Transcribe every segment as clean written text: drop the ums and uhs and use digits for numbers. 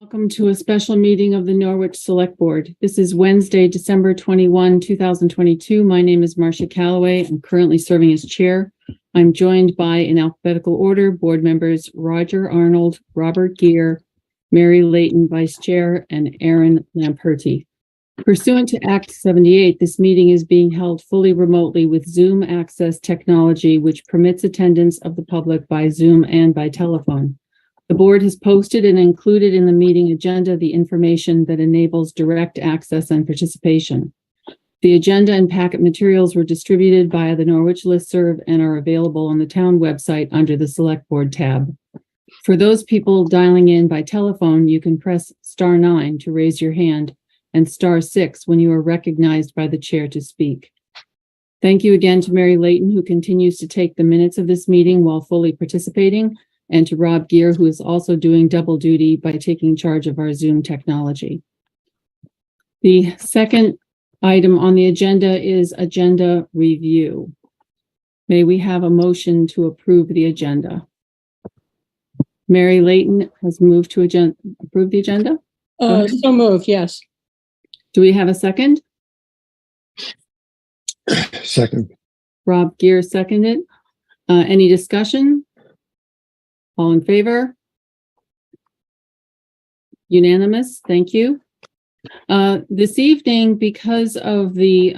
Welcome to a special meeting of the Norwich Selectboard. This is Wednesday, December 21, 2022. My name is Marcia Calloway. I'm currently serving as chair. I'm joined by, in alphabetical order, board members Roger Arnold, Robert Geer, Mary Layton, vice chair, and Aaron Lamperti. Pursuant to Act 78, this meeting is being held fully remotely with Zoom access technology, which permits attendance of the public by Zoom and by telephone. The board has posted and included in the meeting agenda the information that enables direct access and participation. The agenda and packet materials were distributed via the Norwich listserv and are available on the town website under the Select Board tab. For those people dialing in by telephone, you can press *9 to raise your hand and *6 when you are recognized by the chair to speak. Thank you again to Mary Layton, who continues to take the minutes of this meeting while fully participating, and to Rob Geer, who is also doing double duty by taking charge of our Zoom technology. The second item on the agenda is agenda review. May we have a motion to approve the agenda? Mary Layton has moved to approve the agenda. So moved, yes. Do we have a second? Second. Rob Geer seconded. Any discussion? All in favor? Unanimous. Thank you. This evening, because of the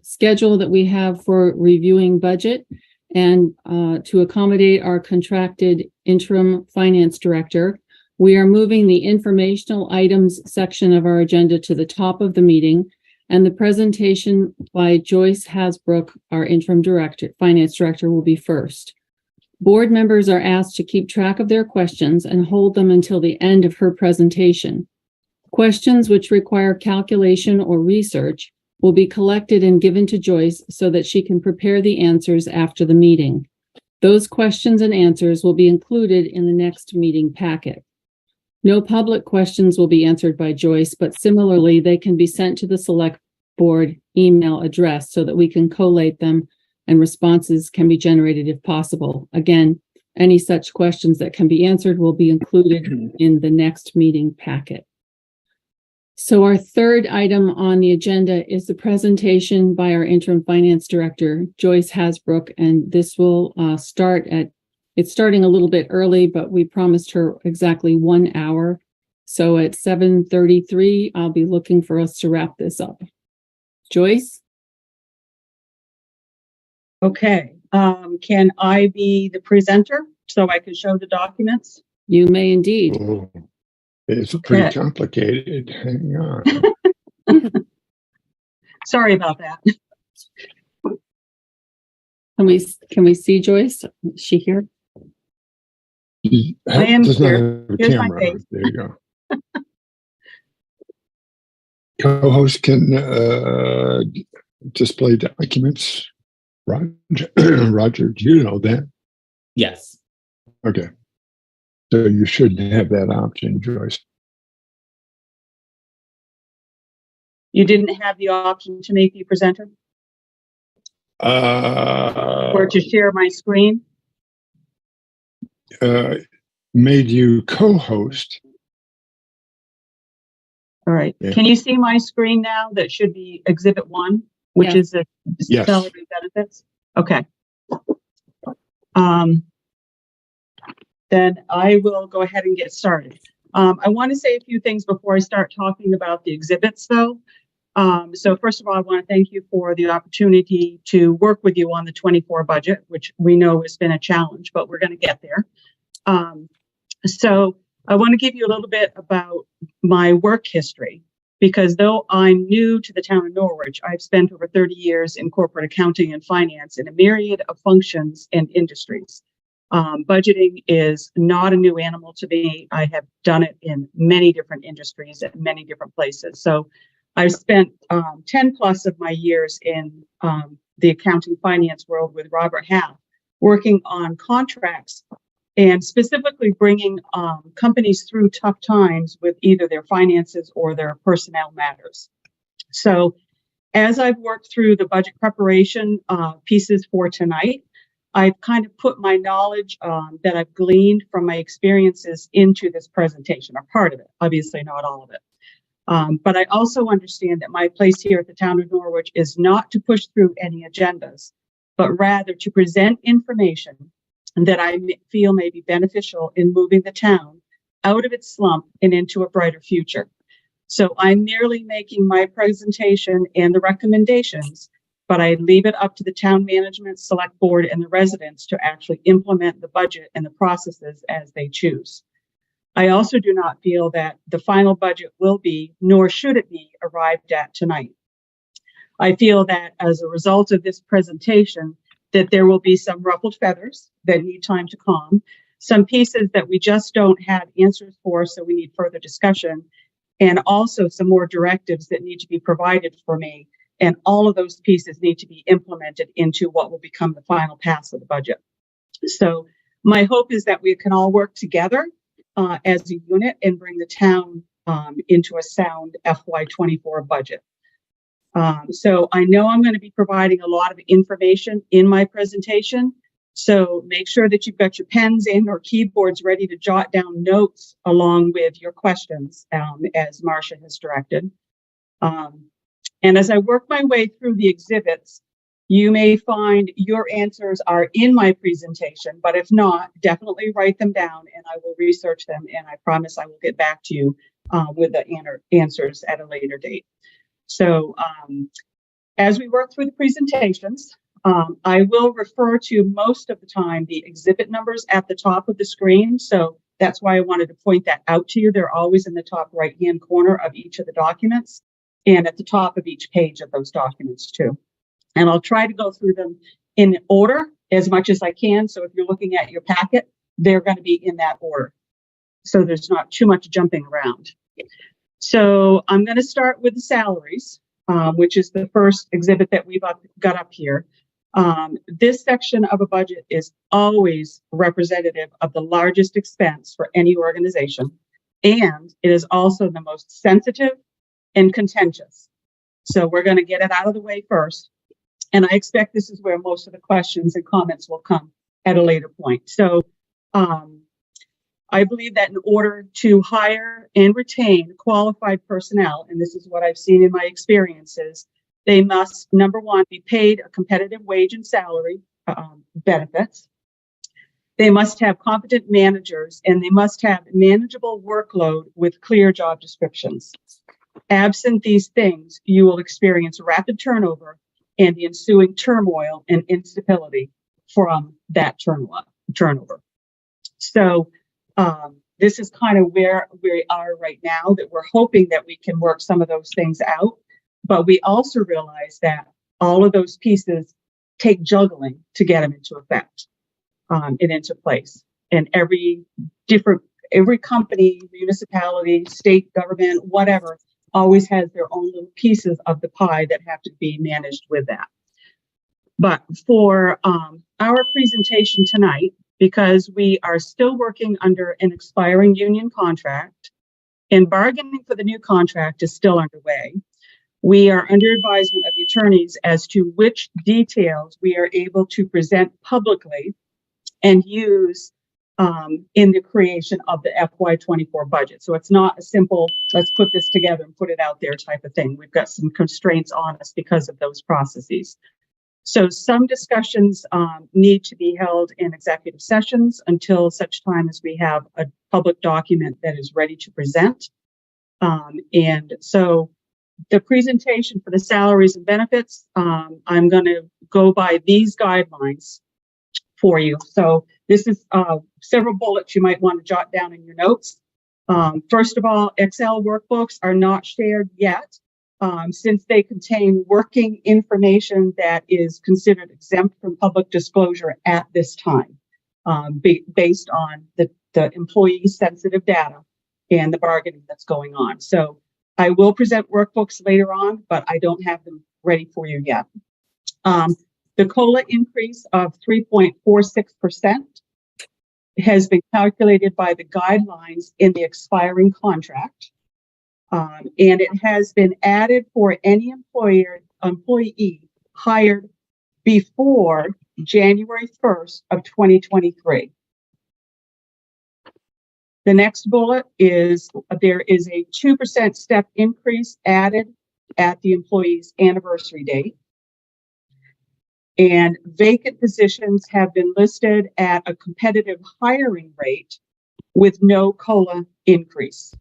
schedule that we have for reviewing budget and to accommodate our contracted interim finance director, we are moving the informational items section of our agenda to the top of the meeting, and the presentation by Joyce Hasbrouck, our interim finance director, will be first. Board members are asked to keep track of their questions and hold them until the end of her presentation. Questions which require calculation or research will be collected and given to Joyce so that she can prepare the answers after the meeting. Those questions and answers will be included in the next meeting packet. No public questions will be answered by Joyce, but similarly, they can be sent to the Select Board email address so that we can collate them and responses can be generated if possible. Again, any such questions that can be answered will be included in the next meeting packet. So our third item on the agenda is the presentation by our interim finance director, Joyce Hasbrouck, and this will it's starting a little bit early, but we promised her exactly 1 hour. So at 7:33, I'll be looking for us to wrap this up. Joyce? Okay. Can I be the presenter so I can show the documents? You may indeed. Oh, it's pretty complicated. Hang on. Sorry about that. Can we see Joyce? Is she here? I am Does not here. have a Here's my camera. face. There you go. Co-host can display documents. Roger, do you know that? Yes. Okay. So you should have that option, Joyce. You didn't have the option to make you presenter or to share my screen? Made you co-host. All right. Yeah. Can you see my screen now? That should be Exhibit 1, which Yes. is the Yes. salary benefits. Okay. Then I will go ahead and get started. I want to say a few things before I start talking about the exhibits, though. So first of all, I want to thank you for the opportunity to work with you on the 24 budget, which we know has been a challenge, but we're going to get there. So I want to give you a little bit about my work history, because though I'm new to the town of Norwich, I've spent over 30 years in corporate accounting and finance in a myriad of functions and industries. Budgeting is not a new animal to me. I have done it in many different industries and many different places. So I've spent 10 plus of my years in the accounting finance world with Robert Half, working on contracts and specifically bringing companies through tough times with either their finances or their personnel matters. So as I've worked through the budget preparation pieces for tonight, I've kind of put my knowledge that I've gleaned from my experiences into this presentation, or part of it, obviously not all of it. But I also understand that my place here at the town of Norwich is not to push through any agendas, but rather to present information that I feel may be beneficial in moving the town out of its slump and into a brighter future. So I'm merely making my presentation and the recommendations, but I leave it up to the town management, select board, and the residents to actually implement the budget and the processes as they choose. I also do not feel that the final budget will be, nor should it be, arrived at tonight. I feel that as a result of this presentation, that there will be some ruffled feathers that need time to calm, some pieces that we just don't have answers for, so we need further discussion, and also some more directives that need to be provided for me. And all of those pieces need to be implemented into what will become the final pass of the budget. So my hope is that we can all work together as a unit and bring the town into a sound FY24 budget. So I know I'm going to be providing a lot of information in my presentation. So make sure that you've got your pens in or keyboards ready to jot down notes along with your questions, as Marcia has directed. And as I work my way through the exhibits, you may find your answers are in my presentation, but if not, definitely write them down and I will research them, and I promise I will get back to you with the answers at a later date. So as we work through the presentations, I will refer to most of the time the exhibit numbers at the top of the screen. So that's why I wanted to point that out to you. They're always in the top right-hand corner of each of the documents and at the top of each page of those documents too. And I'll try to go through them in order as much as I can. So if you're looking at your packet, they're going to be in that order. So there's not too much jumping around. So I'm going to start with the salaries, which is the first exhibit that we've got up here. This section of a budget is always representative of the largest expense for any organization. And it is also the most sensitive and contentious. So we're going to get it out of the way first. And I expect this is where most of the questions and comments will come at a later point. So I believe that in order to hire and retain qualified personnel, and this is what I've seen in my experiences, they must, number one, be paid a competitive wage and salary benefits. They must have competent managers, and they must have manageable workload with clear job descriptions. Absent these things, you will experience rapid turnover and the ensuing turmoil and instability from that turnover. So this is kind of where we are right now, that we're hoping that we can work some of those things out. But we also realize that all of those pieces take juggling to get them into effect and into place. And every company, municipality, state government, whatever, always has their own little pieces of the pie that have to be managed with that. But for our presentation tonight, because we are still working under an expiring union contract and bargaining for the new contract is still underway, we are under advisement of the attorneys as to which details we are able to present publicly and use in the creation of the FY24 budget. So it's not a simple, let's put this together and put it out there type of thing. We've got some constraints on us because of those processes. So some discussions need to be held in executive sessions until such time as we have a public document that is ready to present. And so the presentation for the salaries and benefits, I'm going to go by these guidelines for you. So this is several bullets you might want to jot down in your notes. First of all, Excel workbooks are not shared yet, since they contain working information that is considered exempt from public disclosure at this time, based on the employee sensitive data and the bargaining that's going on. So I will present workbooks later on, but I don't have them ready for you yet. The COLA increase of 3.46% has been calculated by the guidelines in the expiring contract. And it has been added for any employee hired before January 1st of 2023. The next bullet is there is a 2% step increase added at the employee's anniversary date. And vacant positions have been listed at a competitive hiring rate with no COLA increase.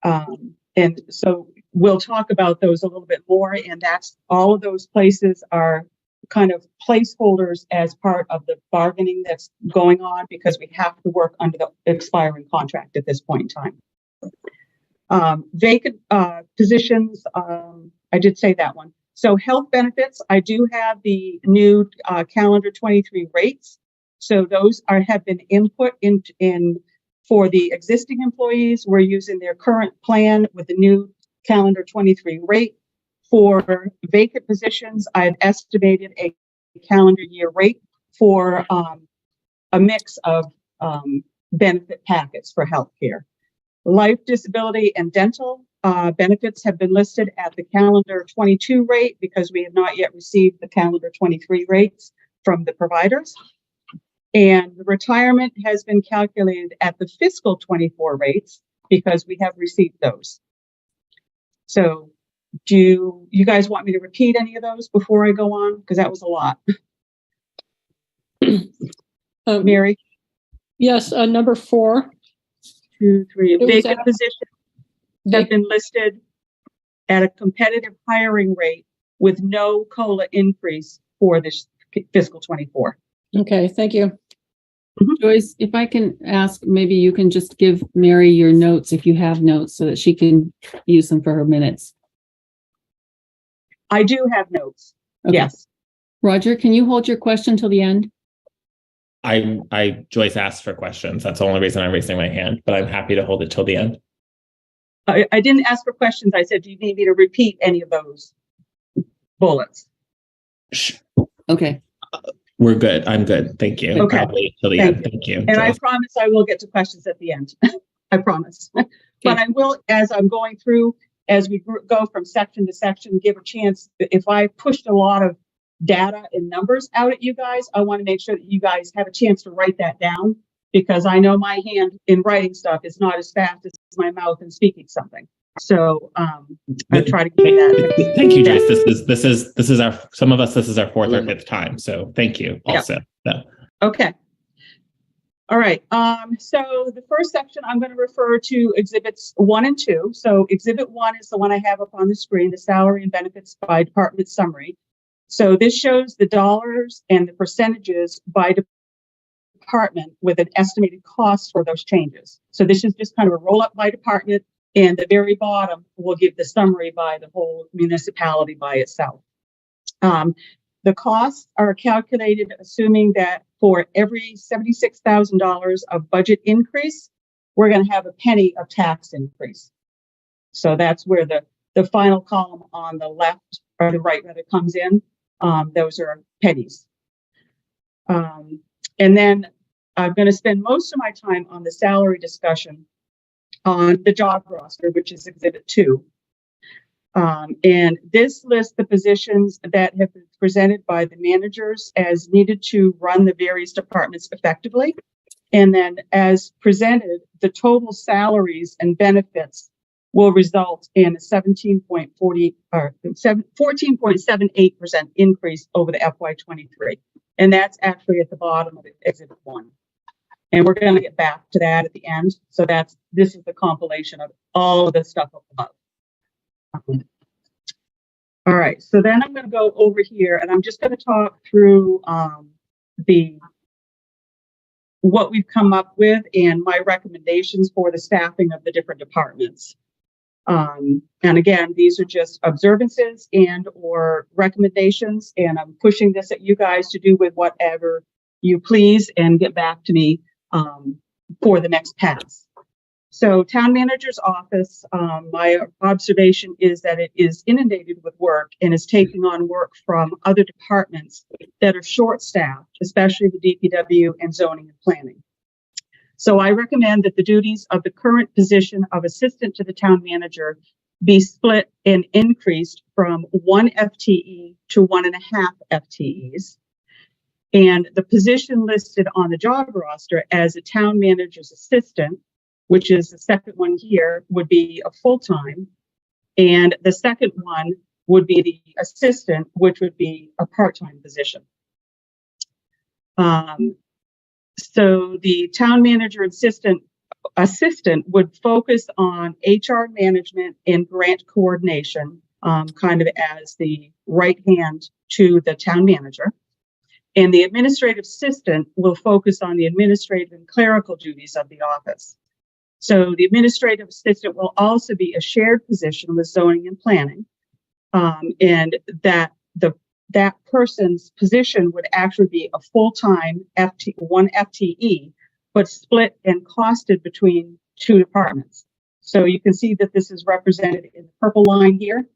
And so we'll talk about those a little bit more, and that's all of those places are kind of placeholders as part of the bargaining that's going on because we have to work under the expiring contract at this point in time. Vacant positions, I did say that one. So health benefits, I do have the new calendar 23 rates. So those have been input in for the existing employees. We're using their current plan with the new calendar 23 rate. For vacant positions, I've estimated a calendar year rate for a mix of benefit packets for healthcare. Life, disability, and dental benefits have been listed at the calendar 22 rate because we have not yet received the calendar 23 rates from the providers. And the retirement has been calculated at the fiscal 24 rates because we have received those. So do you guys want me to repeat any of those before I go on? Because that was a lot. Mary? Yes, number 4. 2, 3. It was Vacant positions have been listed at a competitive hiring rate with no COLA increase for this fiscal 24. Okay, thank you. Joyce, if I can ask, maybe you can just give Mary your notes if you have notes so that she can use them for her minutes. I do have notes. Okay. Yes. Roger, can you hold your question till the end? Joyce asked for questions. That's the only reason I'm raising my hand, but I'm happy to hold it till the end. I didn't ask for questions. I said, do you need me to repeat any of those bullets? Okay. We're good. I'm good. Thank you. Okay. I'll wait till the end. Thank you. And Joyce. I promise I will get to questions at the end. I promise. But I will, as I'm going through, as we go from section to section, give a chance. If I pushed a lot of data and numbers out at you guys, I want to make sure that you guys have a chance to write that down because I know my hand in writing stuff is not as fast as my mouth in speaking something. So I try to give that. Thank you, Joyce. This is our, some of us, this is our 4th or 5th time. So thank you also. Yeah. Okay. All right. So the first section, I'm going to refer to exhibits 1 and 2. So exhibit 1 is the one I have up on the screen, the salary and benefits by department summary. So this shows the dollars and the percentages by department with an estimated cost for those changes. So this is just kind of a roll up by department, and the very bottom will give the summary by the whole municipality by itself. The costs are calculated assuming that for every $76,000 of budget increase, we're going to have a penny of tax increase. So that's where the final column on the left or the right rather comes in. Those are pennies. And then I'm going to spend most of my time on the salary discussion on the job roster, which is exhibit 2. And this lists the positions that have been presented by the managers as needed to run the various departments effectively. And then as presented, the total salaries and benefits will result in a 14.78% increase over the FY23. And that's actually at the bottom of exhibit 1. And we're going to get back to that at the end. So this is the compilation of all of the stuff up above. All right, so then I'm going to go over here and I'm just going to talk through what we've come up with and my recommendations for the staffing of the different departments. And again, these are just observances and or recommendations, and I'm pushing this at you guys to do with whatever you please and get back to me for the next pass. So town manager's office, my observation is that it is inundated with work and is taking on work from other departments that are short-staffed, especially the DPW and zoning and planning. So I recommend that the duties of the current position of assistant to the town manager be split and increased from 1 FTE to 1.5 FTEs. And the position listed on the job roster as a town manager's assistant, which is the second one here, would be a full-time. And the second one would be the assistant, which would be a part-time position. So the town manager assistant would focus on HR management and grant coordination, kind of as the right hand to the town manager. And the administrative assistant will focus on the administrative and clerical duties of the office. So the administrative assistant will also be a shared position with zoning and planning, and that person's position would actually be a full-time 1 FTE, but split and costed between 2 departments. So you can see that this is represented in the purple line here,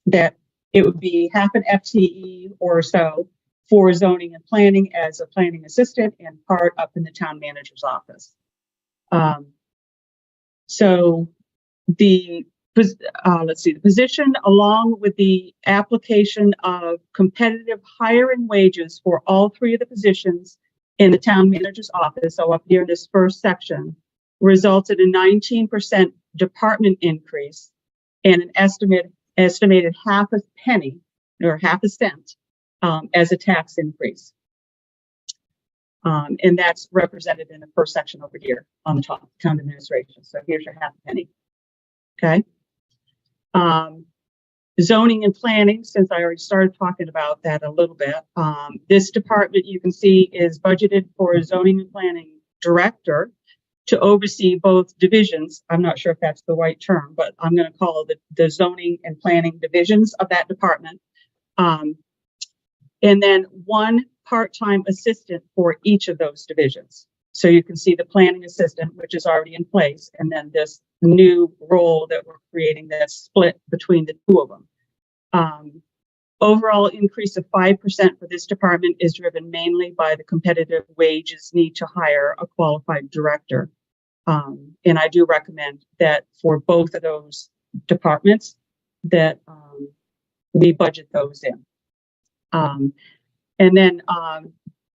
that it would be half an FTE or so for zoning and planning as a planning assistant and part up in the town manager's office. So the position, along with the application of competitive hiring wages for all 3 of the positions in the town manager's office, so up here in this first section, resulted in 19% department increase and an estimated half a penny or half a cent as a tax increase. And that's represented in the first section over here on the top, town administration. So here's your half a penny. Okay. Zoning and planning, since I already started talking about that a little bit, this department you can see is budgeted for a zoning and planning director to oversee both divisions. I'm not sure if that's the right term, but I'm going to call it the zoning and planning divisions of that department. And then 1 part-time assistant for each of those divisions. So you can see the planning assistant, which is already in place, and then this new role that we're creating that's split between the 2 of them. Overall increase of 5% for this department is driven mainly by the competitive wages need to hire a qualified director. And I do recommend that for both of those departments that we budget those in. And then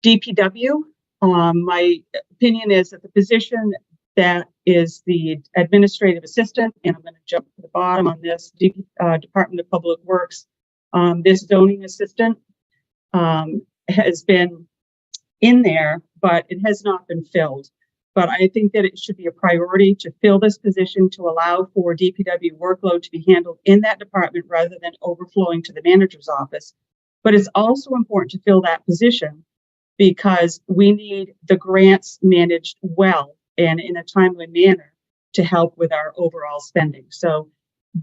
DPW, my opinion is that the position that is the administrative assistant, and I'm going to jump to the bottom on this, Department of Public Works, this zoning assistant has been in there, but it has not been filled. But I think that it should be a priority to fill this position to allow for DPW workload to be handled in that department rather than overflowing to the manager's office. But it's also important to fill that position because we need the grants managed well and in a timely manner to help with our overall spending. So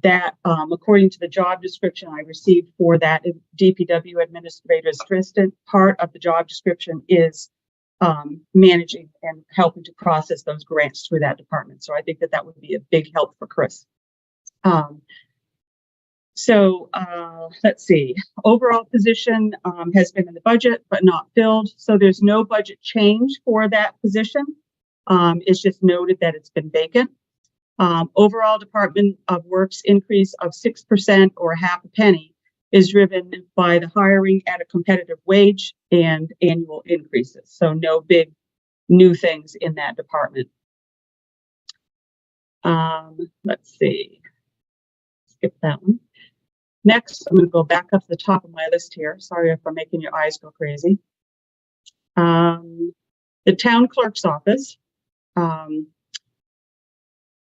that, according to the job description I received for that DPW administrator assistant, part of the job description is managing and helping to process those grants through that department. So I think that would be a big help for Chris. So let's see, overall position has been in the budget, but not filled. So there's no budget change for that position. It's just noted that it's been vacant. Overall Department of Works increase of 6% or half a penny is driven by the hiring at a competitive wage and annual increases. So no big new things in that department. Let's see, skip that one. Next, I'm going to go back up to the top of my list here. Sorry if I'm making your eyes go crazy. The town clerk's office.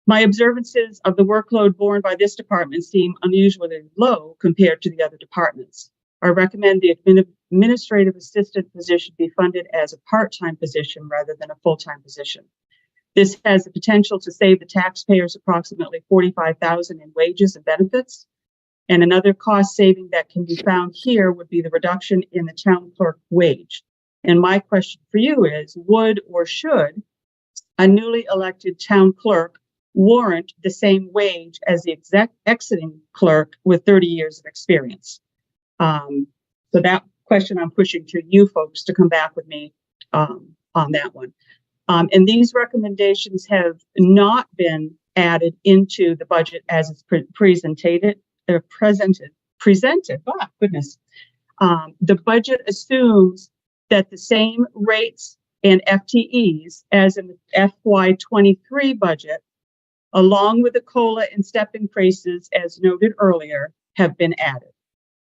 My observances of the workload borne by this department seem unusually low compared to the other departments. I recommend the administrative assistant position be funded as a part-time position rather than a full-time position. This has the potential to save the taxpayers approximately $45,000 in wages and benefits. And another cost saving that can be found here would be the reduction in the town clerk wage. And my question for you is, would or should a newly elected town clerk warrant the same wage as the exiting clerk with 30 years of experience? So that question I'm pushing to you folks to come back with me on that one. And these recommendations have not been added into the budget as it's presented. Ah, goodness. The budget assumes that the same rates and FTEs as in the FY23 budget, along with the COLA and step increases as noted earlier, have been added.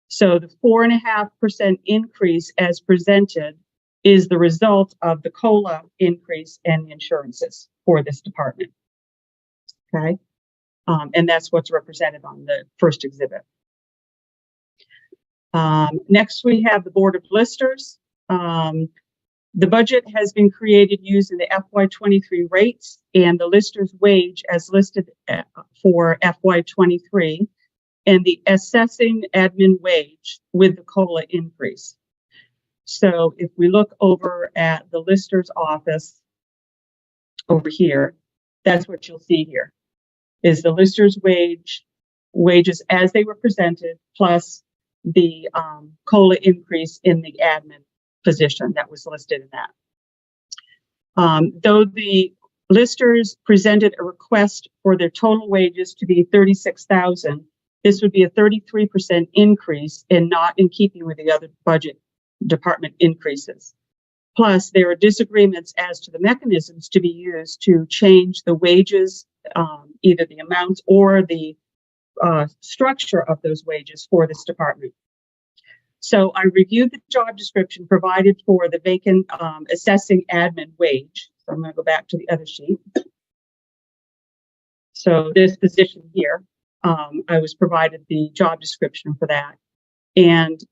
So the 4.5% increase as presented is the result of the COLA increase and the insurances for this department. Okay. And that's what's represented on the first exhibit. Next, we have the Board of Listers. The budget has been created using the FY23 rates and the lister's wage as listed for FY23 and the assessing admin wage with the COLA increase. So if we look over at the lister's office over here, that's what you'll see here is the lister's wages as they were presented plus the COLA increase in the admin position that was listed in that. Though the listers presented a request for their total wages to be $36,000, this would be a 33% increase and not in keeping with the other budget department increases. Plus, there are disagreements as to the mechanisms to be used to change the wages, either the amounts or the structure of those wages for this department. So I reviewed the job description provided for the vacant assessing admin wage. So I'm going to go back to the other sheet. So this position here, I was provided the job description for that. And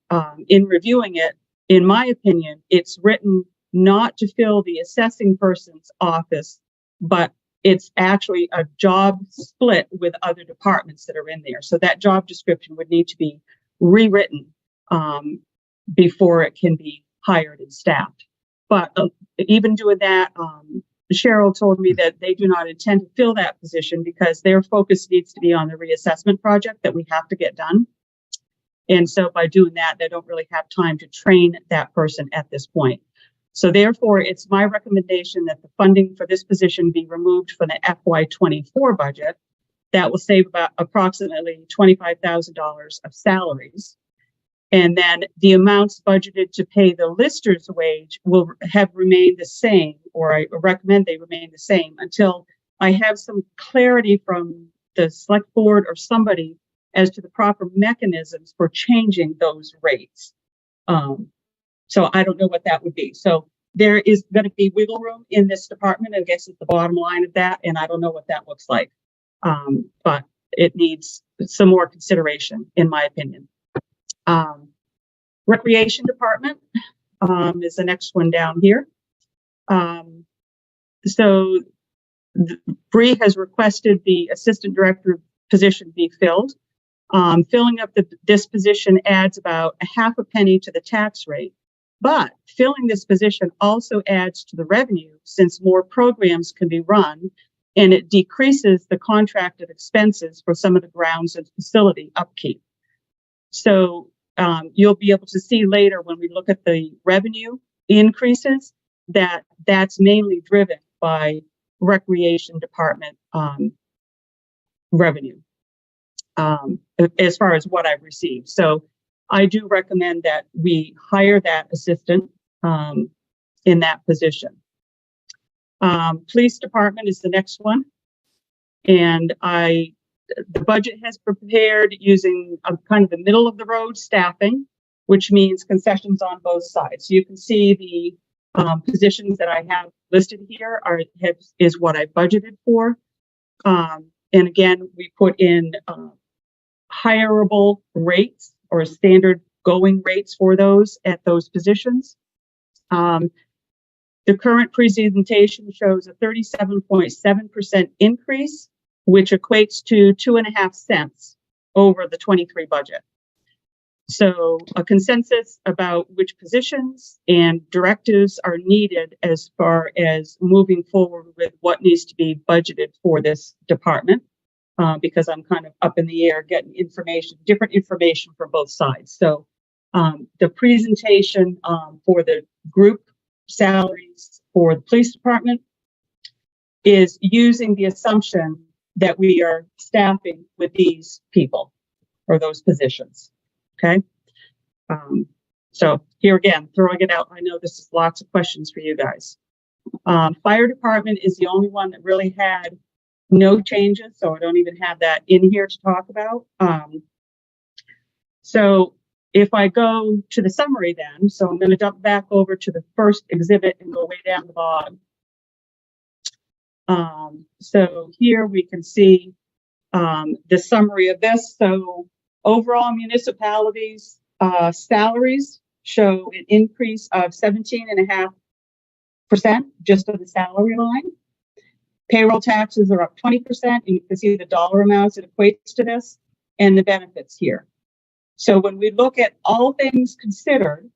in reviewing it, in my opinion, it's written not to fill the assessing person's office, but it's actually a job split with other departments that are in there. So that job description would need to be rewritten before it can be hired and staffed. But even doing that, Cheryl told me that they do not intend to fill that position because their focus needs to be on the reassessment project that we have to get done. And so by doing that, they don't really have time to train that person at this point. So therefore, it's my recommendation that the funding for this position be removed from the FY24 budget. That will save about approximately $25,000 of salaries. And then the amounts budgeted to pay the lister's wage will have remained the same, or I recommend they remain the same until I have some clarity from the select board or somebody as to the proper mechanisms for changing those rates. So I don't know what that would be. So there is going to be wiggle room in this department. I guess it's the bottom line of that. And I don't know what that looks like. But it needs some more consideration, in my opinion. Recreation department is the next one down here. So Bree has requested the assistant director position be filled. Filling up this position adds about a half a penny to the tax rate, but filling this position also adds to the revenue since more programs can be run, and it decreases the contracted expenses for some of the grounds and facility upkeep. So you'll be able to see later when we look at the revenue increases that that's mainly driven by recreation department revenue. As far as what I've received. So I do recommend that we hire that assistant in that position. Police department is the next one. And the budget has prepared using a kind of the middle of the road staffing, which means concessions on both sides. So you can see the positions that I have listed here is what I budgeted for. And again, we put in hireable rates or standard going rates for those at those positions. The current presentation shows a 37.7% increase, which equates to 2.5 cents over the 23 budget. So a consensus about which positions and directives are needed as far as moving forward with what needs to be budgeted for this department. Because I'm kind of up in the air getting different information from both sides. So the presentation for the group salaries for the police department is using the assumption that we are staffing with these people or those positions. Okay. So here again, throwing it out. I know this is lots of questions for you guys. Fire department is the only one that really had no changes, so I don't even have that in here to talk about. So if I go to the summary then, so I'm going to jump back over to the first exhibit and go way down the bottom. So here we can see the summary of this. So overall municipalities salaries show an increase of 17.5% just on the salary line. Payroll taxes are up 20%, and you can see the dollar amounts it equates to this and the benefits here. So when we look at all things considered,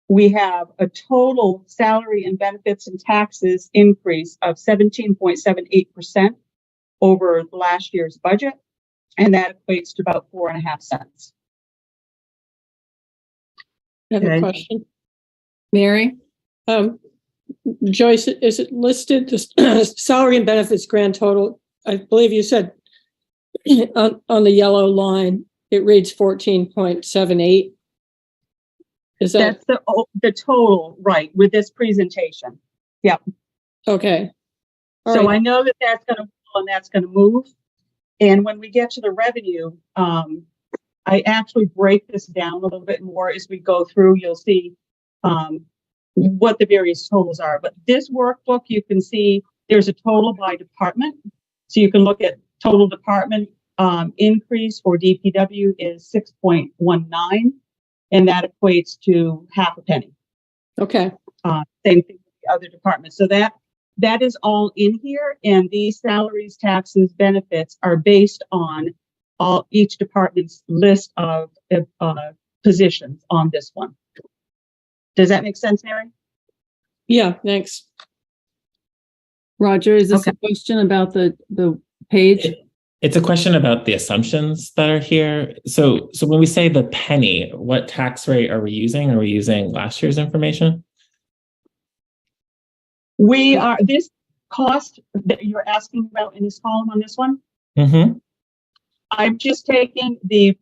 we have a total salary and benefits and taxes increase of 17.78% over last year's budget, and that equates to about 4.5 cents. I have a question. Mary? Joyce, is it listed, the salary and benefits grand total? I believe you said on the yellow line, it reads 14.78. Is that? That's the total, right, with this presentation. Yep. Okay. All so right. I know that that's going to and that's going to move. And when we get to the revenue, I actually break this down a little bit more as we go through. You'll see what the various totals are. But this workbook, you can see there's a total by department. So you can look at total department increase for DPW is 6.19, and that equates to half a penny. Okay. Same thing with the other departments. So that is all in here, and these salaries, taxes, benefits are based on each department's list of positions on this one. Does that make sense, Mary? Yeah, thanks. Roger, is this Okay. a question about the page? It's a question about the assumptions that are here. So when we say the penny, what tax rate are we using? Are we using last year's information? We are, this cost that you're asking about in this column on this one, Mm-hmm. I'm just taking the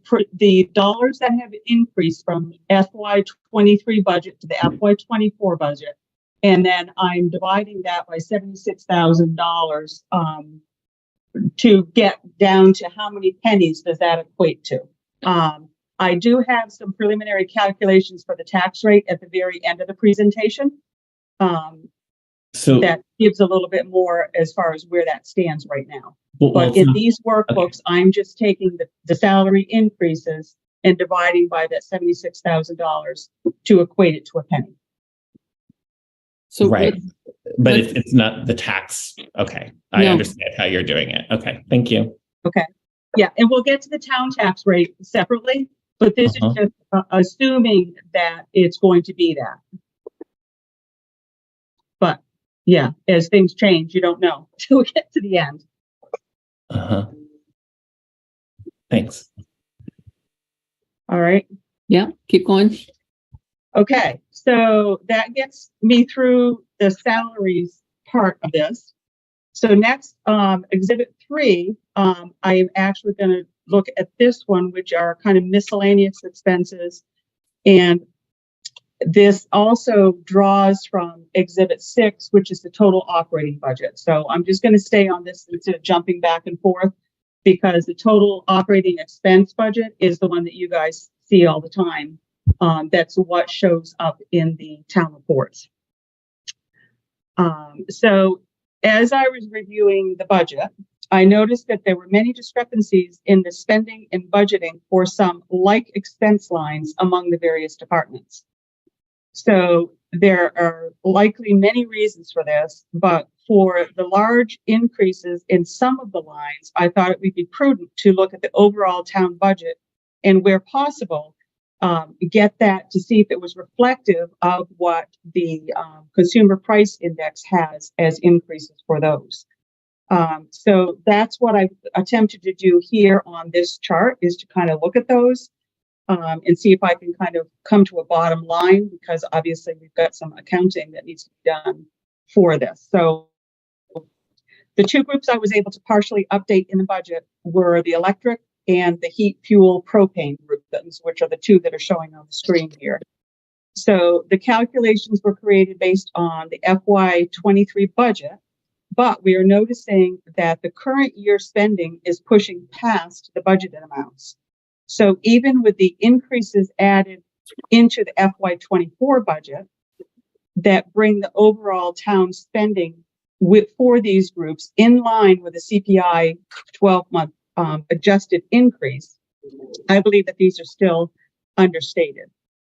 dollars that have increased from FY23 budget to the FY24 budget, and then I'm dividing that by $76,000 to get down to how many pennies does that equate to. I do have some preliminary calculations for the tax rate at the very end of the presentation. So that gives a little bit more as far as where that stands right now. well, But in it's not- these workbooks, I'm just taking the salary increases and dividing by that $76,000 to equate it to a penny. So right, what- but what- it's not the tax. Okay, I No. understand how you're doing it. Okay, thank you. Okay. Yeah, and we'll get to the town tax rate separately, but this is just assuming that it's going to be that. But yeah, as things change, you don't know until we get to the end. Thanks. All right. Yeah, keep going. Okay, so that gets me through the salaries part of this. So next, exhibit 3, I am actually going to look at this one, which are kind of miscellaneous expenses. And this also draws from exhibit 6, which is the total operating budget. So I'm just going to stay on this instead of jumping back and forth, because the total operating expense budget is the one that you guys see all the time. That's what shows up in the town reports. So as I was reviewing the budget, I noticed that there were many discrepancies in the spending and budgeting for some like expense lines among the various departments. So there are likely many reasons for this, but for the large increases in some of the lines, I thought it would be prudent to look at the overall town budget and, where possible, get that to see if it was reflective of what the consumer price index has as increases for those. So that's what I've attempted to do here on this chart, is to kind of look at those and see if I can kind of come to a bottom line, because obviously we've got some accounting that needs to be done for this. So The two groups I was able to partially update in the budget were the electric and the heat fuel propane groups, which are the two that are showing on the screen here. So the calculations were created based on the FY23 budget, but we are noticing that the current year spending is pushing past the budgeted amounts. So even with the increases added into the FY24 budget that bring the overall town spending for these groups in line with the CPI 12-month adjusted increase, I believe that these are still understated.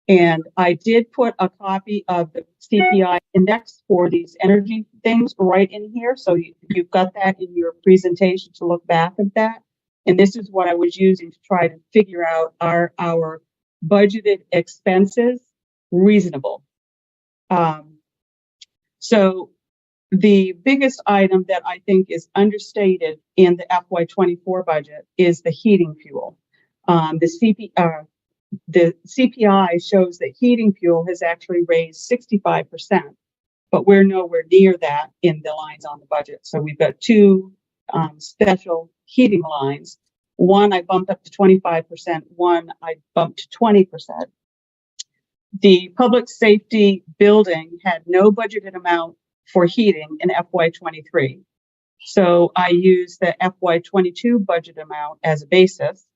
And I did put a copy of the CPI index for these energy things right in here. So you've got that in your presentation to look back at that. And this is what I was using to try to figure out, are our budgeted expenses reasonable? So the biggest item that I think is understated in the FY24 budget is the heating fuel. The CPI shows that heating fuel has actually raised 65%, but we're nowhere near that in the lines on the budget. So we've got two special heating lines. One I bumped up to 25%, one I bumped to 20%. The public safety building had no budgeted amount for heating in FY23. So I used the FY22 budget amount as a basis.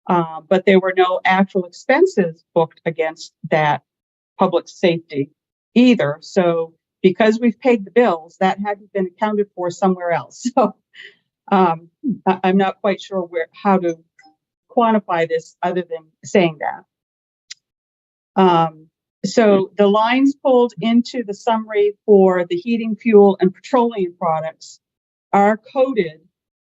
But there were no actual expenses booked against that public safety either. So because we've paid the bills, that hadn't been accounted for somewhere else. So I'm not quite sure how to quantify this other than saying that. So the lines pulled into the summary for the heating, fuel, and petroleum products are coded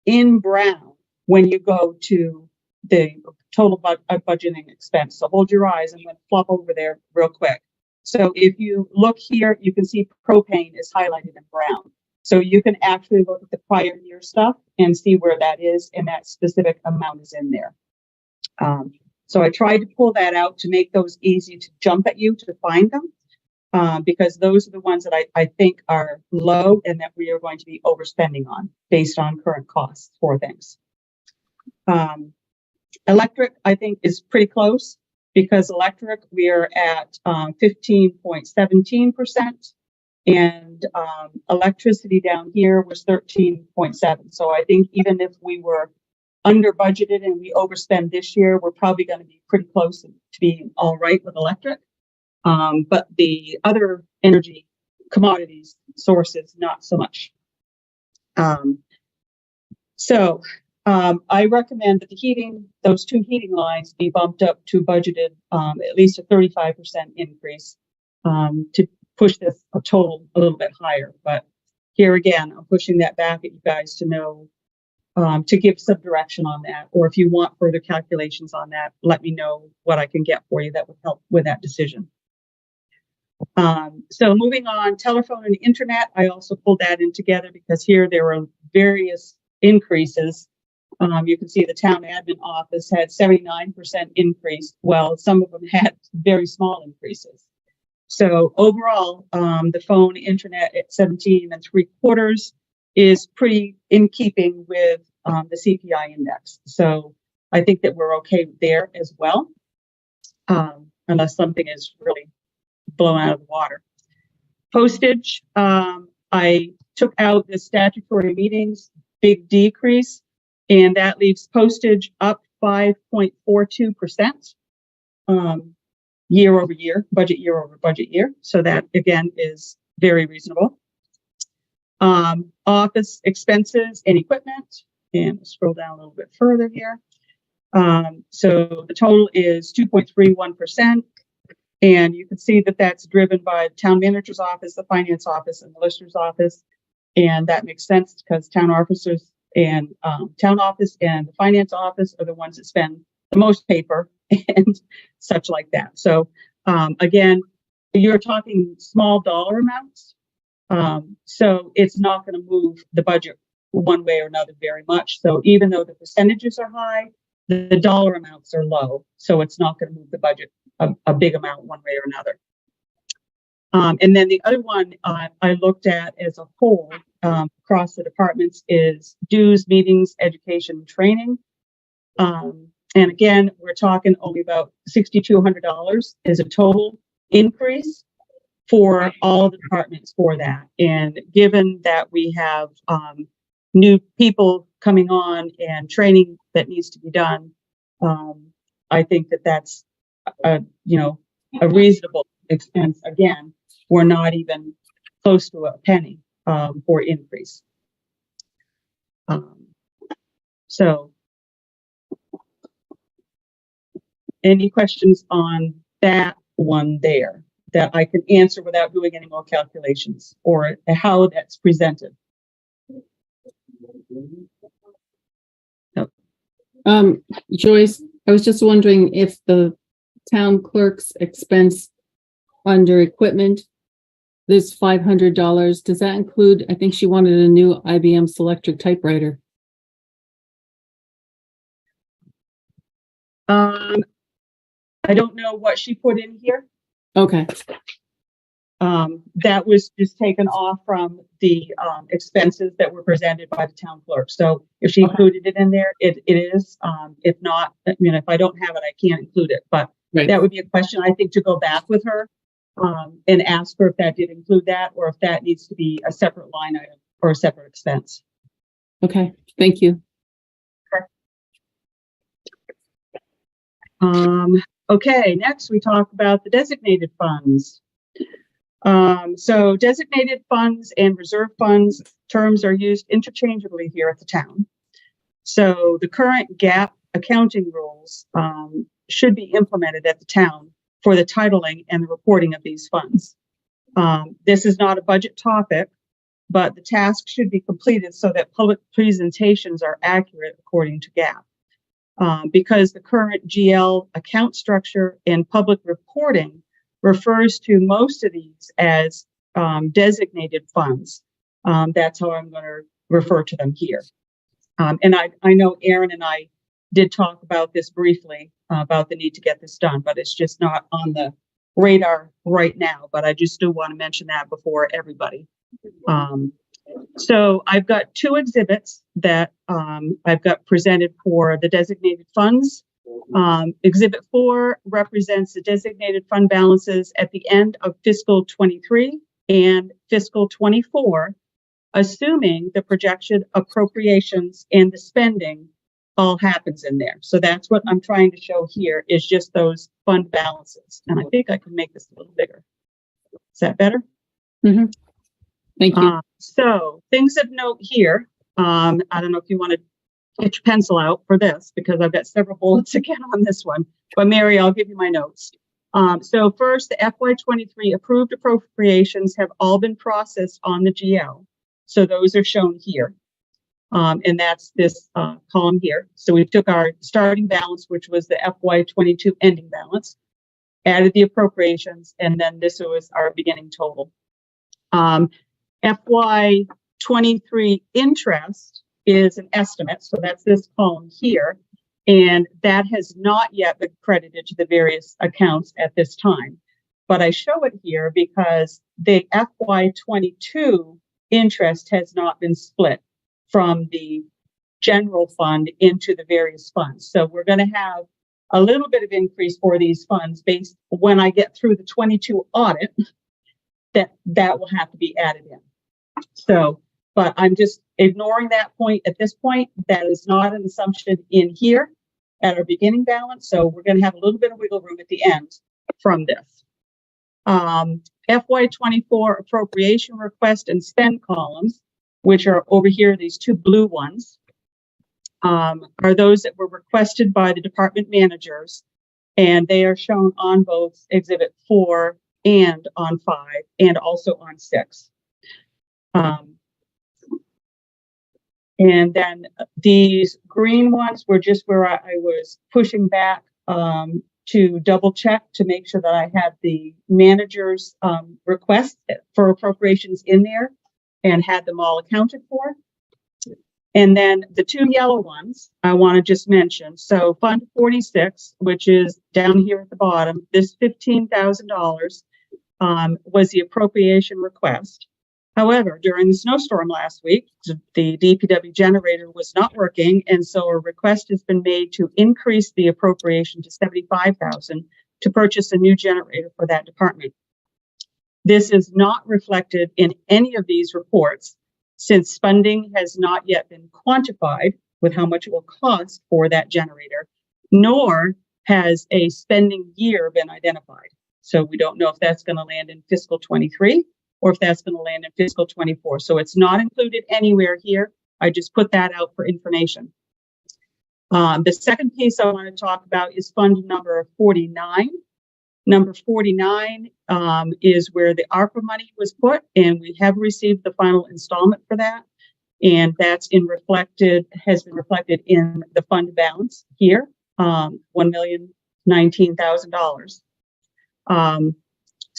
in brown when you go to the total budgeting expense. So hold your eyes. I'm going to flop over there real quick. So if you look here, you can see propane is highlighted in brown. So you can actually look at the prior year stuff and see where that is, and that specific amount is in there. So I tried to pull that out to make those easy to jump at you to find them, because those are the ones that I think are low and that we are going to be overspending on based on current costs for things. Electric, I think, is pretty close, because electric, we are at 15.17%, and electricity down here was 13.7. So I think even if we were under budgeted and we overspend this year, we're probably going to be pretty close to being all right with electric. But the other energy commodities sources, not so much. I recommend that those two heating lines be bumped up to budgeted at least a 35% increase to push this total a little bit higher. But here again, I'm pushing that back at you guys to know, to give some direction on that. Or if you want further calculations on that, let me know what I can get for you that would help with that decision. So moving on, telephone and internet, I also pulled that in together because here there were various increases. You can see the town admin office had 79% increase. Well, some of them had very small increases. So overall, the phone internet at 17 3/4 is pretty in keeping with the CPI index. So I think that we're okay there as well, unless something is really blown out of the water. Postage, I took out the statutory meetings, big decrease, and that leaves postage up 5.42% year over year, budget year over budget year. So that again is very reasonable. Office expenses and equipment, and we'll scroll down a little bit further here. So the total is 2.31%. And you can see that that's driven by the town manager's office, the finance office, and the lister's office. And that makes sense because town officers and town office and the finance office are the ones that spend the most paper and such like that. So again, you're talking small dollar amounts. So it's not going to move the budget one way or another very much. So even though the percentages are high, the dollar amounts are low. So it's not going to move the budget a big amount one way or another. And then the other one I looked at as a whole, across the departments is dues, meetings, education, and training. And again, we're talking only about $6,200 is a total increase for all the departments for that. And given that we have new people coming on and training that needs to be done, I think that that's a reasonable expense. Again, we're not even close to a penny for increase. So any questions on that one there that I can answer without doing any more calculations, or how that's presented? No. Joyce, I was just wondering if the town clerk's expense under equipment, there's $500. Does that include, I think she wanted a new IBM Selectric typewriter. I don't know what she put in here. Okay. That was just taken off from the expenses that were presented by the town clerk. So if she included it in there, it is. If not, if I don't have it, I can't include it. But Right. That would be a question, I think, to go back with her and ask her if that did include that, or if that needs to be a separate line item or a separate expense. Okay, thank you. Okay, next we talk about the designated funds. So designated funds and reserve funds terms are used interchangeably here at the town. So the current GAAP accounting rules should be implemented at the town for the titling and the reporting of these funds. This is not a budget topic, but the task should be completed so that public presentations are accurate according to GAAP. Because the current GL account structure and public reporting refers to most of these as designated funds. That's how I'm going to refer to them here. And I know Aaron and I did talk about this briefly, about the need to get this done, but it's just not on the radar right now. But I just do want to mention that before everybody. So I've got two exhibits that I've got presented for the designated funds. Exhibit 4 represents the designated fund balances at the end of fiscal 23 and fiscal 24, assuming the projection appropriations and the spending all happens in there. So that's what I'm trying to show here, is just those fund balances. And I think I can make this a little bigger. Is that better? Mm-hmm. Thank you. So things of note here. I don't know if you want to get your pencil out for this, because I've got several bullets again on this one. But Mary, I'll give you my notes. So first, the FY23 approved appropriations have all been processed on the GL. So those are shown here. And that's this column here. So we took our starting balance, which was the FY22 ending balance, added the appropriations, and then this was our beginning total. FY23 interest is an estimate, so that's this column here, and that has not yet been credited to the various accounts at this time. But I show it here because the FY22 interest has not been split from the general fund into the various funds. So we're going to have a little bit of increase for these funds based when I get through the 22 audit, that will have to be added in. So, but I'm just ignoring that point at this point. That is not an assumption in here at our beginning balance. So we're going to have a little bit of wiggle room at the end from this. FY24 appropriation request and spend columns, which are over here, these two blue ones, are those that were requested by the department managers, and they are shown on both Exhibit 4 and on 5, and also on 6. And then these green ones were just where I was pushing back to double check to make sure that I had the manager's request for appropriations in there and had them all accounted for. And then the two yellow ones I want to just mention. So Fund 46, which is down here at the bottom, this $15,000 was the appropriation request. However, during the snowstorm last week, the DPW generator was not working, and so a request has been made to increase the appropriation to $75,000 to purchase a new generator for that department. This is not reflected in any of these reports, since funding has not yet been quantified with how much it will cost for that generator, nor has a spending year been identified. So we don't know if that's going to land in fiscal 23 or if that's going to land in fiscal 24. So it's not included anywhere here. I just put that out for information. The second piece I want to talk about is fund number 49. Number 49 is where the ARPA money was put, and we have received the final installment for that. And that's has been reflected in the fund balance here, $1,019,000.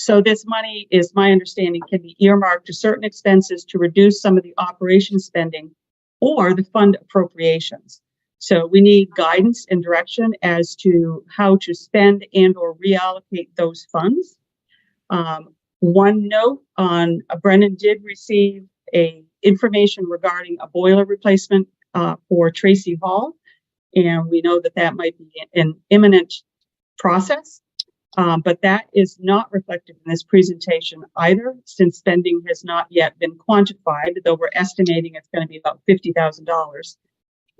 So this money, is my understanding, can be earmarked to certain expenses to reduce some of the operation spending or the fund appropriations. So we need guidance and direction as to how to spend and or reallocate those funds. One note on Brennan did receive information regarding a boiler replacement for Tracy Hall, and we know that that might be an imminent process. But that is not reflected in this presentation either, since spending has not yet been quantified, though we're estimating it's going to be about $50,000.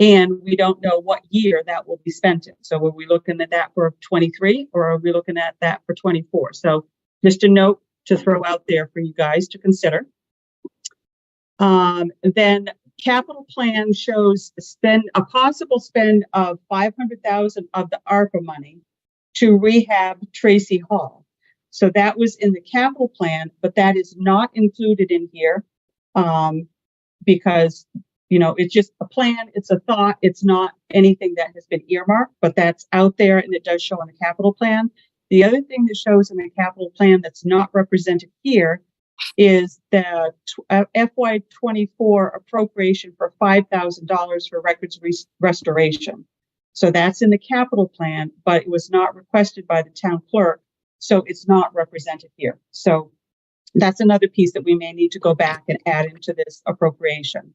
And we don't know what year that will be spent in. So are we looking at that for 23 or are we looking at that for 24? So just a note to throw out there for you guys to consider. Then capital plan shows a possible spend of $500,000 of the ARPA money to rehab Tracy Hall. So that was in the capital plan, but that is not included in here because, you know, it's just a plan, it's a thought, it's not anything that has been earmarked, but that's out there and it does show in the capital plan. The other thing that shows in the capital plan that's not represented here is the FY24 appropriation for $5,000 for records restoration. So that's in the capital plan, but it was not requested by the town clerk, so it's not represented here. So that's another piece that we may need to go back and add into this appropriation.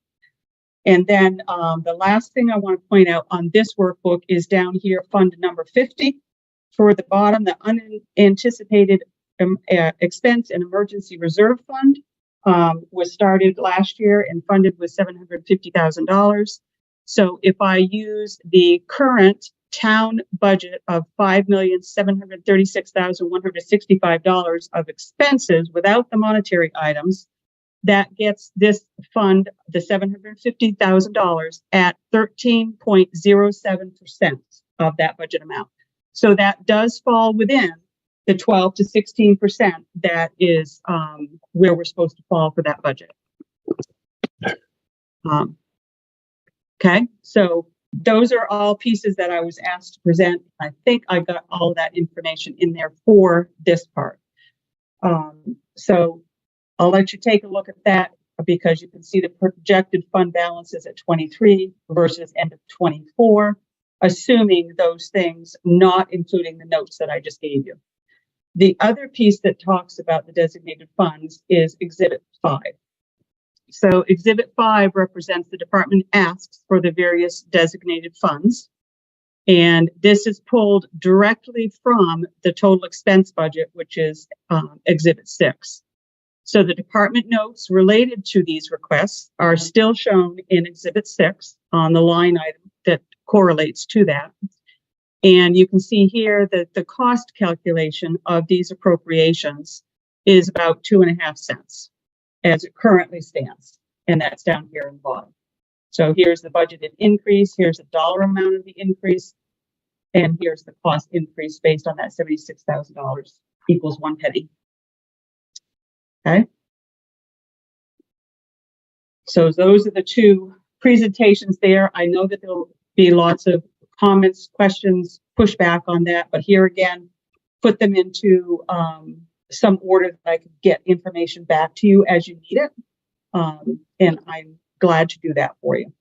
And then the last thing I want to point out on this workbook is down here, fund number 50. Toward the bottom, the unanticipated expense and emergency reserve fund was started last year and funded with $750,000. So if I use the current town budget of $5,736,165 of expenses without the monetary items, that gets this fund, the $750,000, at 13.07% of that budget amount. So that does fall within the 12 to 16% that is where we're supposed to fall for that budget. Okay, so those are all pieces that I was asked to present. I think I got all of that information in there for this part. So I'll let you take a look at that because you can see the projected fund balances at 23 versus end of 24, assuming those things, not including the notes that I just gave you. The other piece that talks about the designated funds is Exhibit 5. So Exhibit 5 represents the department asks for the various designated funds. And this is pulled directly from the total expense budget, which is Exhibit 6. So the department notes related to these requests are still shown in Exhibit 6 on the line item that correlates to that. And you can see here that the cost calculation of these appropriations is about 2.5 cents as it currently stands. And that's down here in the bottom. So here's the budgeted increase. Here's the dollar amount of the increase. And here's the cost increase based on that $76,000 equals 1 penny. Okay. So those are the two presentations there. I know that there'll be lots of comments, questions, pushback on that, but here again, put them into some order that I could get information back to you as you need it. And I'm glad to do that for you.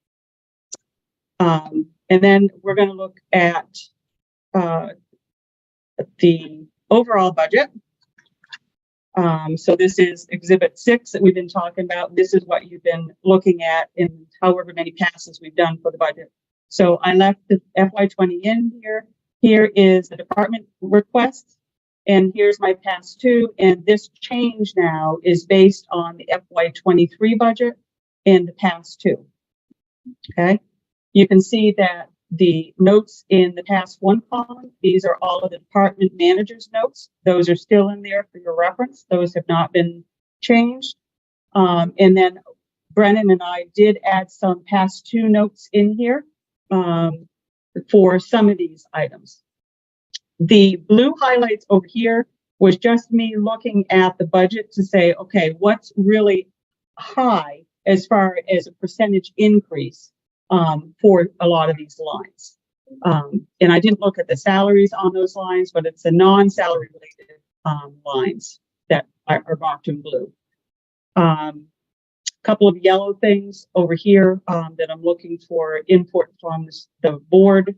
And then we're going to look at the overall budget. So this is Exhibit 6 that we've been talking about. This is what you've been looking at in however many passes we've done for the budget. So I left the FY20 in here. Here is the department request, and here's my pass 2. And this change now is based on the FY23 budget and the pass 2. Okay, you can see that the notes in the pass 1 column, these are all of the department manager's notes. Those are still in there for your reference. Those have not been changed. And then Brennan and I did add some pass 2 notes in here for some of these items. The blue highlights over here was just me looking at the budget to say, okay, what's really high as far as a percentage increase for a lot of these lines. And I didn't look at the salaries on those lines, but it's the non-salary related lines that are marked in blue. Couple of yellow things over here that I'm looking for input from the board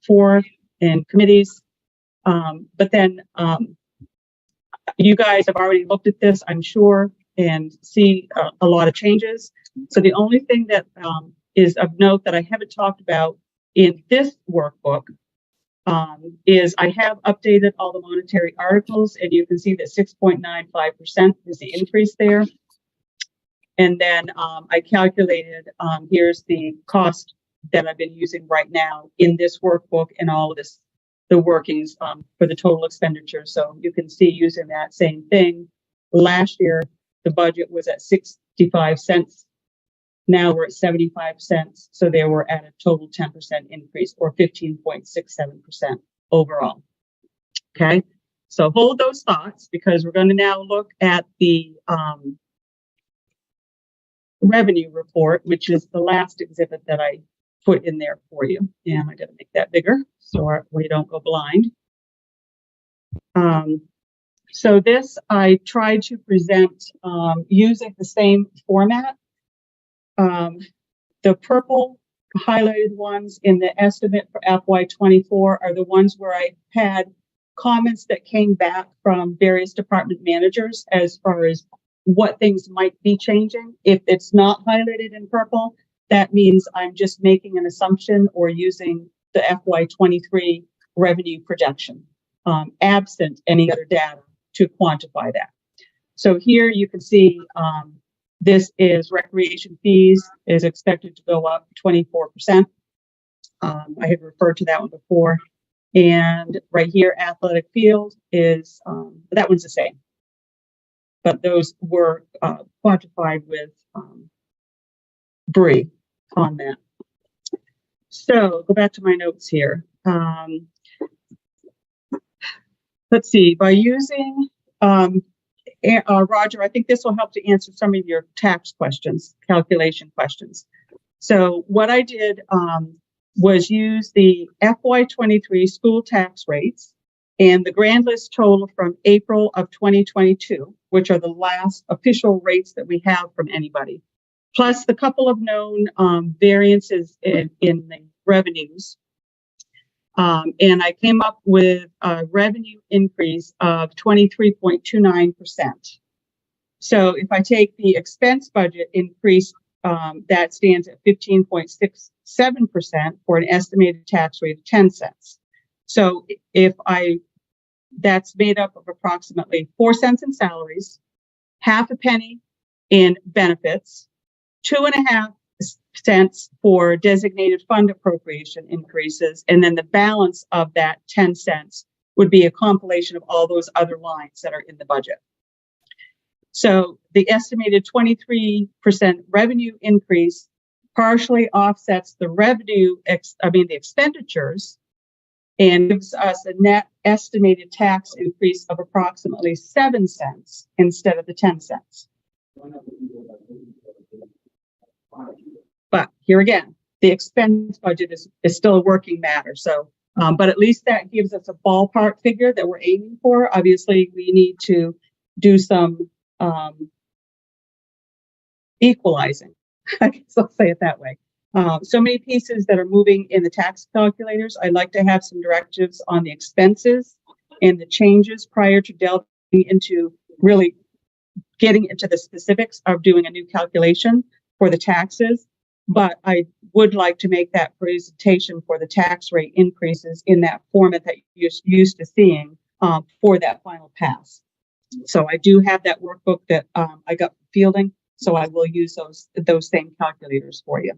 for and committees. But then you guys have already looked at this, I'm sure, and see a lot of changes. So the only thing that is of note that I haven't talked about in this workbook is I have updated all the monetary articles, and you can see that 6.95% is the increase there. And then I calculated, here's the cost that I've been using right now in this workbook and all of this, the workings for the total expenditure. So you can see using that same thing. Last year, the budget was at 65 cents. Now we're at 75 cents. So they were at a total 10% increase, or 15.67% overall. Okay. So hold those thoughts, because we're going to now look at the revenue report, which is the last exhibit that I put in there for you. And I got to make that bigger so we don't go blind. So this I tried to present using the same format. The purple highlighted ones in the estimate for FY24 are the ones where I had comments that came back from various department managers as far as what things might be changing. If it's not highlighted in purple, that means I'm just making an assumption or using the FY23 revenue projection, absent any other data to quantify that. So here you can see this is recreation fees is expected to go up 24%. I had referred to that one before. And right here, athletic field is, that one's the same. But those were quantified with Bree on that. So go back to my notes here. Let's see, by using, Roger, I think this will help to answer some of your tax questions, calculation questions. So what I did was use the FY23 school tax rates and the grand list total from April of 2022, which are the last official rates that we have from anybody, plus the couple of known variances in the revenues. And I came up with a revenue increase of 23.29%. So if I take the expense budget increase, that stands at 15.67% for an estimated tax rate of 10 cents. So that's made up of approximately 4 cents in salaries, half a penny in benefits, 2.5 cents for designated fund appropriation increases, and then the balance of that 10 cents would be a compilation of all those other lines that are in the budget. So the estimated 23% revenue increase partially offsets the the expenditures, and gives us a net estimated tax increase of approximately 7 cents instead of the 10 cents. But here again, the expense budget is still a working matter. So, but at least that gives us a ballpark figure that we're aiming for. Obviously, we need to do some equalizing. I guess I'll say it that way. So many pieces that are moving in the tax calculators. I'd like to have some directives on the expenses and the changes prior to delving into really getting into the specifics of doing a new calculation for the taxes, but I would like to make that presentation for the tax rate increases in that format that you're used to seeing for that final pass. So I do have that workbook that I got from Fielding, so I will use those same calculators for you.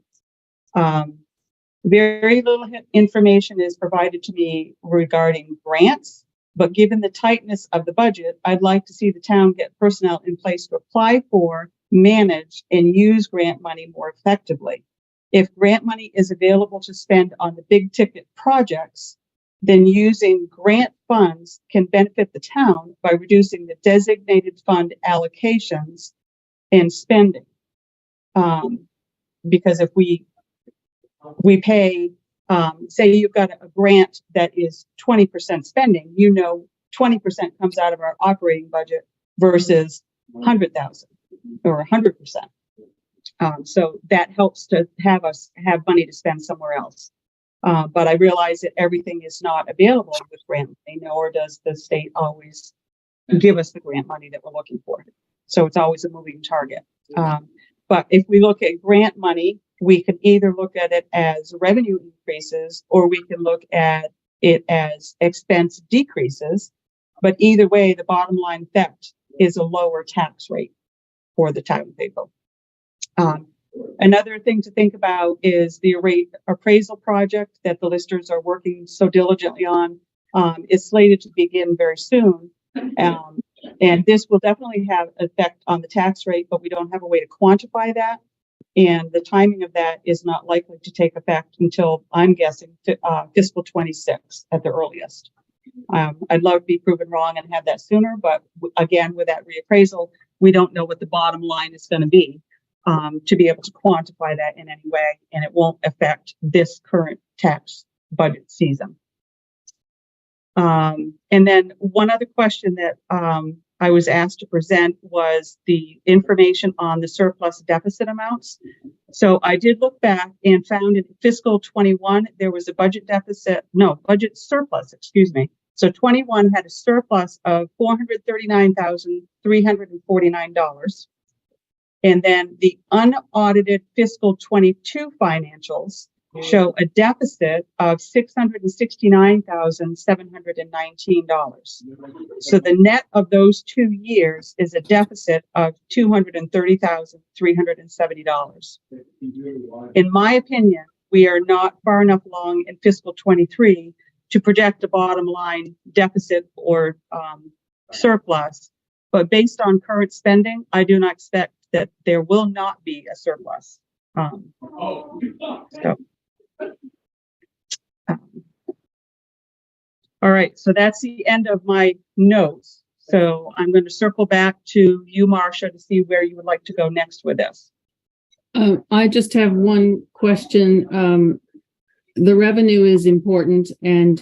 Very little information is provided to me regarding grants, but given the tightness of the budget, I'd like to see the town get personnel in place to apply for, manage, and use grant money more effectively. If grant money is available to spend on the big ticket projects, then using grant funds can benefit the town by reducing the designated fund allocations and spending. Because if we pay, say you've got a grant that is 20% spending, 20% comes out of our operating budget versus 100,000 or 100%. So that helps to have us have money to spend somewhere else. But I realize that everything is not available with grant money, nor does the state always give us the grant money that we're looking for. So it's always a moving target. But if we look at grant money, we can either look at it as revenue increases, or we can look at it as expense decreases. But either way, the bottom line effect is a lower tax rate for the town of Bayville. Another thing to think about is the appraisal project that the listers are working so diligently on is slated to begin very soon. And this will definitely have an effect on the tax rate, but we don't have a way to quantify that. And the timing of that is not likely to take effect until, I'm guessing, fiscal 26 at the earliest. I'd love to be proven wrong and have that sooner, but again, with that reappraisal, we don't know what the bottom line is going to be to able to quantify that in any way, and it won't affect this current tax budget season. And then one other question that I was asked to present was the information on the surplus deficit amounts. So I did look back and found in fiscal 21, there was a budget surplus, excuse me. So 21 had a surplus of $439,349. And then the unaudited fiscal 22 financials show a deficit of $669,719. So the net of those 2 years is a deficit of $230,370. In my opinion, we are not far enough along in fiscal 23 to project a bottom line deficit or surplus. But based on current spending, I do not expect that there will not be a surplus. All right, so that's the end of my notes. So I'm going to circle back to you, Marcia, to see where you would like to go next with this. I just have one question. The revenue is important, and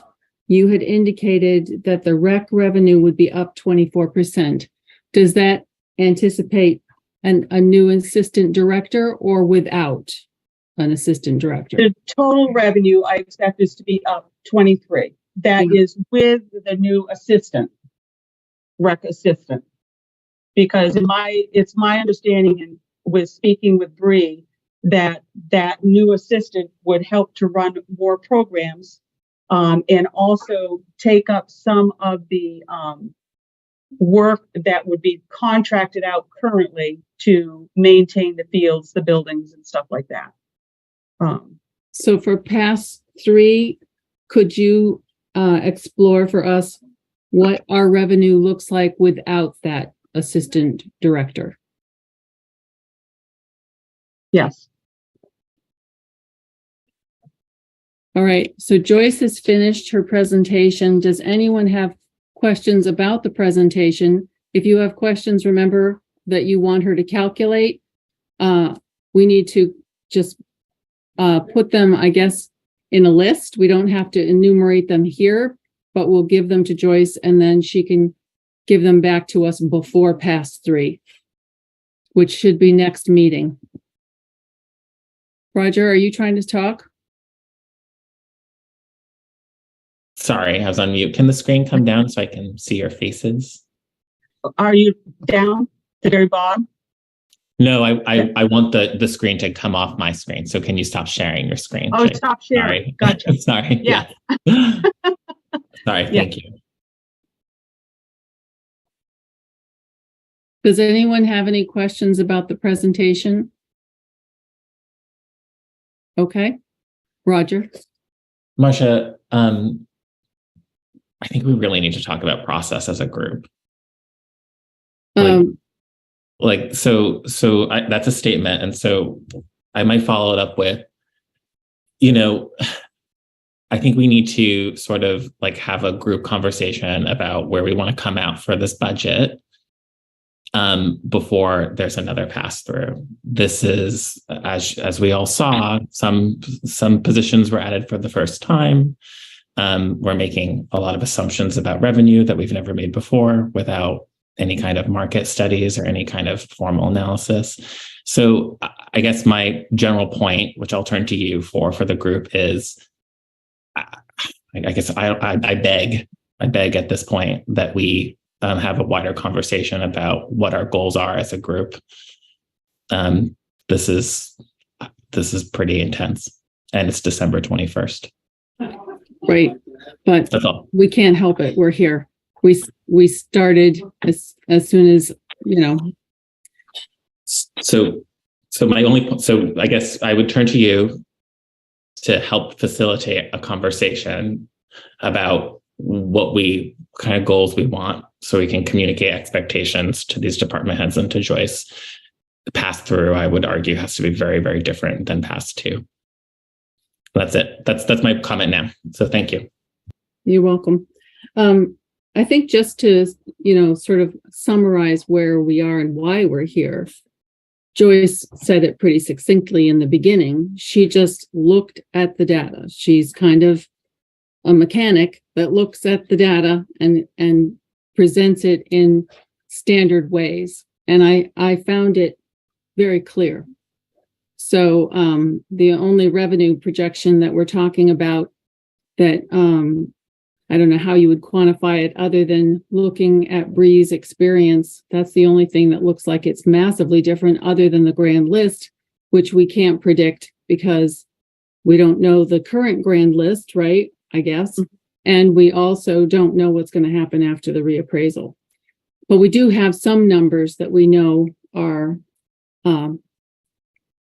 you had indicated that the rec revenue would be up 24%. Does that anticipate a new assistant director or without an assistant director? The total revenue I expect is to be up 23. That is with the new assistant, rec assistant, because it's my understanding, and with speaking with Bree, that new assistant would help to run more programs, and also take up some of the work that would be contracted out currently to maintain the fields, the buildings, and stuff like that. So for pass 3, could you explore for us what our revenue looks like without that assistant director? Yes. All right, so Joyce has finished her presentation. Does anyone have questions about the presentation? If you have questions, remember that you want her to calculate. We need to just put them, I guess, in a list. We don't have to enumerate them here, but we'll give them to Joyce, and then she can give them back to us before pass 3, which should be next meeting. Roger, are you trying to talk? Sorry, I was on mute. Can the screen come down so I can see your faces? Are you down the very bottom? No, I want the screen to come off my screen. So can you stop sharing your screen? Oh, Jake? stop sharing. Sorry. Gotcha. Sorry. Yeah. Sorry. Thank you. Does anyone have any questions about the presentation? Okay, Roger. Marcia, I think we really need to talk about process as a group. That's a statement. And so I might follow it up with, I think we need to sort of like have a group conversation about where we want to come out for this budget before there's another pass through. This is, as we all saw, some positions were added for the first time. We're making a lot of assumptions about revenue that we've never made before without any kind of market studies or any kind of formal analysis. So I guess my general point, which I'll turn to you for the group, is I guess I beg at this point that we have a wider conversation about what our goals are as a group. This is pretty intense, and it's December 21st. Right, but That's all. we can't help it. We're here. We started as soon as, So I guess I would turn to you to help facilitate a conversation about what kind of goals we want, so we can communicate expectations to these department heads and to Joyce. The pass through, I would argue, has to be very, very different than pass two. That's it. That's my comment now. So thank you. You're welcome. I think just to, sort of summarize where we are and why we're here, Joyce said it pretty succinctly in the beginning. She just looked at the data. She's kind of a mechanic that looks at the data and presents it in standard ways. And I found it very clear. So the only revenue projection that we're talking about that I don't know how you would quantify it other than looking at Bree's experience. That's the only thing that looks like it's massively different, other than the grand list, which we can't predict because we don't know the current grand list, right? I guess. Mm-hmm. And we also don't know what's going to happen after the reappraisal. But we do have some numbers that we know are,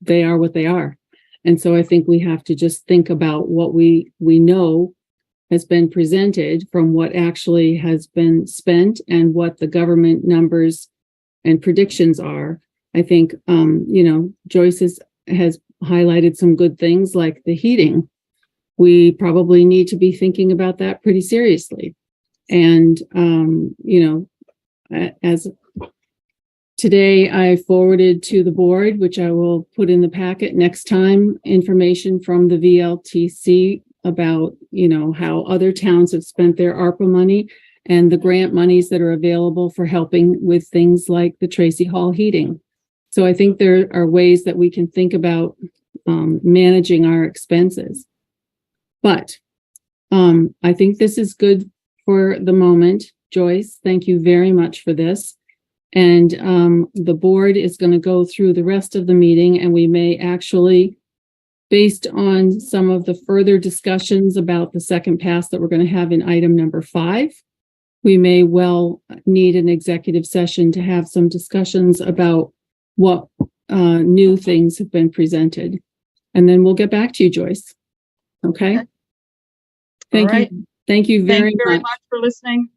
they are what they are. And so I think we have to just think about what we know has been presented from what actually has been spent and what the government numbers and predictions are. I think, Joyce has highlighted some good things like the heating. We probably need to be thinking about that pretty seriously. And, as today I forwarded to the board, which I will put in the packet next time, information from the VLTC about, how other towns have spent their ARPA money and the grant monies that are available for helping with things like the Tracy Hall heating. So I think there are ways that we can think about managing our expenses. But I think this is good for the moment. Joyce, thank you very much for this. And the board is going to go through the rest of the meeting, and we may actually, based on some of the further discussions about the second pass that we're going to have in item number 5, we may well need an executive session to have some discussions about what new things have been presented. And then we'll get back to you, Joyce. Okay. Thank you. Thank you very much for listening.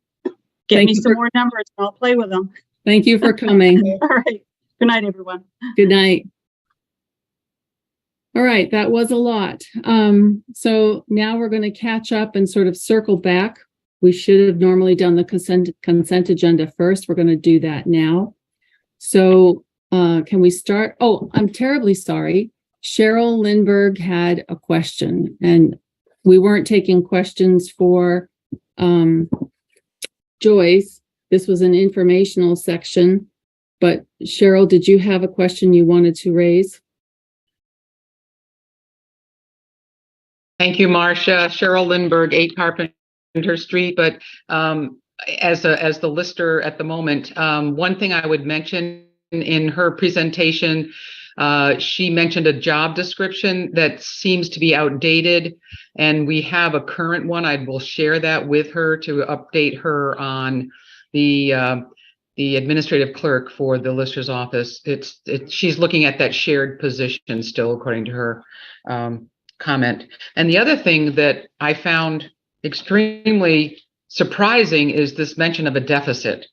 Get me some more numbers and I'll play with them. Thank you for coming. All right. Good night, everyone. Good night. All right, that was a lot. So now we're going to catch up and sort of circle back. We should have normally done the consent agenda first. We're going to do that now. So can we start? Oh, I'm terribly sorry. Cheryl Lindbergh had a question, and we weren't taking questions for Joyce. This was an informational section, but Cheryl, did you have a question you wanted to raise? Thank you, Marcia. Cheryl Lindbergh, 8 Carpenter Street. But as the lister at the moment. One thing I would mention in her presentation, she mentioned a job description that seems to be outdated, and we have a current one. I will share that with her to update her on the administrative clerk for the lister's office. She's looking at that shared position still, according to her comment. And the other thing that I found extremely surprising is this mention of a deficit.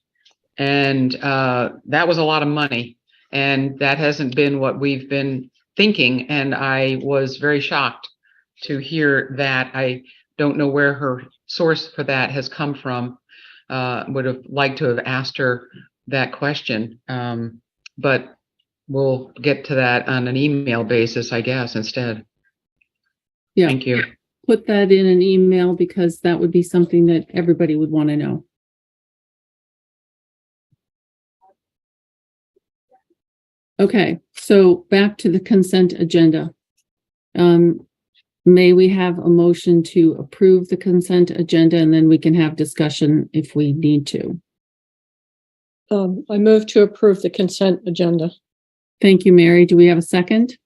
And that was a lot of money. And that hasn't been what we've been thinking. And I was very shocked to hear that. I don't know where her source for that has come from. Would have liked to have asked her that question. But we'll get to that on an email basis, I guess, instead. Yeah. Thank you. Put that in an email because that would be something that everybody would want to know. Okay, so back to the consent agenda. May we have a motion to approve the consent agenda, and then we can have discussion if we need to. I move to approve the consent agenda. Thank you, Mary. Do we have a second?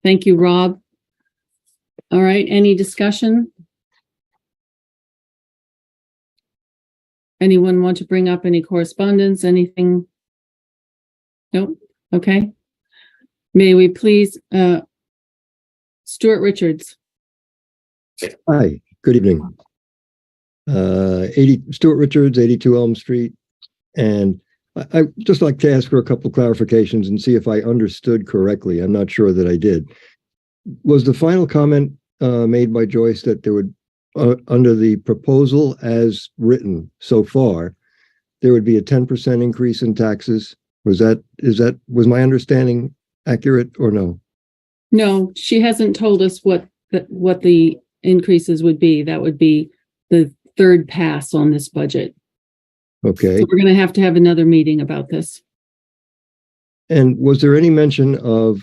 Thank you, Rob. All right, any discussion? Anyone want to bring up any correspondence, anything? Nope. Okay. May we please, Stuart Richards. Hi, good evening. 80 Stuart Richards, 82 Elm Street. And I'd just like to ask for a couple of clarifications and see if I understood correctly. I'm not sure that I did. Was the final comment made by Joyce that there would, under the proposal as written so far, there would be a 10% increase in taxes? Was my understanding accurate or no? No, she hasn't told us what the increases would be. That would be the third pass on this budget. Okay. So we're going to have another meeting about this. And was there any mention of,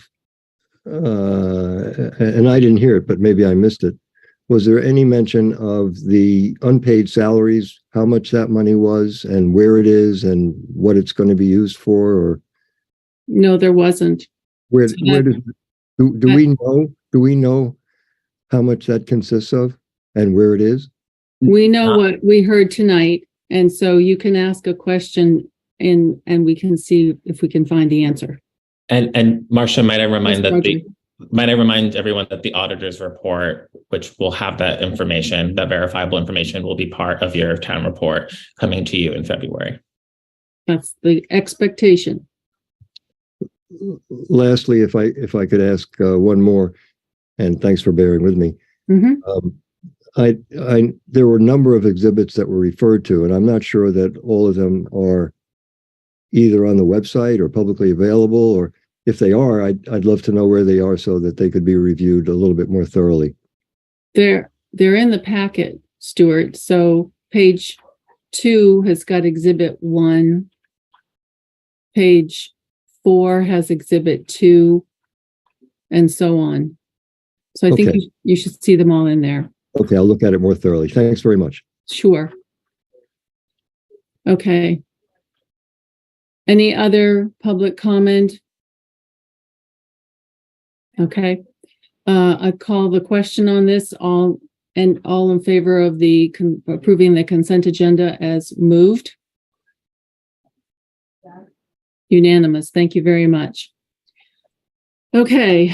and I didn't hear it, but maybe I missed it. Was there any mention of the unpaid salaries, how much that money was and where it is and what it's going to be used for? Or no, there wasn't. Where do we know how much that consists of and where it is? We know what we heard tonight, and so you can ask a question and we can see if we can find the answer. And Marcia, might I remind Yes, everyone that the auditor's report, which will have that information, that verifiable information, will be part of your town report coming to you in February. That's the expectation. Lastly, if I could ask one more, and thanks for bearing with me. Mm-hmm. There were a number of exhibits that were referred to, and I'm not sure that all of them are either on the website or publicly available, or if they are, I'd love to know where they are so that they could be reviewed a little bit more thoroughly. They're in the packet, Stuart. So page 2 has got exhibit 1. Page 4 has exhibit 2, and so on. So I think you should see them all in there. Okay, I'll look at it more thoroughly. Thanks very much. Sure. Okay. Any other public comment? Okay. I call the question on this. All in favor of the approving the consent agenda as moved? Unanimous. Thank you very much. Okay.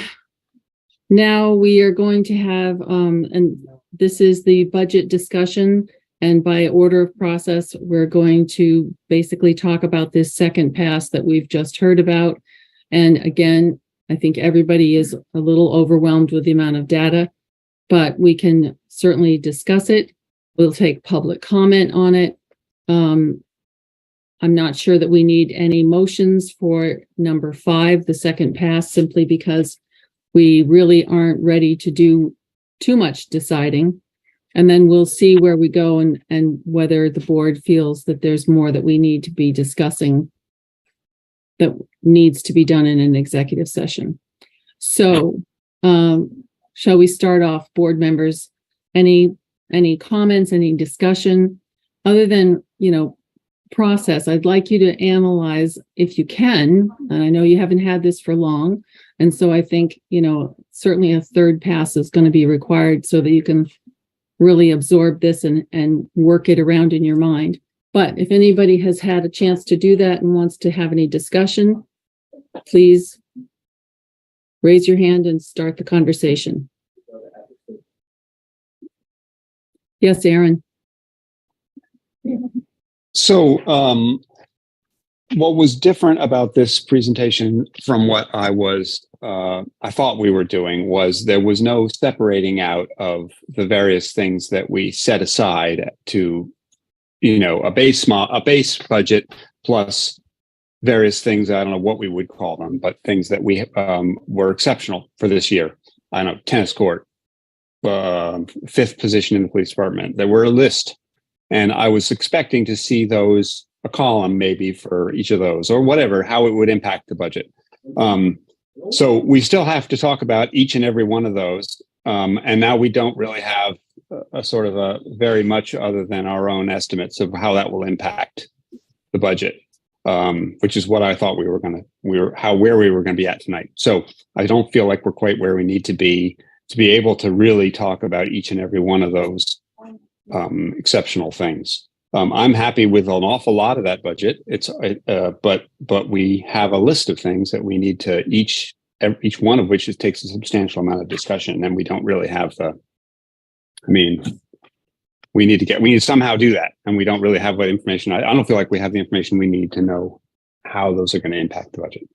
Now we are going to have, and this is the budget discussion, and by order of process, we're going to basically talk about this second pass that we've just heard about. And again, I think everybody is a little overwhelmed with the amount of data, but we can certainly discuss it. We'll take public comment on it. I'm not sure that we need any motions for number 5, the second pass, simply because we really aren't ready to do too much deciding. And then we'll see where we go and whether the board feels that there's more that we need to be discussing that needs to be done in an executive session. So shall we start off, board members? Any any comments, any discussion, other than, process. I'd like you to analyze if you can, and I know you haven't had this for long. And so I think, certainly a third pass is going to be required so that you can really absorb this and work it around in your mind. But if anybody has had a chance to do that and wants to have any discussion, please raise your hand and start the conversation. Yes, Aaron. So, what was different about this presentation from what I thought we were doing was there was no separating out of the various things that we set aside to, a base budget plus various things. I don't know what we would call them, but things that we were exceptional for this year. I don't know, tennis court, fifth position in the police department. There were a list. And I was expecting to see those, a column maybe for each of those or whatever, how it would impact the budget. So we still have to talk about each and every one of those. And now we don't really have a sort of a very much other than our own estimates of how that will impact the budget, which is what I thought where we were going to be at tonight. So I don't feel like we're quite where we need to be able to really talk about each and every one of those exceptional things. I'm happy with an awful lot of that budget. But we have a list of things that we need to each one of which takes a substantial amount of discussion, and we don't really have we need to somehow do that, and we don't really have what information. I don't feel like we have the information we need to know how those are going to impact the budget.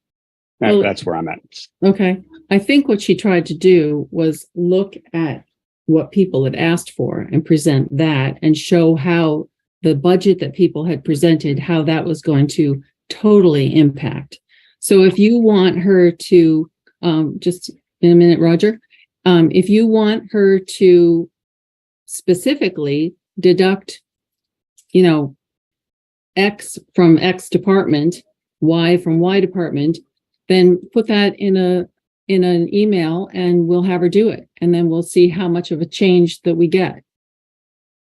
That's where I'm at. Okay. I think what she tried to do was look at what people had asked for and present that and show how the budget that people had presented, how that was going to totally impact. So if you want her to, just in a minute, Roger, if you want her to specifically deduct, X from X department, Y from Y department, then put that in an email and we'll have her do it. And then we'll see how much of a change that we get.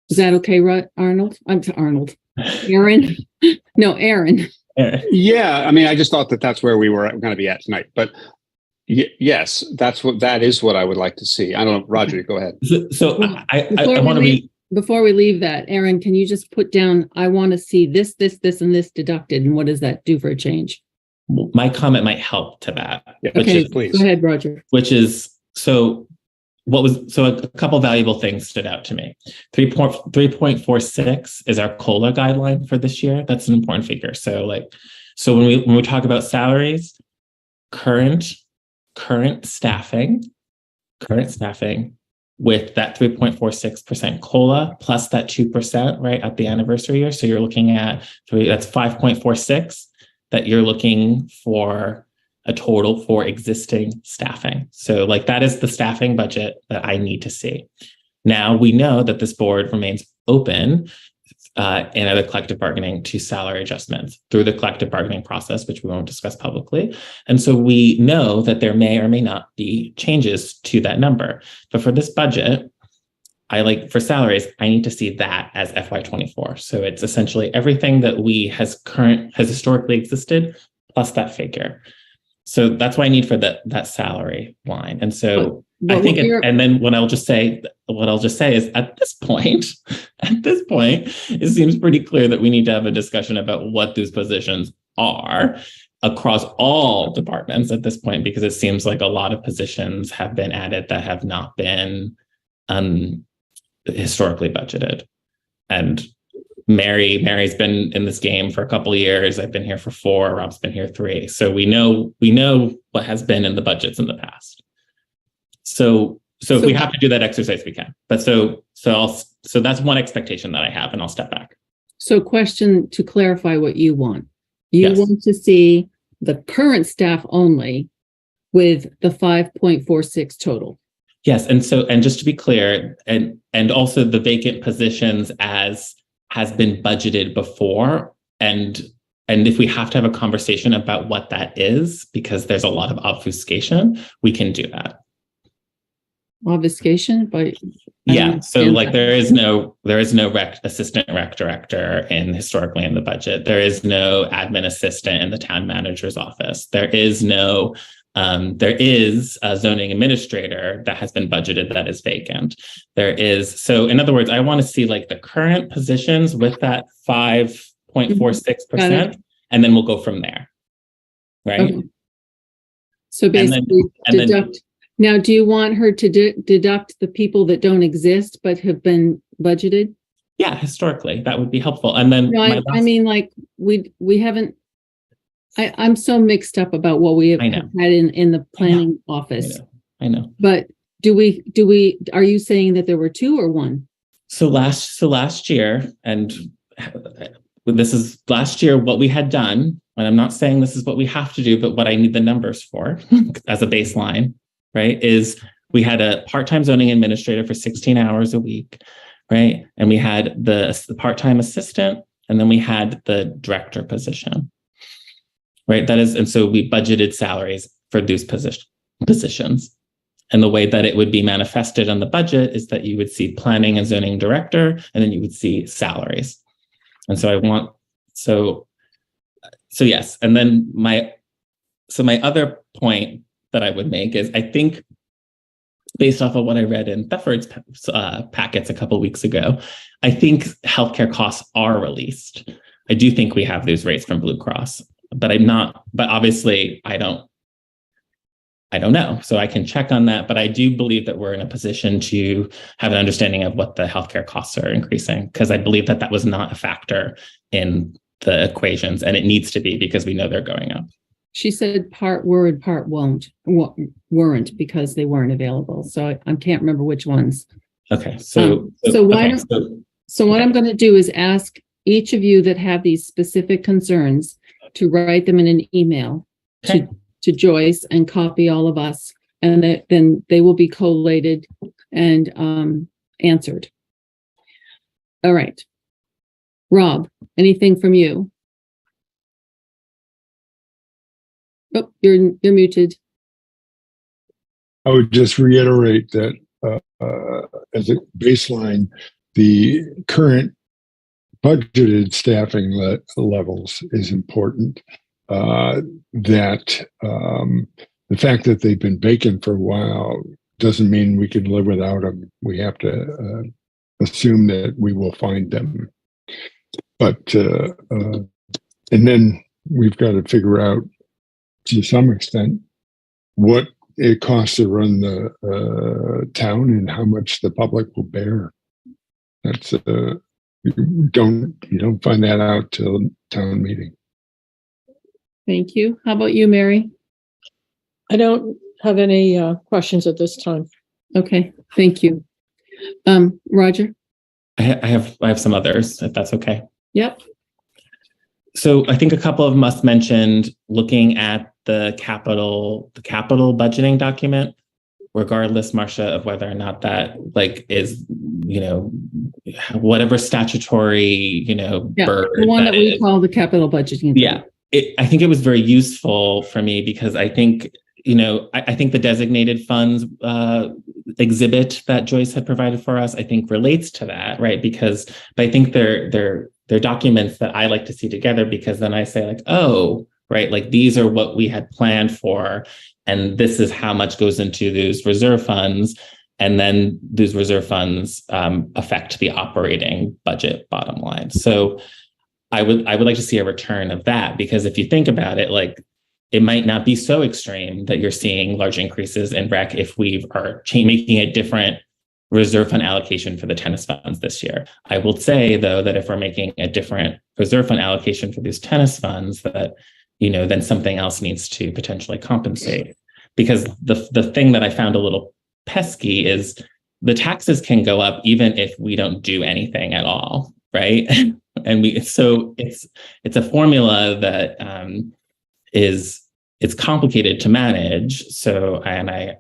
Is that okay, Arnold? I'm Arnold. Aaron? No, Aaron. Yeah, I just thought that's where we were going to be at tonight. But yes, that is what I would like to see. I don't know, Roger, go ahead. So I want to be. Before we leave that, Aaron, can you just put down, I want to see this, and this deducted, and what does that do for a change? My comment might help to that. Yeah, okay, please. Go ahead, Roger. Which is, a couple valuable things stood out to me. 3.46 is our COLA guideline for this year. That's an important figure. So when we talk about salaries, current staffing with that 3.46% COLA plus that 2%, right, at the anniversary year. So you're looking at that's 5.46 that you're looking for a total for existing staffing. So that is the staffing budget that I need to see. Now we know that this board remains open in other collective bargaining to salary adjustments through the collective bargaining process, which we won't discuss publicly. And so we know that there may or may not be changes to that number. But for this budget, for salaries, I need to see that as FY24. So it's essentially everything that has historically existed plus that figure. So that's what I need for that salary line. And so I think, and then what I'll just say is at this point, it seems pretty clear that we need to have a discussion about what those positions are across all departments at this point, because it seems like a lot of positions have been added that have not been historically budgeted. And Mary's been in this game for a couple of years. I've been here for 4. Rob's been here 3. So we know what has been in the budgets in the past. So if we have to do that exercise, we can. But so that's one expectation that I have, and I'll step back. So question to clarify what you want. You Yes. want to see the current staff only with the 5.46 total. Yes, and just to be clear, and also the vacant positions as has been budgeted before, and if we have to have a conversation about what that is, because there's a lot of obfuscation, we can do that. obfuscation, but Yeah, so like there is no assistant rec director historically in the budget. There is no admin assistant in the town manager's office. There is no there is a zoning administrator that has been budgeted that is vacant. So in other words, I want to see like the current positions with that 5.46%, and then we'll go from there. Right. Okay. So basically deduct. Now, do you want her to deduct the people that don't exist but have been budgeted? Yeah, historically, that would be helpful. And then I mean, like we haven't. I'm so mixed up about what we have had in the planning office. I know. But are you saying that there were two or one? So last year, and this is last year, what we had done, and I'm not saying this is what we have to do, but what I need the numbers for as a baseline, right, is we had a part-time zoning administrator for 16 hours a week, right? And we had the part-time assistant, and then we had the director position. Right. And so we budgeted salaries for those positions. And the way that it would be manifested on the budget is that you would see planning and zoning director, and then you would see salaries. And so so yes. And then my other point that I would make is I think based off of what I read in Thetford's packets a couple of weeks ago, I think healthcare costs are released. I do think we have those rates from Blue Cross. But obviously I don't know. So I can check on that. But I do believe that we're in a position to have an understanding of what the healthcare costs are increasing, because I believe that was not a factor in the equations, and it needs to be because we know they're going up. She said part were and part weren't because they weren't available. So I can't remember which ones. Okay. So what I'm going to do is ask each of you that have these specific concerns to write them in an email to Joyce and copy all of us, and then they will be collated and answered. All right. Rob, anything from you? Oh, you're muted. I would just reiterate that as a baseline, the current budgeted staffing levels is important. That the fact that they've been vacant for a while doesn't mean we can live without them. We have to assume that we will find them. But and then we've got to figure out to some extent what it costs to run the town and how much the public will bear. That's you don't find that out till town meeting. Thank you. How about you, Mary? I don't have any questions at this time. Okay, thank you. Roger? I have some others, if that's okay. Yep. So I think a couple of them must mentioned looking at the capital budgeting document, regardless, Marcia, of whether or not that is, whatever statutory, bird. The one that we call the capital budgeting. Yeah. I think it was very useful for me because I think, I think the designated funds exhibit that Joyce had provided for us, I think relates to that, right? But I think they're documents that I like to see together, because then I say right, these are what we had planned for, and this is how much goes into those reserve funds. And then those reserve funds affect the operating budget bottom line. So I would like to see a return of that, because if you think about it, it might not be so extreme that you're seeing large increases in rec if we are making a different reserve fund allocation for the tennis funds this year. I will say, though, that if we're making a different reserve fund allocation for these tennis funds, that, then something else needs to potentially compensate. Because the thing that I found a little pesky is the taxes can go up even if we don't do anything at all, right? And it's a formula that it's complicated to manage. So I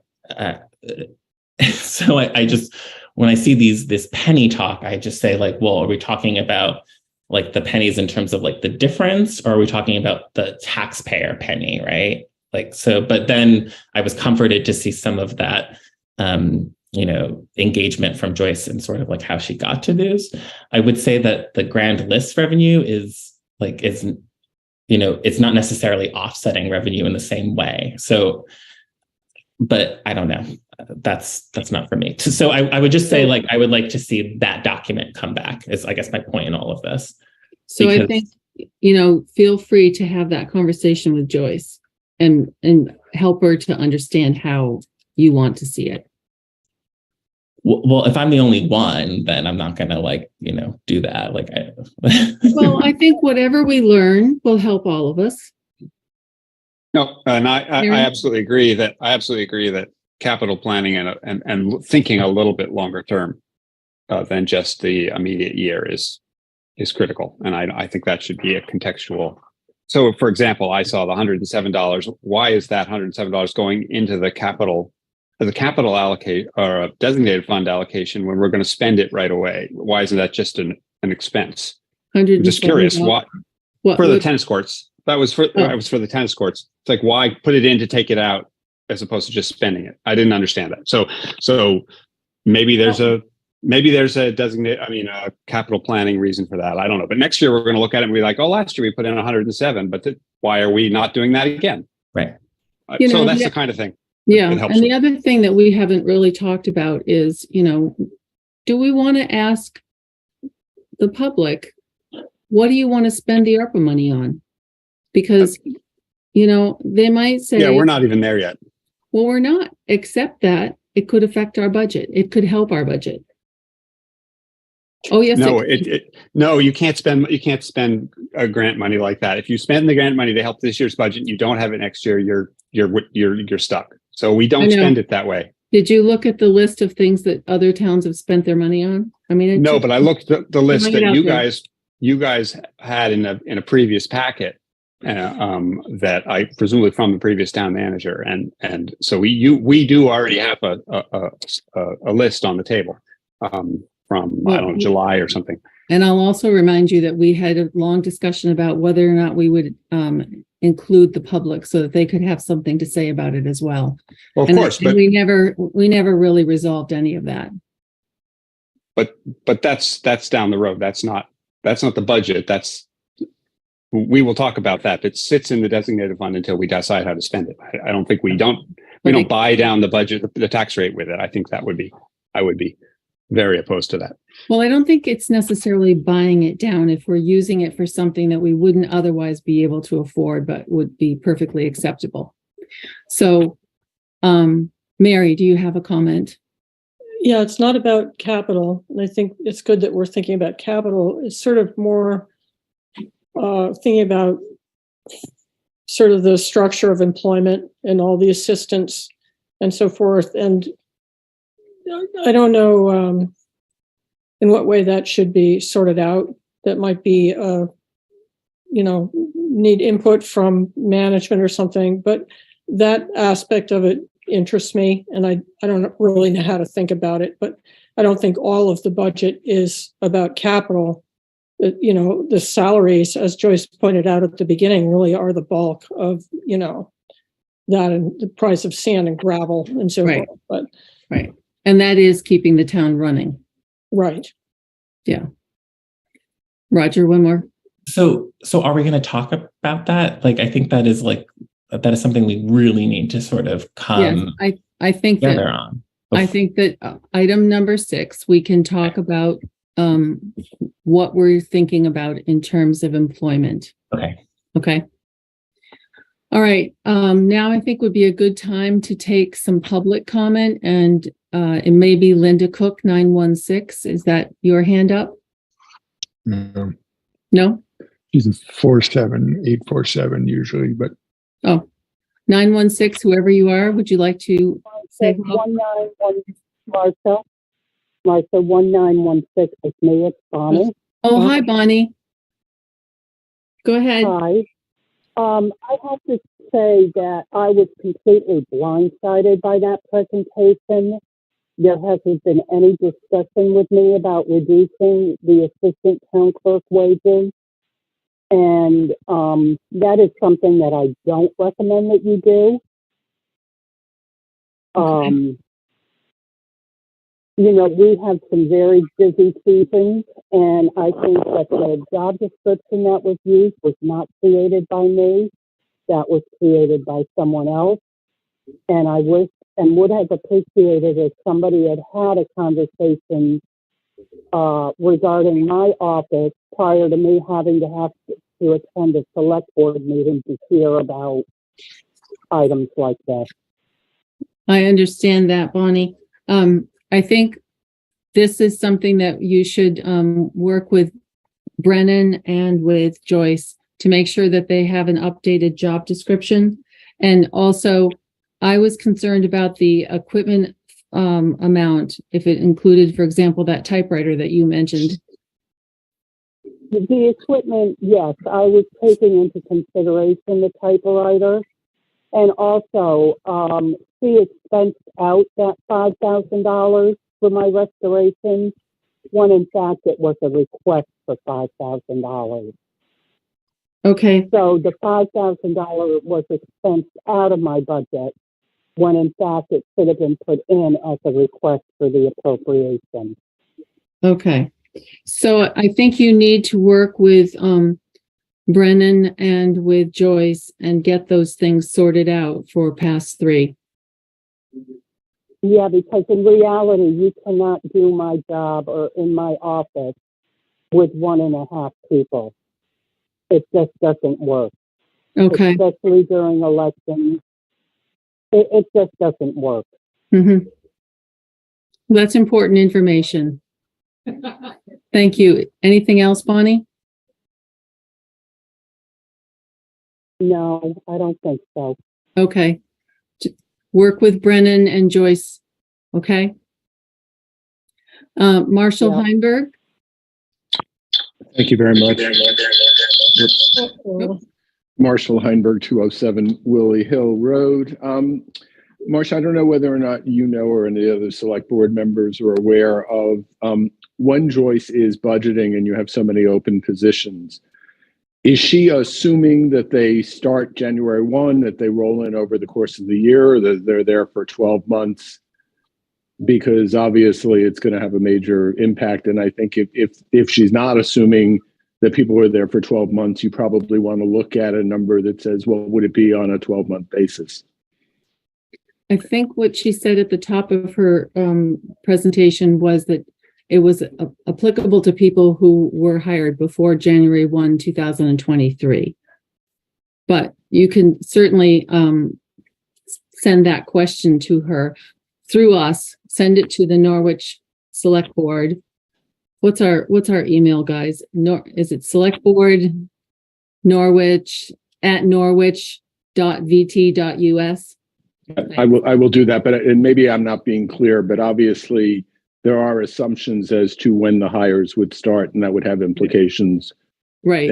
just, when I see this penny talk, I just say well, are we talking about the pennies in terms of the difference, or are we talking about the taxpayer penny, right? But then I was comforted to see some of that engagement from Joyce and sort of like how she got to those. I would say that the grand list revenue is it's not necessarily offsetting revenue in the same way. So, but I don't know. That's not for me. So I would just say, like, I would like to see that document come back, is I guess my point in all of this. So I think, feel free to have that conversation with Joyce and help her to understand how you want to see it. Well, if I'm the only one, then I'm not going to do that. Well, I think whatever we learn will help all of us. No, and I absolutely agree that capital planning and thinking a little bit longer term than just the immediate year is critical. And I think that should be a contextual. So, for example, I saw the $107. Why is that $107 going into the capital allocate or a designated fund allocation when we're going to spend it right away? Why isn't that just an expense? I'm just curious. Why for the tennis courts? That was for the tennis courts. It's like, why put it in to take it out as opposed to just spending it? I didn't understand that. So maybe there's a capital planning reason for that. I don't know. But next year we're going to look at it and be like, oh, last year we put in 107, but why are we not doing that again? Right. So that's the kind of thing. Yeah. And the other thing that we haven't really talked about is, do we want to ask the public, what do you want to spend the ARPA money on? Because, they might say, yeah, we're not even there yet. Well, we're not, except that it could affect our budget. It could help our budget. Oh, yes. No, you can't spend a grant money like that. If you spend the grant money to help this year's budget, you don't have it next year, you're stuck. So we don't spend it that way. Did you look at the list of things that other towns have spent their money on? I mean, no, but I looked at the list that you guys had in a previous packet. That I presumably from the previous town manager, and so we do already have a list on the table from I don't know, July or something. And I'll also remind you that we had a long discussion about whether or not we would include the public so that they could have something to say about it as well. Well, of course, but we never really resolved any of that. But that's down the road. That's not the budget. We will talk about that. It sits in the designated fund until we decide how to spend it. I don't think we don't buy down the budget, the tax rate with it. I think I would be very opposed to that. Well, I don't think it's necessarily buying it down if we're using it for something that we wouldn't otherwise be able to afford, but would be perfectly acceptable. So, Mary, do you have a comment? Yeah, it's not about capital. And I think it's good that we're thinking about capital. It's sort of more thinking about sort of the structure of employment and all the assistance and so forth. And I don't know in what way that should be sorted out. That might be, need input from management or something, but that aspect of it interests me. And I don't really know how to think about it, but I don't think all of the budget is about capital. The salaries, as Joyce pointed out at the beginning, really are the bulk of, that and the price of sand and gravel and so forth. But right. And that is keeping the town running. Right. Yeah. Roger, one more. So are we going to talk about that? Like, I think that is something we really need to sort of come I think together on. I think that item number 6, we can talk about what we're thinking about in terms of employment. Okay. All right. Now I think would be a good time to take some public comment, and it may be Linda Cook, 916. Is that your hand up? No. No? She's a 47847 usually, but 916, whoever you are, would you like to say hello? 191 Martha 1916. It's me, it's Bonnie. Oh, hi, Bonnie. Go ahead. Hi. I have to say that I was completely blindsided by that presentation. There hasn't been any discussion with me about reducing the assistant town clerk wages. And that is something that I don't recommend that you do. Okay. we have some very busy seasons, and I think that the job description that was used was not created by me. That was created by someone else. And I wish and would have appreciated if somebody had had a conversation regarding my office prior to me having to have to attend a select board meeting to hear about items like this. I understand that, Bonnie. I think this is something that you should work with Brennan and with Joyce to make sure that they have an updated job description. And also, I was concerned about the equipment amount, if it included, for example, that typewriter that you mentioned. The equipment, yes, I was taking into consideration the typewriter. And also, she expensed out that $5,000 for my restoration, when in fact it was a request for $5,000. Okay, So the $5,000 was expensed out of my budget, when in fact it should have been put in as a request for the appropriation. okay. So I think you need to work with Brennan and with Joyce and get those things sorted out for past 3. Yeah, because in reality, you cannot do my job or in my office with 1.5 people. It just doesn't work. Okay. Especially during elections. It just doesn't work. Mm-hmm. That's important information. Thank you. Anything else, Bonnie? No, I don't think so. Okay. Work with Brennan and Joyce. Okay. Marshall Yeah. Heinberg. Thank you very much. Nope. Marshall Heinberg, 207 Willie Hill Road. Marcia, I don't know whether or not you know or any other select board members are aware of when Joyce is budgeting and you have so many open positions. Is she assuming that they start January 1, that they roll in over the course of the year, or that they're there for 12 months? Because obviously it's going to have a major impact. And I think if she's not assuming that people are there for 12 months, you probably want to look at a number that says, well, would it be on a 12-month basis? I think what she said at the top of her presentation was that it was applicable to people who were hired before January 1, 2023. But you can certainly send that question to her through us. Send it to the Norwich Selectboard. What's our email, guys? Is it Selectboard Norwich at norwich.vt.us? I will do that, but and maybe I'm not being clear, but obviously there are assumptions as to when the hires would start, and that would have implications. Right.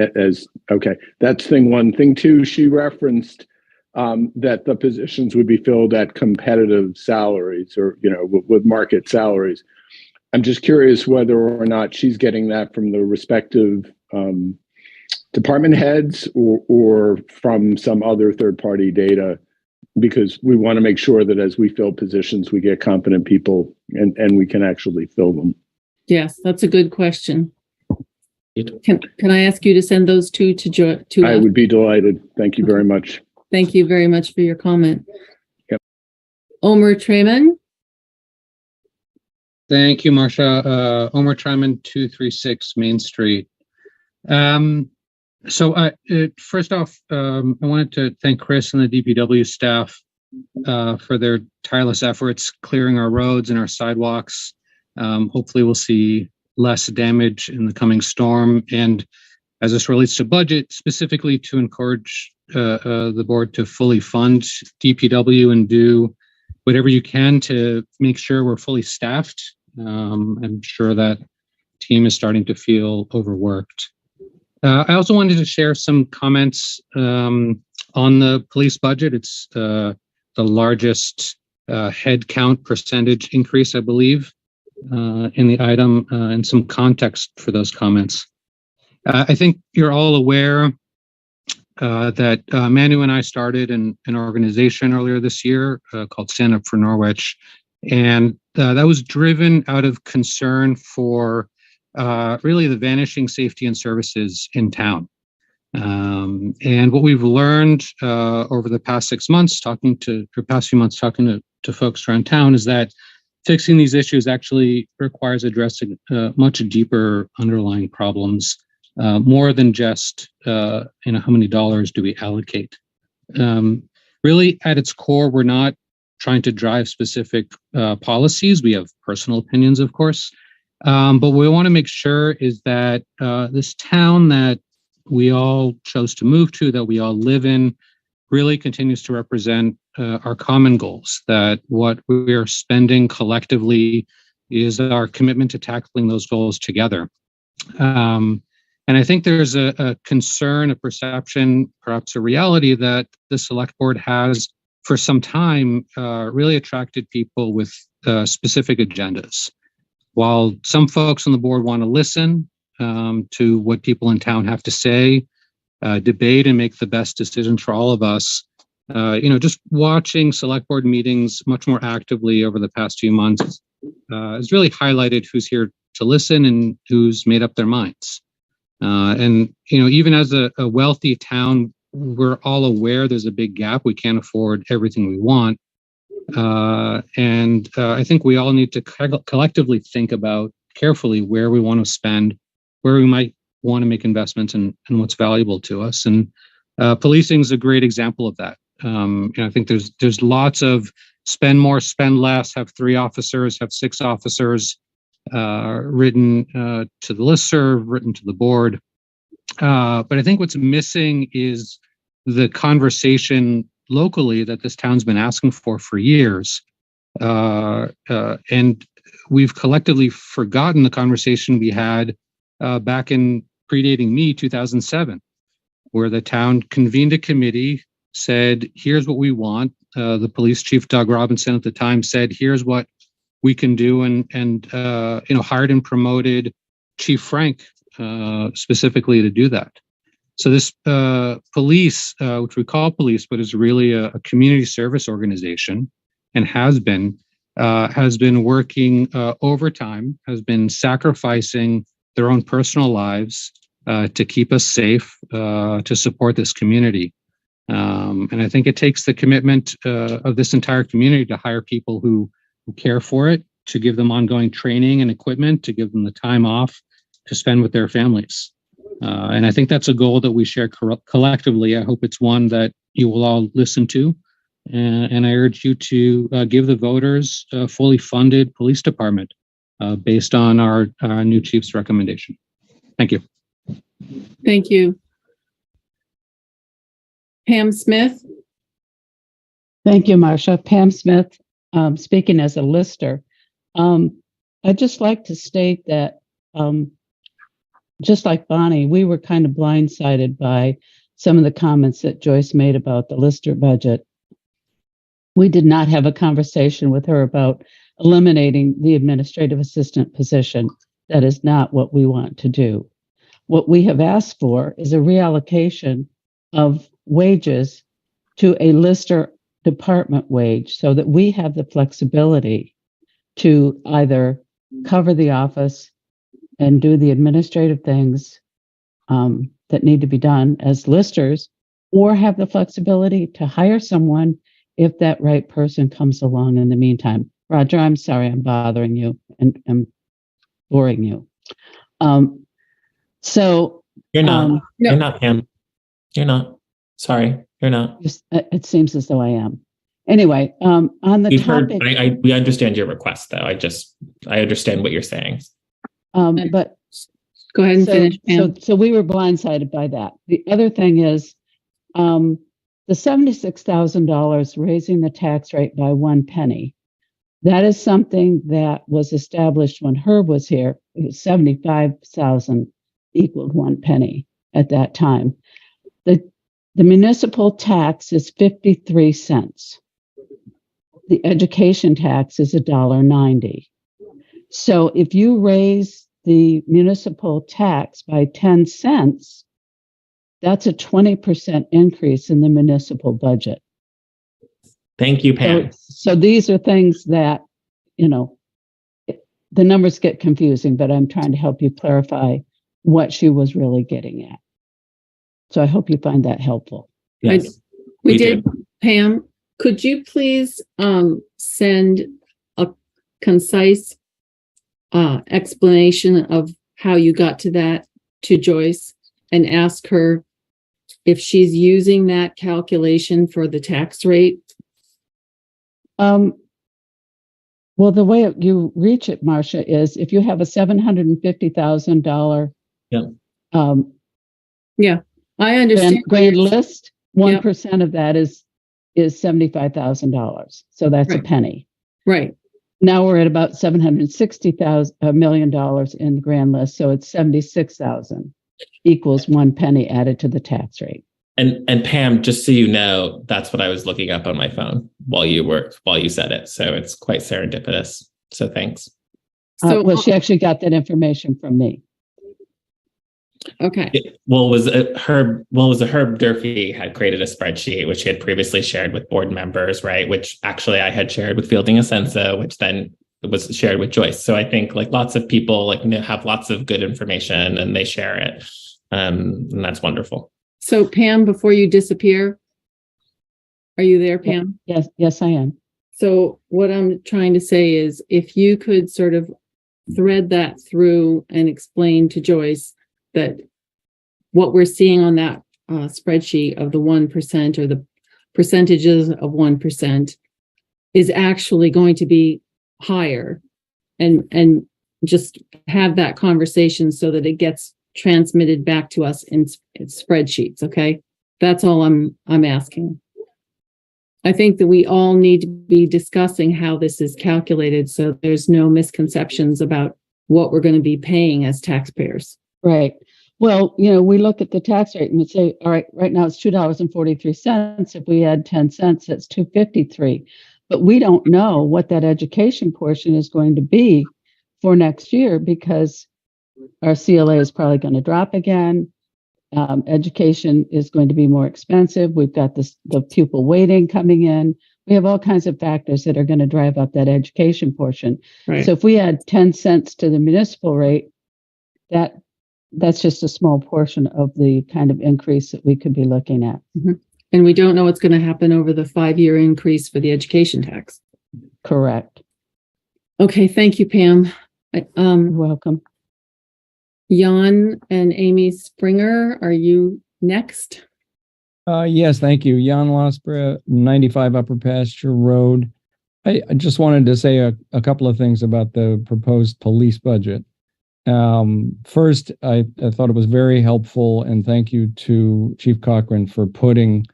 Okay, that's thing one. Thing two, she referenced that the positions would be filled at competitive salaries, or with market salaries. I'm just curious whether or not she's getting that from the respective department heads or from some other third-party data, because we want to make sure that as we fill positions, we get competent people and we can actually fill them. Yes, that's a good question. Can I ask you to send those two to I would be delighted. Thank you very much. Thank you very much for your comment. Yep. Omer Trayman. Thank you, Marcia. Omer Trayman, 236 Main Street. So first off, I wanted to thank Chris and the DPW staff for their tireless efforts clearing our roads and our sidewalks. Hopefully we'll see less damage in the coming storm. And as this relates to budget, specifically to encourage the board to fully fund DPW and do whatever you can to make sure we're fully staffed. I'm sure that team is starting to feel overworked. I also wanted to share some comments on the police budget. It's the largest head count percentage increase, I believe, in the item, and some context for those comments. I think you're all aware that Manu and I started an organization earlier this year called Stand Up for Norwich. And that was driven out of concern for really the vanishing safety and services in town. And what we've learned over the past 6 months, talking to folks around town, is that fixing these issues actually requires addressing much deeper underlying problems, more than just how many dollars do we allocate. Really, at its core, we're not trying to drive specific policies. We have personal opinions, of course, but what we want to make sure is that this town that we all chose to move to, that we all live in, really continues to represent our common goals, that what we are spending collectively is our commitment to tackling those goals together. And I think there's a concern, a perception, perhaps a reality that the select board has for some time really attracted people with specific agendas. While some folks on the board want to listen to what people in town have to say, debate and make the best decisions for all of us, just watching select board meetings much more actively over the past few months has really highlighted who's here to listen and who's made up their minds. And even as a wealthy town, we're all aware there's a big gap. We can't afford everything we want. And I think we all need to collectively think about carefully where we want to spend, where we might want to make investments, and what's valuable to us. And policing is a great example of that. I think there's lots of spend more, spend less, have 3 officers, have 6 officers, written to the listserv, written to the board. But I think what's missing is the conversation locally that this town's been asking for years. And we've collectively forgotten the conversation we had back in predating me, 2007, where the town convened a committee, said, here's what we want. The police chief, Doug Robinson, at the time said, here's what we can do, and hired and promoted Chief Frank specifically to do that. So this police, which we call police, but is really a community service organization, and has been working overtime, has been sacrificing their own personal lives to keep us safe, to support this community. And I think it takes the commitment of this entire community to hire people who care for it, to give them ongoing training and equipment, to give them the time off to spend with their families. And I think that's a goal that we share collectively. I hope it's one that you will all listen to. And I urge you to give the voters a fully funded police department based on our new chief's recommendation. Thank you. Thank you. Pam Smith. Thank you, Marcia. Pam Smith, speaking as a lister. I'd just like to state that, just like Bonnie, we were kind of blindsided by some of the comments that Joyce made about the lister budget. We did not have a conversation with her about eliminating the administrative assistant position. That is not what we want to do. What we have asked for is a reallocation of wages to a lister department wage so that we have the flexibility to either cover the office and do the administrative things that need to be done as listers, or have the flexibility to hire someone if that right person comes along in the meantime. Roger, I'm sorry I'm bothering you and I'm boring you. So you're not. No. You're not, Pam. You're not. Sorry, you're not. It seems as though I am. Anyway, on the We've topic, heard. We understand your request, though. I understand what you're saying. But Go ahead and finish, Pam. so we were blindsided by that. The other thing is, the $76,000 raising the tax rate by 1 penny. That is something that was established when Herb was here. It was 75,000 equaled 1 penny at that time. The municipal tax is 53 cents. The education tax is $1.90. So if you raise the municipal tax by 10 cents, that's a 20% increase in the municipal budget. Thank you, Pam. So these are things that the numbers get confusing, but I'm trying to help you clarify what she was really getting at. So I hope you find that helpful. Yes, We did. Pam, could you please send a concise explanation of how you got to that to Joyce and ask her if she's using that calculation for the tax rate? Well, the way you reach it, Marcia, is if you have a $750,000 Yeah, I understand. grand list, 1% of that is $75,000. So that's a Right. penny. Right. Now we're at about $760 million in the grand list. So it's 76,000 equals 1 penny added to the tax rate. And Pam, just so you know, that's what I was looking up on my phone while you said it. So it's quite serendipitous. So thanks. So well, she actually got that information from me. Okay. Herb Durfee had created a spreadsheet, which he had previously shared with board members, right? Which actually I had shared with Fielding Ascenso, which then was shared with Joyce. So I think like lots of people have lots of good information and they share it. And that's wonderful. So Pam, before you disappear, are you there, Pam? Yes, I am. So what I'm trying to say is if you could sort of thread that through and explain to Joyce that what we're seeing on that spreadsheet of the 1% or the percentages of 1% is actually going to be higher, and just have that conversation so that it gets transmitted back to us in spreadsheets. Okay, that's all I'm asking. I think that we all need to be discussing how this is calculated so there's no misconceptions about what we're going to be paying as taxpayers. Right. Well, we look at the tax rate and we say, all right, right now it's $2.43. If we add 10 cents, that's $2.53. But we don't know what that education portion is going to be for next year because our CLA is probably going to drop again. Education is going to be more expensive. We've got the pupil weighting coming in. We have all kinds of factors that are going to drive up that education portion. Right. So if we add 10 cents to the municipal rate, that's just a small portion of the kind of increase that we could be looking at. Mm-hmm. And we don't know what's going to happen over the 5-year increase for the education tax. Correct. Okay, thank you, Pam. You're welcome. Jan and Amy Springer, are you next? Yes, thank you. Jan Lasbra, 95 Upper Pasture Road. I just wanted to say a couple of things about the proposed police budget. First, I thought it was very helpful, and thank you to Chief Cochran for putting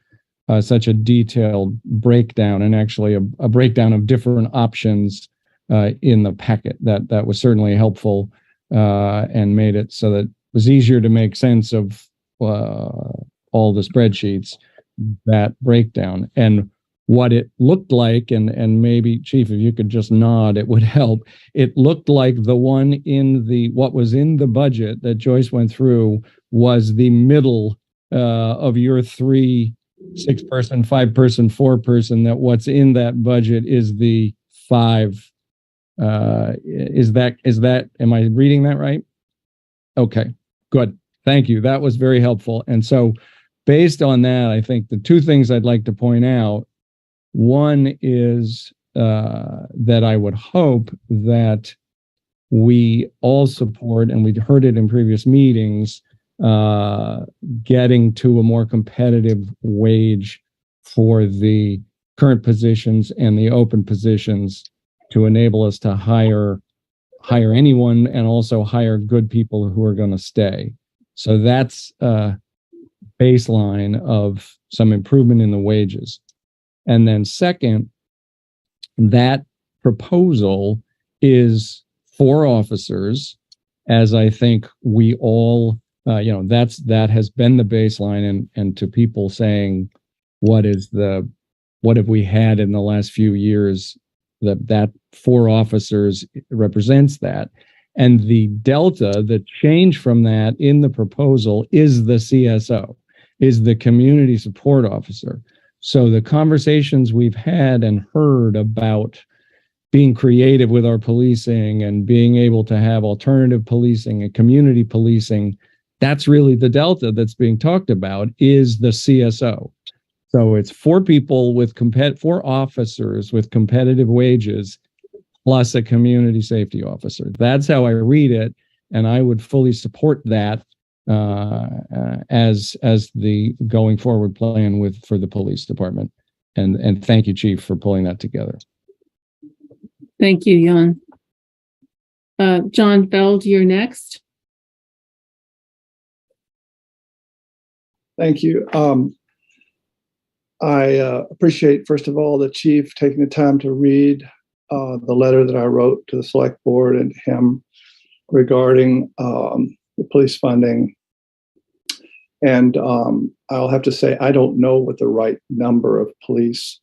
such a detailed breakdown, and actually a breakdown of different options in the packet. That was certainly helpful and made it so that it was easier to make sense of all the spreadsheets, that breakdown. And what it looked like, and maybe Chief, if you could just nod, it would help. It looked like the one in what was in the budget that Joyce went through was the middle of your 3, 6-person, 5-person, 4-person, that what's in that budget is the 5. Is that, am I reading that right? Okay, good. Thank you. That was very helpful. And so based on that, I think the 2 things I'd like to point out, one is that I would hope that we all support, and we'd heard it in previous meetings, getting to a more competitive wage for the current positions and the open positions to enable us to hire anyone and also hire good people who are going to stay. So that's a baseline of some improvement in the wages. And then second, that proposal is 4 officers, as I think we all, that has been the baseline. And to people saying, what have we had in the last few years, that 4 officers represents that. And the delta, the change from that in the proposal is the CSO, is the community support officer. So the conversations we've had and heard about being creative with our policing and being able to have alternative policing and community policing. That's really the delta that's being talked about, is the CSO. So it's 4 people with 4 officers with competitive wages plus a community safety officer. That's how I read it, and I would fully support that as the going forward plan for the police department. And thank you, Chief, for pulling that together. Thank you, Jan. John Feld, you're next. Thank you. I appreciate, first of all, the chief taking the time to read the letter that I wrote to the select board and him regarding the police funding. And I'll have to say, I don't know what the right number of police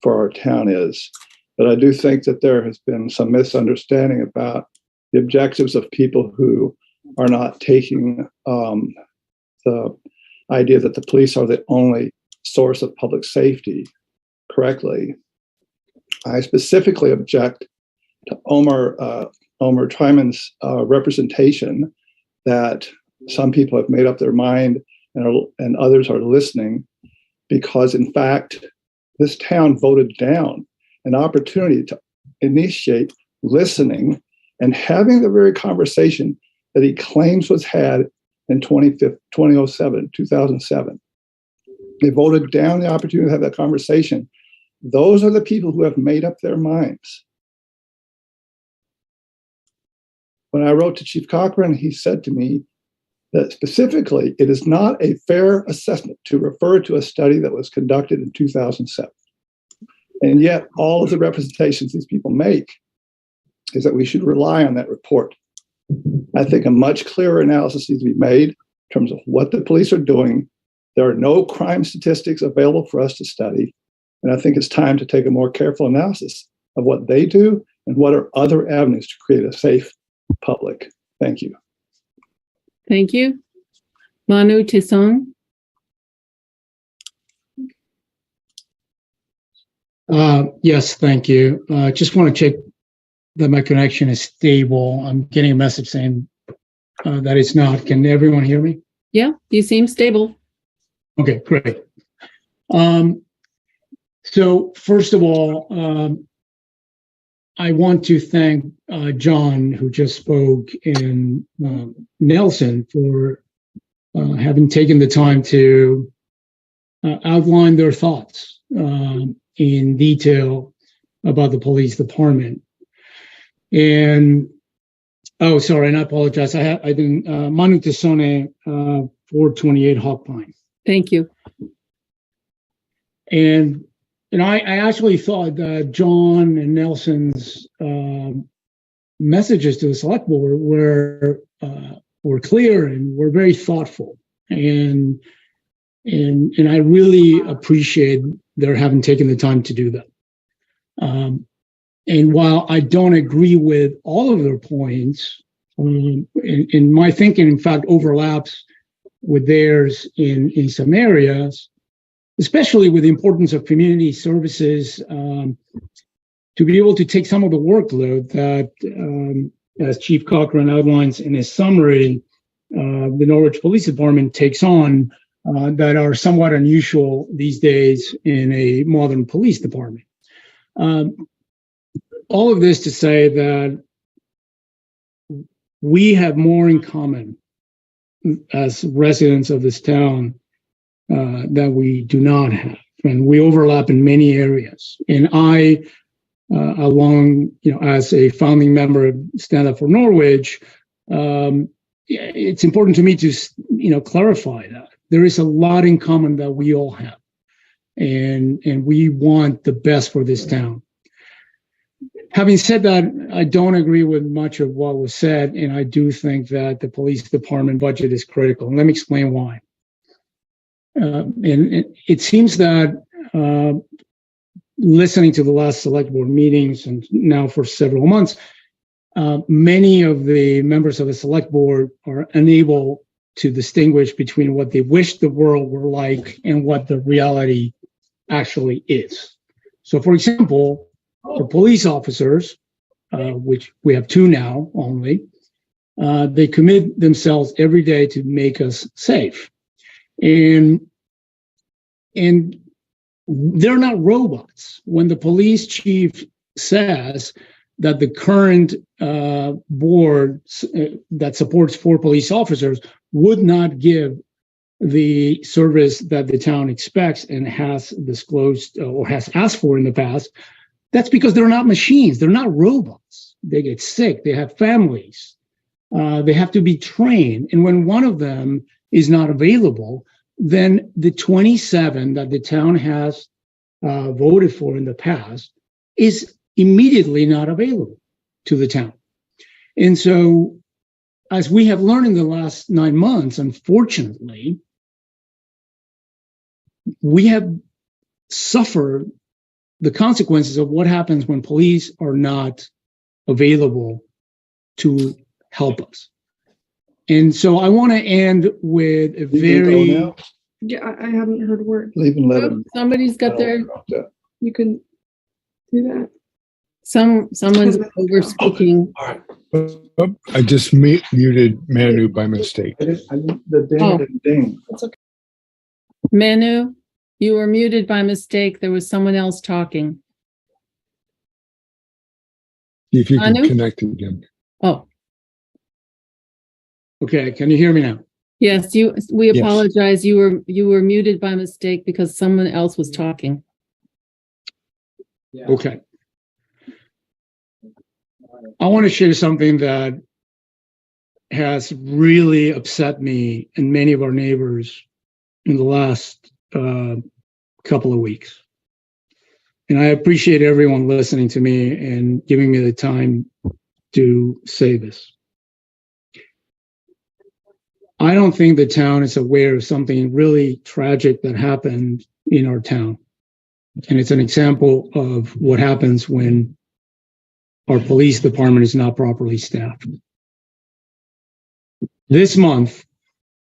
for our town is, but I do think that there has been some misunderstanding about the objectives of people who are not taking the idea that the police are the only source of public safety correctly. I specifically object to Omar Tryman's representation that some people have made up their mind and others are listening, because in fact, this town voted down an opportunity to initiate listening and having the very conversation that he claims was had in 2007. They voted down the opportunity to have that conversation. Those are the people who have made up their minds. When I wrote to Chief Cochran, he said to me that specifically, it is not a fair assessment to refer to a study that was conducted in 2007. And yet all of the representations these people make is that we should rely on that report. I think a much clearer analysis needs to be made in terms of what the police are doing. There are no crime statistics available for us to study. And I think it's time to take a more careful analysis of what they do and what are other avenues to create a safe public. Thank you. Thank you. Manu Tisson. Yes, thank you. Just want to check that my connection is stable. I'm getting a message saying that it's not. Can everyone hear me? Yeah, you seem stable. Okay, great. So first of all, I want to thank John, who just spoke, and Nelson for having taken the time to outline their thoughts in detail about the police department. And oh, sorry, and I apologize. I didn't. Manu Tisone, 428 Hawk Pine. Thank you. And I actually thought that John and Nelson's messages to the select board were clear and were very thoughtful, and I really appreciate their having taken the time to do that. And while I don't agree with all of their points, in my thinking, in fact, overlaps with theirs in some areas, especially with the importance of community services, to be able to take some of the workload that, as Chief Cochran outlines in his summary, the Norwich Police Department takes on, that are somewhat unusual these days in a modern police department. All of this to say that we have more in common as residents of this town that we do not have, and we overlap in many areas. And I, as a founding member of Stand Up for Norwich, it's important to me to, clarify that there is a lot in common that we all have, and we want the best for this town. Having said that, I don't agree with much of what was said, and I do think that the police department budget is critical. And let me explain why. And it seems that listening to the last select board meetings and now for several months, many of the members of the select board are unable to distinguish between what they wish the world were like and what the reality actually is. So, for example, for police officers, which we have 2 now only, they commit themselves every day to make us safe. And they're not robots. When the police chief says that the current board that supports 4 police officers would not give the service that the town expects and has disclosed or has asked for in the past, that's because they're not machines. They're not robots. They get sick. They have families. They have to be trained. And when one of them is not available, then the 27 that the town has voted for in the past is immediately not available to the town. And so, as we have learned in the last 9 months, unfortunately, we have suffered the consequences of what happens when police are not available to help us. And so I want to end with a very... Yeah, I haven't heard a word. Leave and let them. Somebody's got their, You can do that. someone's over speaking. Oh, I just muted Manu by mistake. The ding Oh. didn't ding. That's okay. Manu, you were muted by mistake. There was someone else talking. See if you can Manu? connect again. Oh, Okay, can you hear me now? yes, we Yes. apologize. You were muted by mistake because someone else was talking. Okay. I want to share something that has really upset me and many of our neighbors in the last couple of weeks. And I appreciate everyone listening to me and giving me the time to say this. I don't think the town is aware of something really tragic that happened in our town. And it's an example of what happens when our police department is not properly staffed. This month,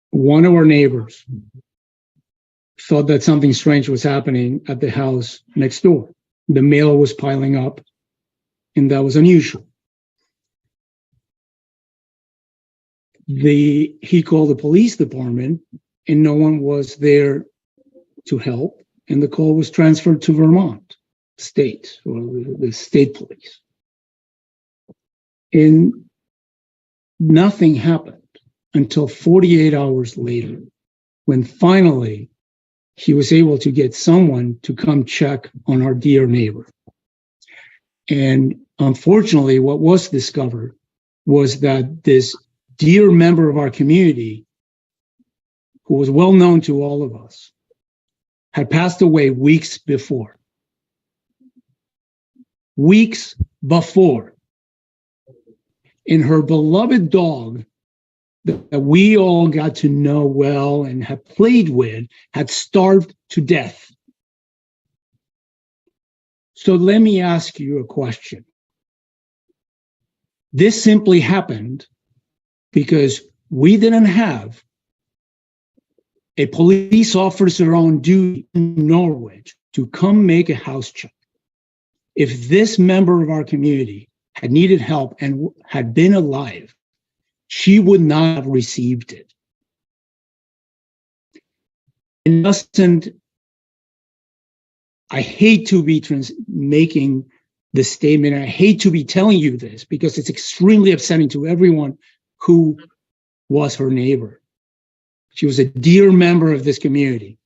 one of our neighbors thought that something strange was happening at the house next door. The mail was piling up, and that was unusual. He called the police department, and no one was there to help, and the call was transferred to Vermont State, or the state police. And nothing happened until 48 hours later, when finally he was able to get someone to come check on our dear neighbor. And unfortunately, what was discovered was that this dear member of our community, who was well known to all of us, had passed away weeks before. Weeks before. And her beloved dog that we all got to know well and have played with had starved to death. So let me ask you a question. This simply happened because we didn't have a police officer on duty in Norwich to come make a house check. If this member of our community had needed help and had been alive, she would not have received it. It doesn't, I hate to be making this statement. I hate to be telling you this because it's extremely upsetting to everyone who was her neighbor. She was a dear member of this community.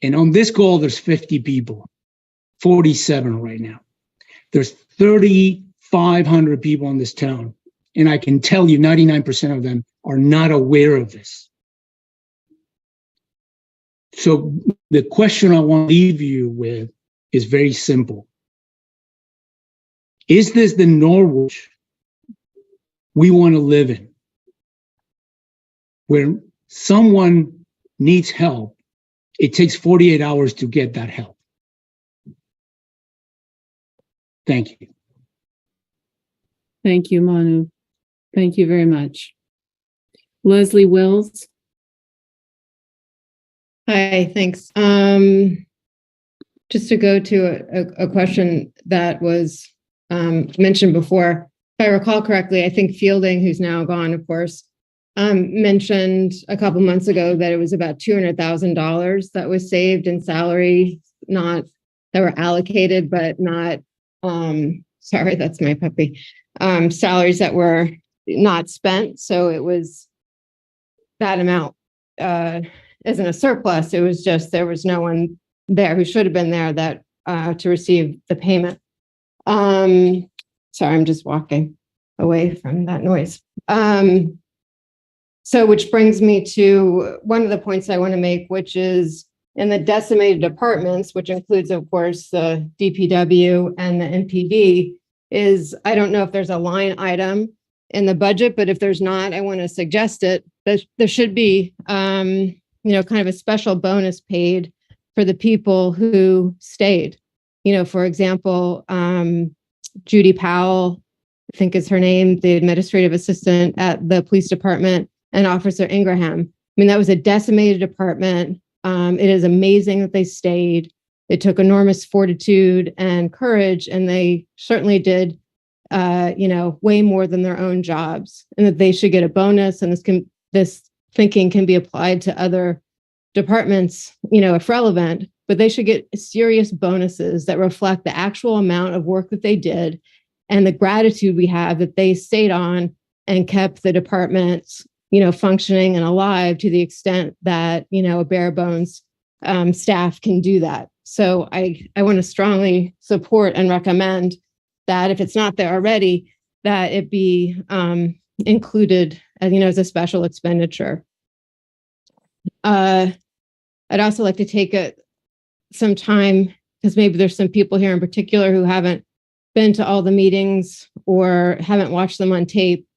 And on this call, there's 50 people, 47 right now. There's 3,500 people in this town. And I can tell you 99% of them are not aware of this. So the question I want to leave you with is very simple. Is this the Norwich we want to live in, where someone needs help, it takes 48 hours to get that help? Thank you. Thank you, Manu. Thank you very much. Leslie Wills. Hi, thanks. just to go to a question that was mentioned before. If I recall correctly, I think Fielding, who's now gone, of course, mentioned a couple months ago that it was about $200,000 that was saved in salary, not that were allocated, but not, sorry, that's my puppy, salaries that were not spent. So it was that amount isn't a surplus. It was just, there was no one there who should have been there that to receive the payment. Sorry, I'm just walking away from that noise. So which brings me to one of the points I want to make, which is in the decimated departments, which includes, of course, the DPW and the NPD, is I don't know if there's a line item in the budget, but if there's not, I want to suggest it. There should be, kind of a special bonus paid for the people who stayed. For example, Judy Powell, I think is her name, the administrative assistant at the police department, and Officer Ingraham. I mean, that was a decimated department. It is amazing that they stayed. It took enormous fortitude and courage, and they certainly did, way more than their own jobs, and that they should get a bonus. And this thinking can be applied to other departments, if relevant, but they should get serious bonuses that reflect the actual amount of work that they did and the gratitude we have that they stayed on and kept the departments, functioning and alive to the extent that, a bare bones staff can do that. So I want to strongly support and recommend that if it's not there already, that it be included as a special expenditure. I'd also like to take some time, because maybe there's some people here in particular who haven't been to all the meetings or haven't watched them on tape,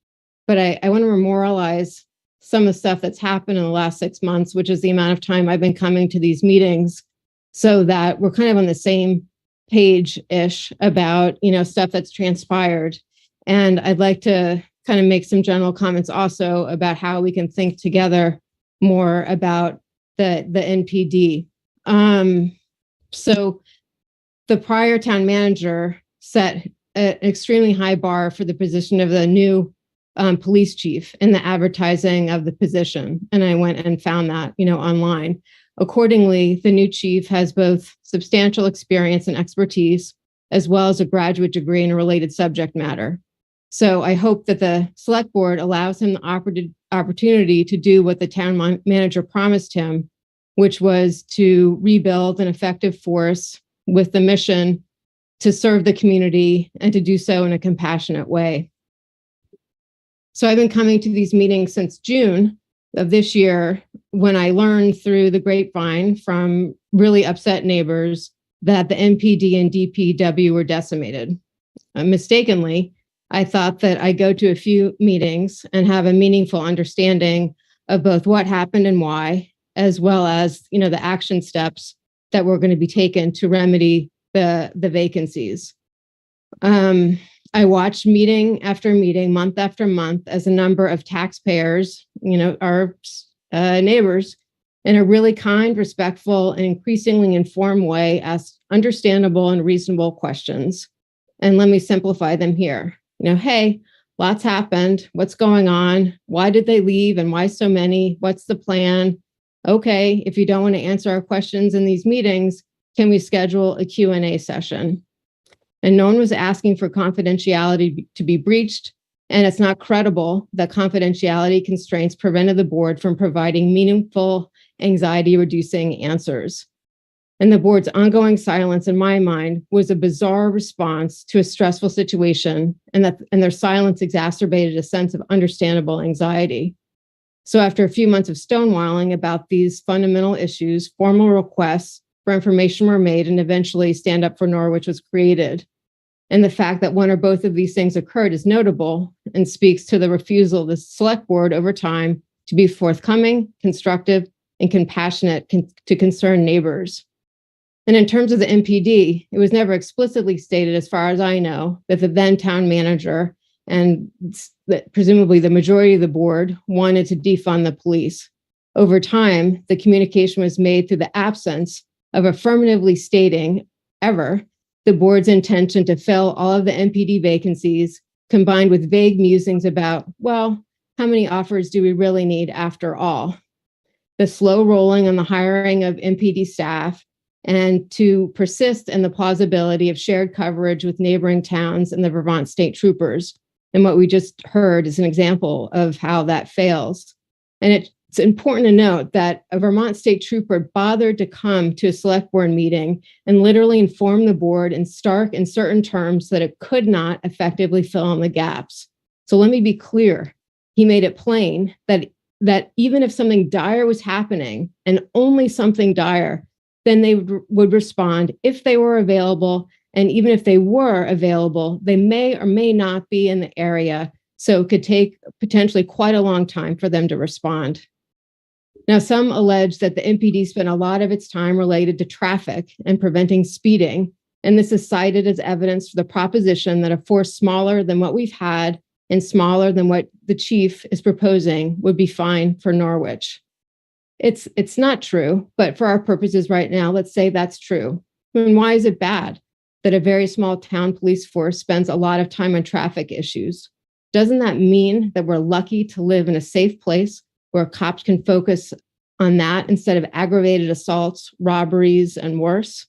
but I want to memorialize some of the stuff that's happened in the last 6 months, which is the amount of time I've been coming to these meetings, so that we're kind of on the same page-ish about, stuff that's transpired. And I'd like to kind of make some general comments also about how we can think together more about the NPD. So the prior town manager set an extremely high bar for the position of the new police chief in the advertising of the position. And I went and found that, online. Accordingly, the new chief has both substantial experience and expertise, as well as a graduate degree in a related subject matter. So I hope that the select board allows him the opportunity to do what the town manager promised him, which was to rebuild an effective force with the mission to serve the community and to do so in a compassionate way. So I've been coming to these meetings since June of this year, when I learned through the grapevine from really upset neighbors that the NPD and DPW were decimated. Mistakenly, I thought that I'd go to a few meetings and have a meaningful understanding of both what happened and why, as well as, the action steps that were going to be taken to remedy the vacancies. I watched meeting after meeting, month after month, as a number of taxpayers, our neighbors, in a really kind, respectful, and increasingly informed way, asked understandable and reasonable questions. And let me simplify them here. Hey, lots happened. What's going on? Why did they leave? And why so many? What's the plan? Okay, if you don't want to answer our questions in these meetings, can we schedule a Q&A session? And no one was asking for confidentiality to be breached, and it's not credible that confidentiality constraints prevented the board from providing meaningful, anxiety-reducing answers. And the board's ongoing silence, in my mind, was a bizarre response to a stressful situation, and their silence exacerbated a sense of understandable anxiety. So after a few months of stonewalling about these fundamental issues, formal requests for information were made, and eventually Stand Up for Norwich was created. And the fact that one or both of these things occurred is notable and speaks to the refusal of the select board over time to be forthcoming, constructive, and compassionate to concerned neighbors. And in terms of the NPD, it was never explicitly stated, as far as I know, that the then town manager and presumably the majority of the board wanted to defund the police. Over time, the communication was made through the absence of affirmatively stating ever the board's intention to fill all of the MPD vacancies, combined with vague musings about, well, how many offers do we really need after all? The slow rolling on the hiring of MPD staff, and to persist in the plausibility of shared coverage with neighboring towns and the Vermont State Troopers. And what we just heard is an example of how that fails. And it's important to note that a Vermont State Trooper bothered to come to a select board meeting and literally inform the board in stark and certain terms that it could not effectively fill in the gaps. So let me be clear. He made it plain that even if something dire was happening, and only something dire, then they would respond if they were available. And even if they were available, they may or may not be in the area. So it could take potentially quite a long time for them to respond. Now, some allege that the MPD spent a lot of its time related to traffic and preventing speeding. And this is cited as evidence for the proposition that a force smaller than what we've had and smaller than what the chief is proposing would be fine for Norwich. It's not true, but for our purposes right now, let's say that's true. And why is it bad that a very small town police force spends a lot of time on traffic issues? Doesn't that mean that we're lucky to live in a safe place where cops can focus on that instead of aggravated assaults, robberies, and worse?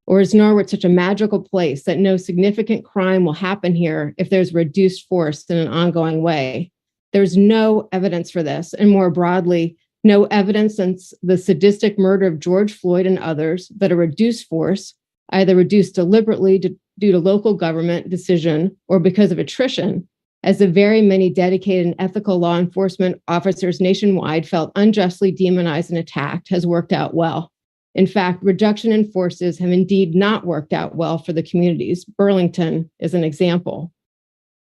Or is Norwich such a magical place that no significant crime will happen here if there's reduced force in an ongoing way? There's no evidence for this. And more broadly, no evidence since the sadistic murder of George Floyd and others that a reduced force, either reduced deliberately due to local government decision or because of attrition, as the very many dedicated and ethical law enforcement officers nationwide felt unjustly demonized and attacked, has worked out well. In fact, reduction in forces have indeed not worked out well for the communities. Burlington is an example.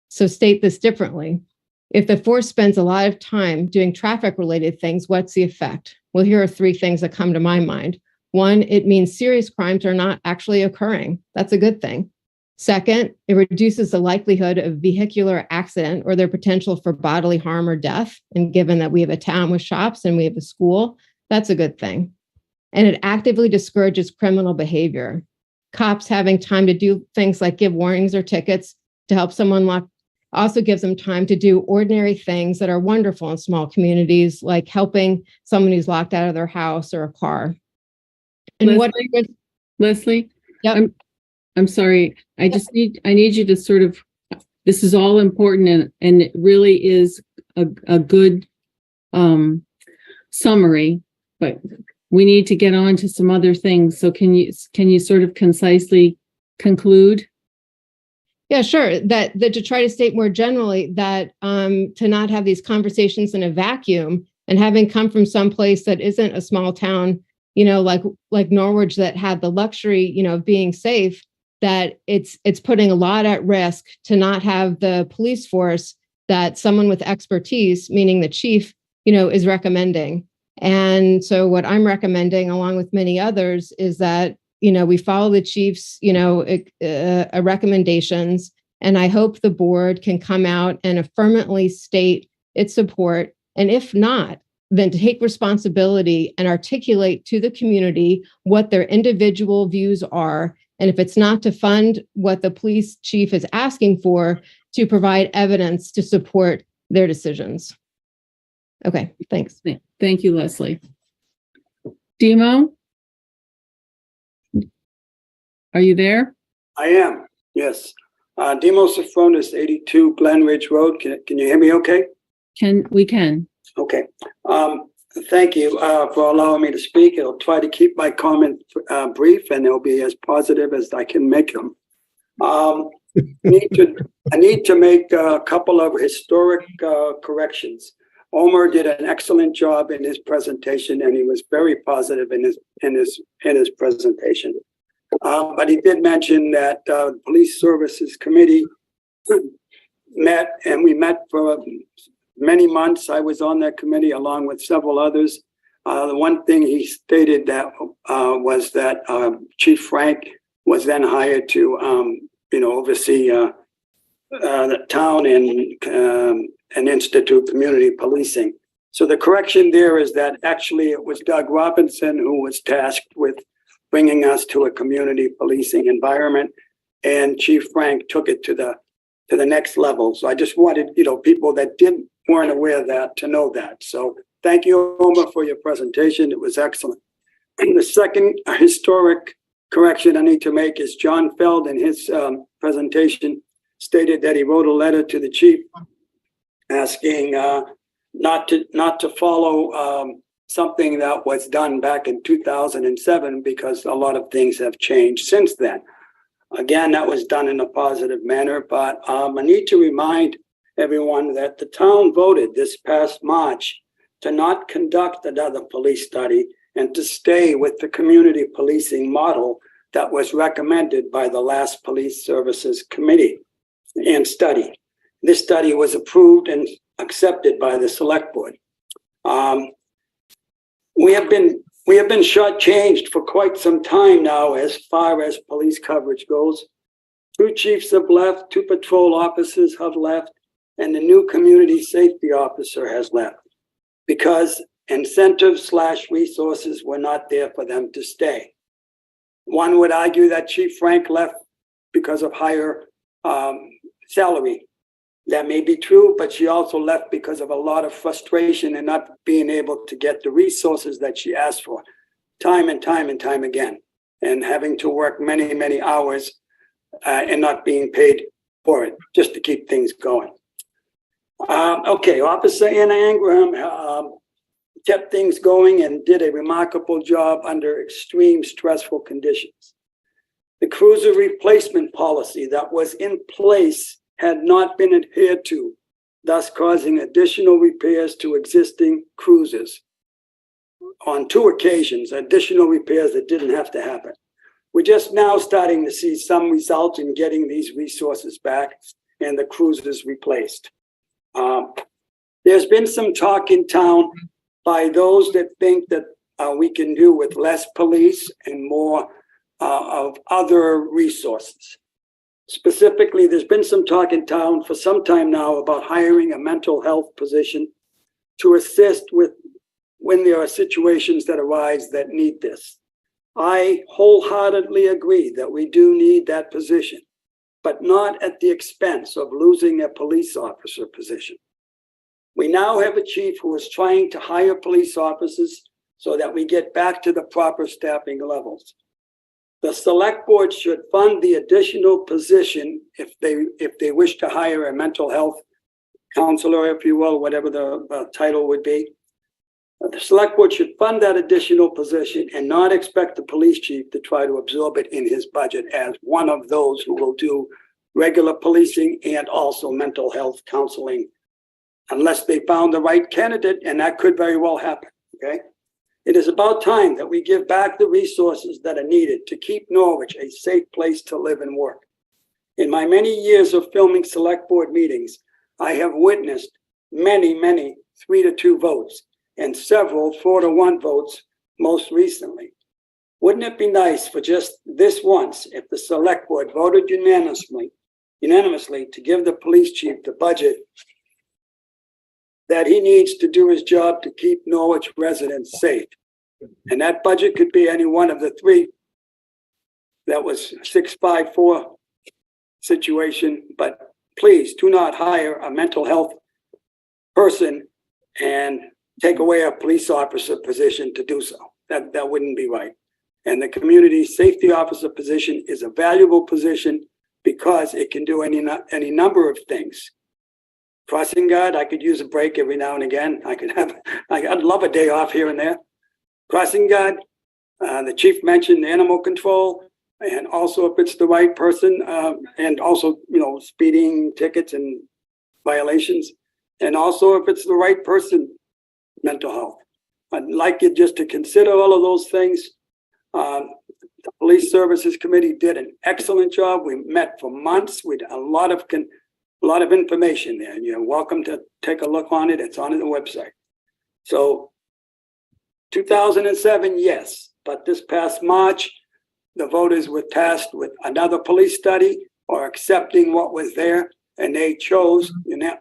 So state this differently. If the force spends a lot of time doing traffic-related things, what's the effect? Well, here are three things that come to my mind. One, it means serious crimes are not actually occurring. That's a good thing. Second, it reduces the likelihood of vehicular accident or their potential for bodily harm or death. And given that we have a town with shops and we have a school, that's a good thing. And it actively discourages criminal behavior. Cops having time to do things like give warnings or tickets to help someone lock also gives them time to do ordinary things that are wonderful in small communities, like helping someone who's locked out of their house or a car. And Leslie, yep. I'm sorry. I need you to sort of, this is all important and it really is a good summary, but we need to get on to some other things. So can you sort of concisely conclude? Yeah, sure. That to try to state more generally that to not have these conversations in a vacuum, and having come from someplace that isn't a small town, like Norwich, that had the luxury, of being safe, that it's putting a lot at risk to not have the police force that someone with expertise, meaning the chief, is recommending. And so what I'm recommending, along with many others, is that we follow the chief's, recommendations, and I hope the board can come out and affirmatively state its support. And if not, then to take responsibility and articulate to the community what their individual views are. And if it's not to fund what the police chief is asking for, to provide evidence to support their decisions. Okay, thanks. Thank you, Leslie. Demo? Are you there? I am, yes. Demo Sophronis, 82 Glen Ridge Road. Can you hear me okay? We can. Okay. Thank you for allowing me to speak. I'll try to keep my comment brief, and they'll be as positive as I can make them. I need to make a couple of historic corrections. Omer did an excellent job in his presentation, and he was very positive in his presentation. But he did mention that the Police Services Committee met, and we met for many months. I was on that committee along with several others. The one thing he stated that was that Chief Frank was then hired to, oversee the town and institute community policing. So the correction there is that actually it was Doug Robinson who was tasked with bringing us to a community policing environment. And Chief Frank took it to the next level. So I just wanted, people that weren't aware of that to know that. So thank you, Omar, for your presentation. It was excellent. And the second historic correction I need to make is John Feld in his presentation stated that he wrote a letter to the chief asking not to follow something that was done back in 2007 because a lot of things have changed since then. Again, that was done in a positive manner, but I need to remind everyone that the town voted this past March to not conduct another police study and to stay with the community policing model that was recommended by the last Police Services Committee and study. This study was approved and accepted by the Select Board. We have been shortchanged for quite some time now as far as police coverage goes. 2 chiefs have left, 2 patrol officers have left, and the new community safety officer has left because incentives/resources were not there for them to stay. One would argue that Chief Frank left because of higher salary. That may be true, but she also left because of a lot of frustration and not being able to get the resources that she asked for time and time and time again, and having to work many, many hours and not being paid for it, just to keep things going. Okay, Officer Anna Ingraham kept things going and did a remarkable job under extreme stressful conditions. The cruiser replacement policy that was in place had not been adhered to, thus causing additional repairs to existing cruisers. On 2 occasions, additional repairs that didn't have to happen. We're just now starting to see some results in getting these resources back and the cruisers replaced. There's been some talk in town by those that think that we can do with less police and more of other resources. Specifically, there's been some talk in town for some time now about hiring a mental health position to assist with when there are situations that arise that need this. I wholeheartedly agree that we do need that position, but not at the expense of losing a police officer position. We now have a chief who is trying to hire police officers so that we get back to the proper staffing levels. The Select Board should fund the additional position if they wish to hire a mental health counselor, if you will, whatever the title would be. The Select Board should fund that additional position and not expect the police chief to try to absorb it in his budget as one of those who will do regular policing and also mental health counseling, unless they found the right candidate, and that could very well happen, okay? It is about time that we give back the resources that are needed to keep Norwich a safe place to live and work. In my many years of filming Select Board meetings, I have witnessed many 3-2 votes and several 4-1 votes most recently. Wouldn't it be nice for just this once if the Select Board voted unanimously to give the police chief the budget that he needs to do his job to keep Norwich residents safe? And that budget could be any one of the 3. That was 654 situation, but please do not hire a mental health person and take away a police officer position to do so. That wouldn't be right. And the community safety officer position is a valuable position because it can do any number of things. Crossing guard, I could use a break every now and again. I'd love a day off here and there. Crossing guard, the chief mentioned animal control, and also if it's the right person, and also, speeding tickets and violations, and also if it's the right person, mental health. I'd like you just to consider all of those things. The Police Services Committee did an excellent job. We met for months. We did a lot of information there, and you're welcome to take a look on it. It's on the website. So 2007, yes, but this past March, the voters were tasked with another police study or accepting what was there, and they chose, with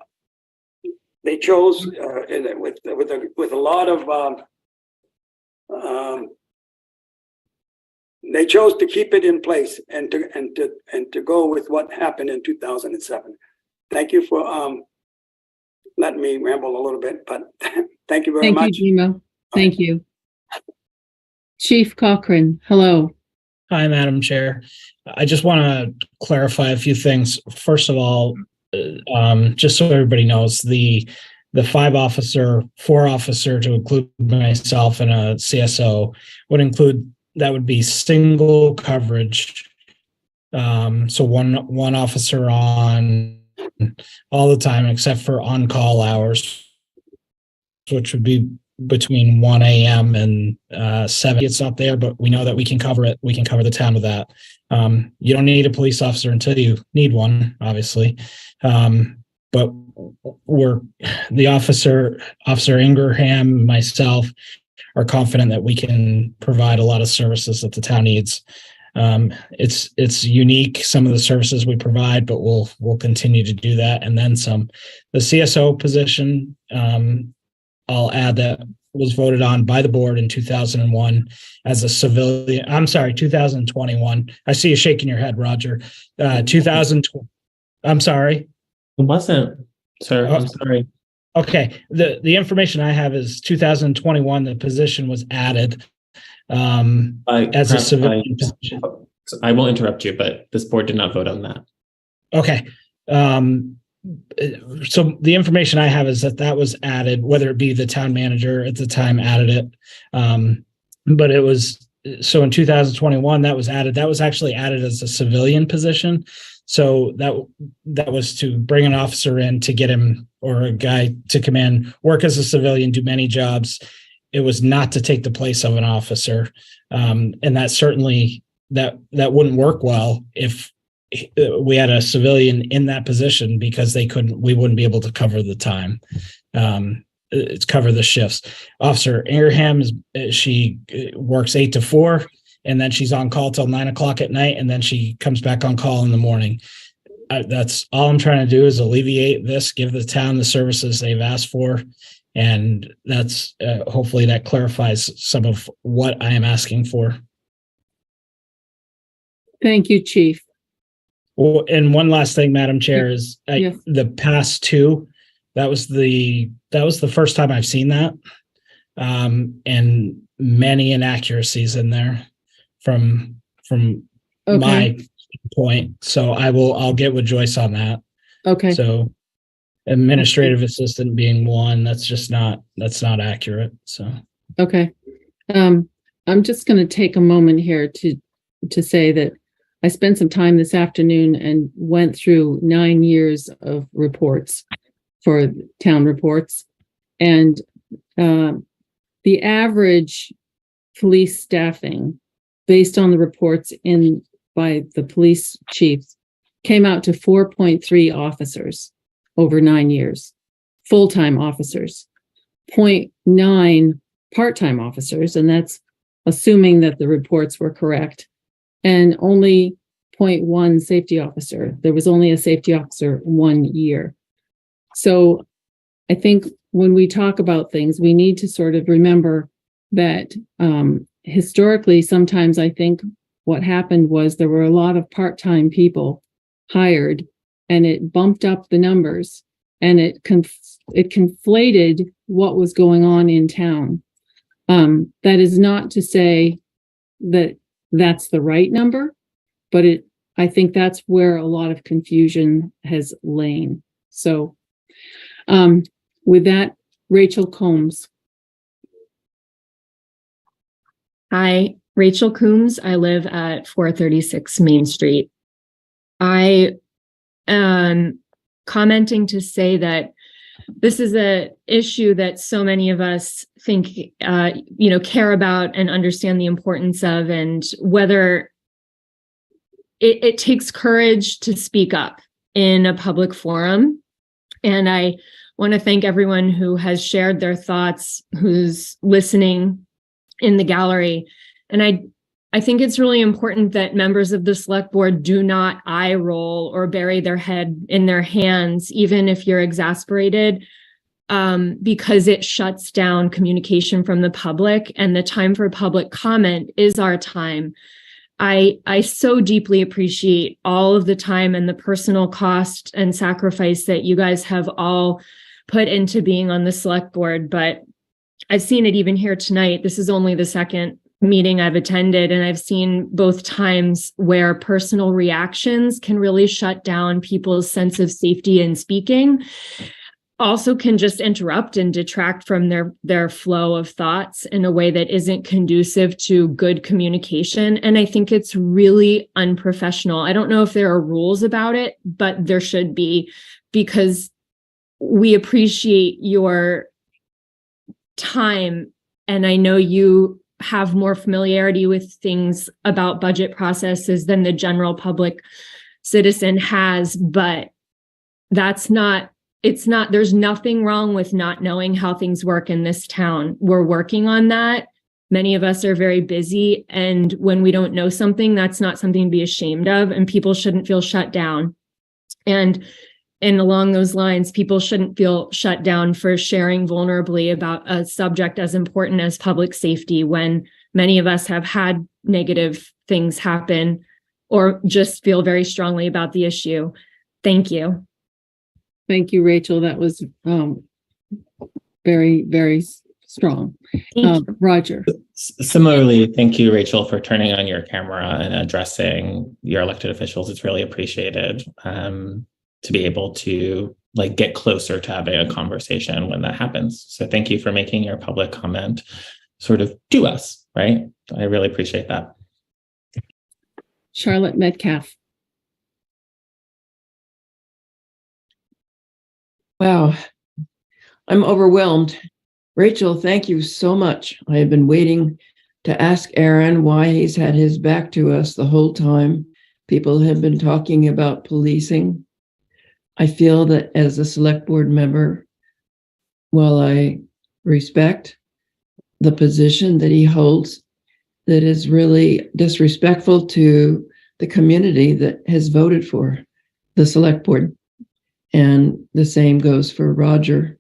a lot of they chose to keep it in place and to go with what happened in 2007. Thank you for letting me ramble a little bit, but thank you very much. Thank you, Demo. Thank you. Chief Cochran, hello. Hi, Madam Chair. I just want to clarify a few things. First of all, just so everybody knows, the 4-officer to include myself and a CSO would include, that would be single coverage. So one officer on all the time except for on-call hours, which would be between 1 a.m. and 7. It's not there, but we know that we can cover it. We can cover the town with that. You don't need a police officer until you need one, obviously. But the Officer Ingraham, myself, are confident that we can provide a lot of services that the town needs. It's unique, some of the services we provide, but we'll continue to do that and then some. The CSO position, I'll add, that was voted on by the board in 2001 as a civilian. I'm sorry, 2021. I see you shaking your head, Roger. 2020. I'm sorry. It wasn't, sir. I'm sorry. Okay. The information I have is 2021. The position was added as a civilian position. I will interrupt you, but this board did not vote on that. Okay. So the information I have is that was added, whether it be the town manager at the time added it. But it was, so in 2021, that was added. That was actually added as a civilian position. So that was to bring an officer in to get him, or a guy to come in, work as a civilian, do many jobs. It was not to take the place of an officer. And that certainly, that wouldn't work well if we had a civilian in that position, because we wouldn't be able to cover the time, cover the shifts. Officer Ingraham, she works 8 to 4, and then she's on call till 9 o'clock at night, and then she comes back on call in the morning. That's all I'm trying to do, is alleviate this, give the town the services they've asked for. And that's hopefully that clarifies some of what I am asking for. Thank you, Chief. Well, and one last thing, Madam Chair, is the past two. That was the first time I've seen that, and many inaccuracies in there from my point. So I'll get with Joyce on that. Okay. So administrative assistant being one, that's not accurate. So okay. I'm just going to take a moment here to say that I spent some time this afternoon and went through 9 years of reports for town reports. And the average police staffing, based on the reports by the police chiefs, came out to 4.3 officers over 9 years, full-time officers, 0.9 part-time officers, and that's assuming that the reports were correct, and only 0.1 safety officer. There was only a safety officer 1 year. So I think when we talk about things, we need to sort of remember that historically, sometimes I think what happened was there were a lot of part-time people hired, and it bumped up the numbers, and it conflated what was going on in town. That is not to say that that's the right number, but I think that's where a lot of confusion has lain. So with that, Rachel Combs. Hi, Rachel Coombs. I live at 436 Main Street. I am commenting to say that this is an issue that so many of us think, care about and understand the importance of, and whether it takes courage to speak up in a public forum. And I want to thank everyone who has shared their thoughts, who's listening in the gallery. And I think it's really important that members of the select board do not eye roll or bury their head in their hands, even if you're exasperated, because it shuts down communication from the public, and the time for public comment is our time. I so deeply appreciate all of the time and the personal cost and sacrifice that you guys have all put into being on the select board. But I've seen it even here tonight. This is only the second meeting I've attended, and I've seen both times where personal reactions can really shut down people's sense of safety in speaking. Also can just interrupt and detract from their flow of thoughts in a way that isn't conducive to good communication. And I think it's really unprofessional. I don't know if there are rules about it, but there should be, because we appreciate your time. And I know you have more familiarity with things about budget processes than the general public citizen has, but there's nothing wrong with not knowing how things work in this town. We're working on that. Many of us are very busy. And when we don't know something, that's not something to be ashamed of. And people shouldn't feel shut down. And along those lines, people shouldn't feel shut down for sharing vulnerably about a subject as important as public safety, when many of us have had negative things happen or just feel very strongly about the issue. Thank you. Thank you, Rachel. That was very, very strong. Roger. Similarly, thank you, Rachel, for turning on your camera and addressing your elected officials. It's really appreciated to be able to get closer to having a conversation when that happens. So thank you for making your public comment sort of to us, right? I really appreciate that. Charlotte Metcalf. Wow, I'm overwhelmed. Rachel, thank you so much. I have been waiting to ask Aaron why he's had his back to us the whole time. People have been talking about policing. I feel that as a select board member, while I respect the position that he holds, that is really disrespectful to the community that has voted for the select board. And the same goes for Roger.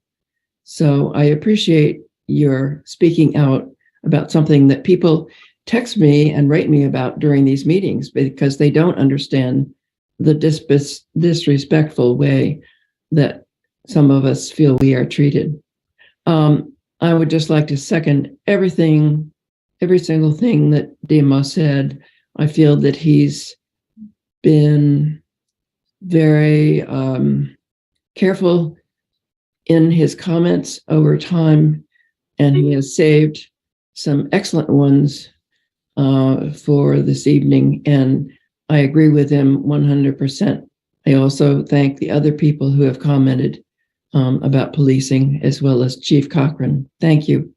So I appreciate your speaking out about something that people text me and write me about during these meetings, because they don't understand the disrespectful way that some of us feel we are treated. I would just like to second every single thing that Demo said. I feel that he's been very careful in his comments over time, and he has saved some excellent ones for this evening, and I agree with him 100%. I also thank the other people who have commented about policing, as well as Chief Cochran. Thank you.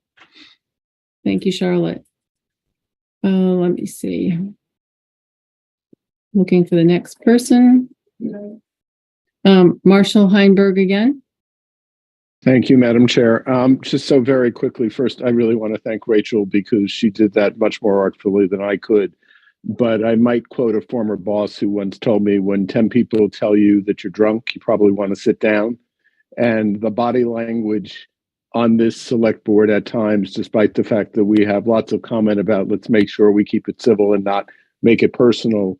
Thank you, Charlotte. Let me see. Looking for the next person. Marshall Heinberg again. Thank you, Madam Chair. Just so very quickly, first, I really want to thank Rachel because she did that much more artfully than I could. But I might quote a former boss who once told me, when 10 people tell you that you're drunk, you probably want to sit down. And the body language on this select board at times, despite the fact that we have lots of comment about let's make sure we keep it civil and not make it personal.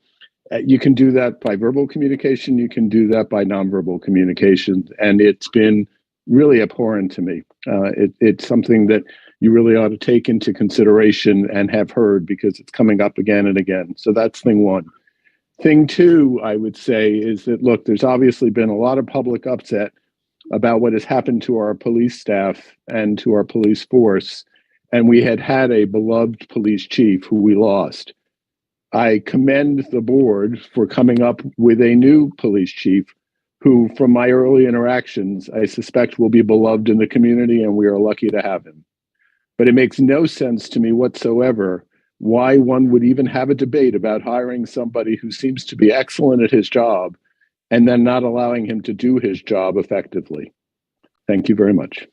You can do that by verbal communication. You can do that by nonverbal communication. And it's been really abhorrent to me. It's something that you really ought to take into consideration and have heard, because it's coming up again and again. So that's thing one. Thing two, I would say, is that, look, there's obviously been a lot of public upset about what has happened to our police staff and to our police force. And we had a beloved police chief who we lost. I commend the board for coming up with a new police chief who, from my early interactions, I suspect will be beloved in the community, and we are lucky to have him. But it makes no sense to me whatsoever why one would even have a debate about hiring somebody who seems to be excellent at his job and then not allowing him to do his job effectively. Thank you very much.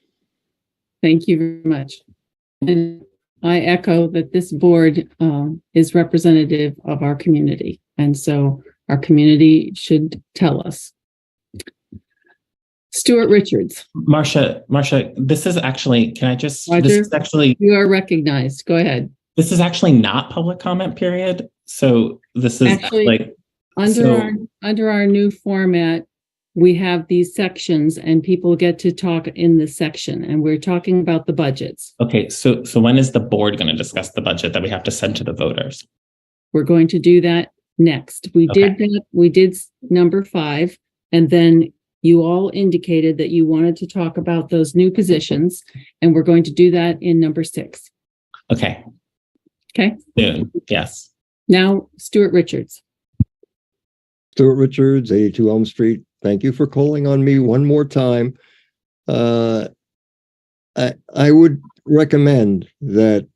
Thank you very much. And I echo that this board is representative of our community. And so our community should tell us. Stuart Richards. Marcia, this is actually, can I just, Roger, this is actually, you are recognized. Go ahead. This is actually not public comment period. So this is Actually, like under our new format, we have these sections and people get to talk in the section, and we're talking about the budgets. okay. So when is the board going to discuss the budget that we have to send to the voters? We're going to do that next. We did number 5, and then you all indicated that you wanted to talk about those new positions, and we're going to do that in number 6. Okay. Okay. Soon. Yes. Now, Stuart Richards. Stuart Richards, 82 Elm Street. Thank you for calling on me one more time. I would recommend that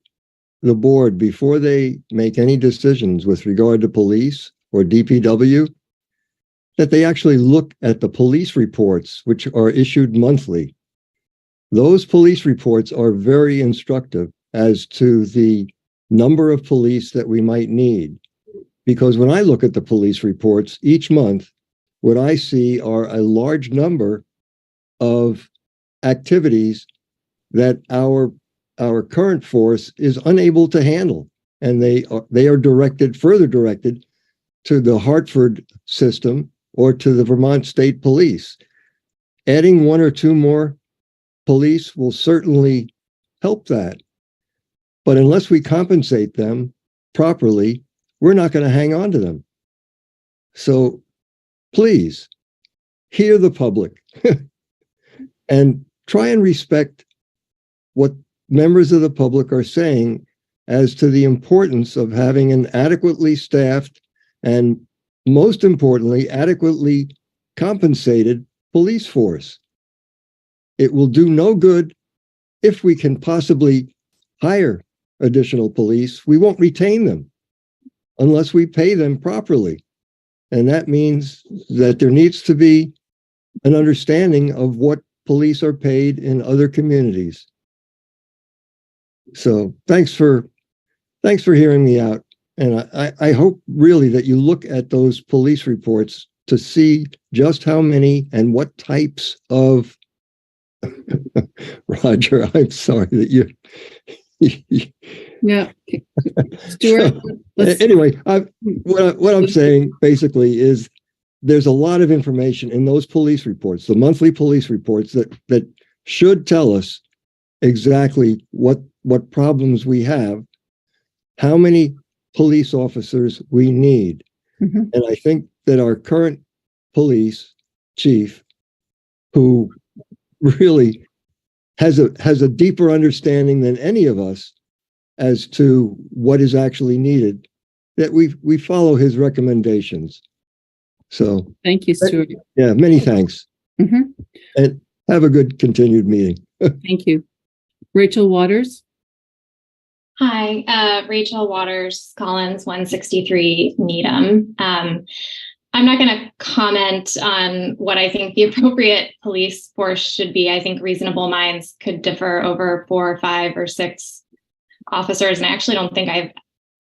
the board, before they make any decisions with regard to police or DPW, that they actually look at the police reports, which are issued monthly. Those police reports are very instructive as to the number of police that we might need. Because when I look at the police reports each month, what I see are a large number of activities that our current force is unable to handle. And they are further directed to the Hartford system or to the Vermont State Police. Adding 1 or 2 more police will certainly help that. But unless we compensate them properly, we're not going to hang on to them. So please hear the public and try and respect what members of the public are saying as to the importance of having an adequately staffed and, most importantly, adequately compensated police force. It will do no good if we can possibly hire additional police. We won't retain them unless we pay them properly. And that means that there needs to be an understanding of what police are paid in other communities. So thanks for hearing me out. And I hope really that you look at those police reports to see just how many and what types of Roger, I'm sorry that you yeah. Stuart, anyway, what I'm saying basically is there's a lot of information in those police reports, the monthly police reports that should tell us exactly what problems we have, how many police officers we need. Mm-hmm. And I think that our current police chief, who really has a deeper understanding than any of us as to what is actually needed, that we follow his recommendations. So thank you, Stuart. Yeah, many thanks. Mm-hmm. And have a good continued meeting. Thank you. Rachel Waters. Hi, Rachel Waters, Collins, 163 Needham. I'm not going to comment on what I think the appropriate police force should be. I think reasonable minds could differ over 4 or 5 or 6 officers. And I actually don't think I've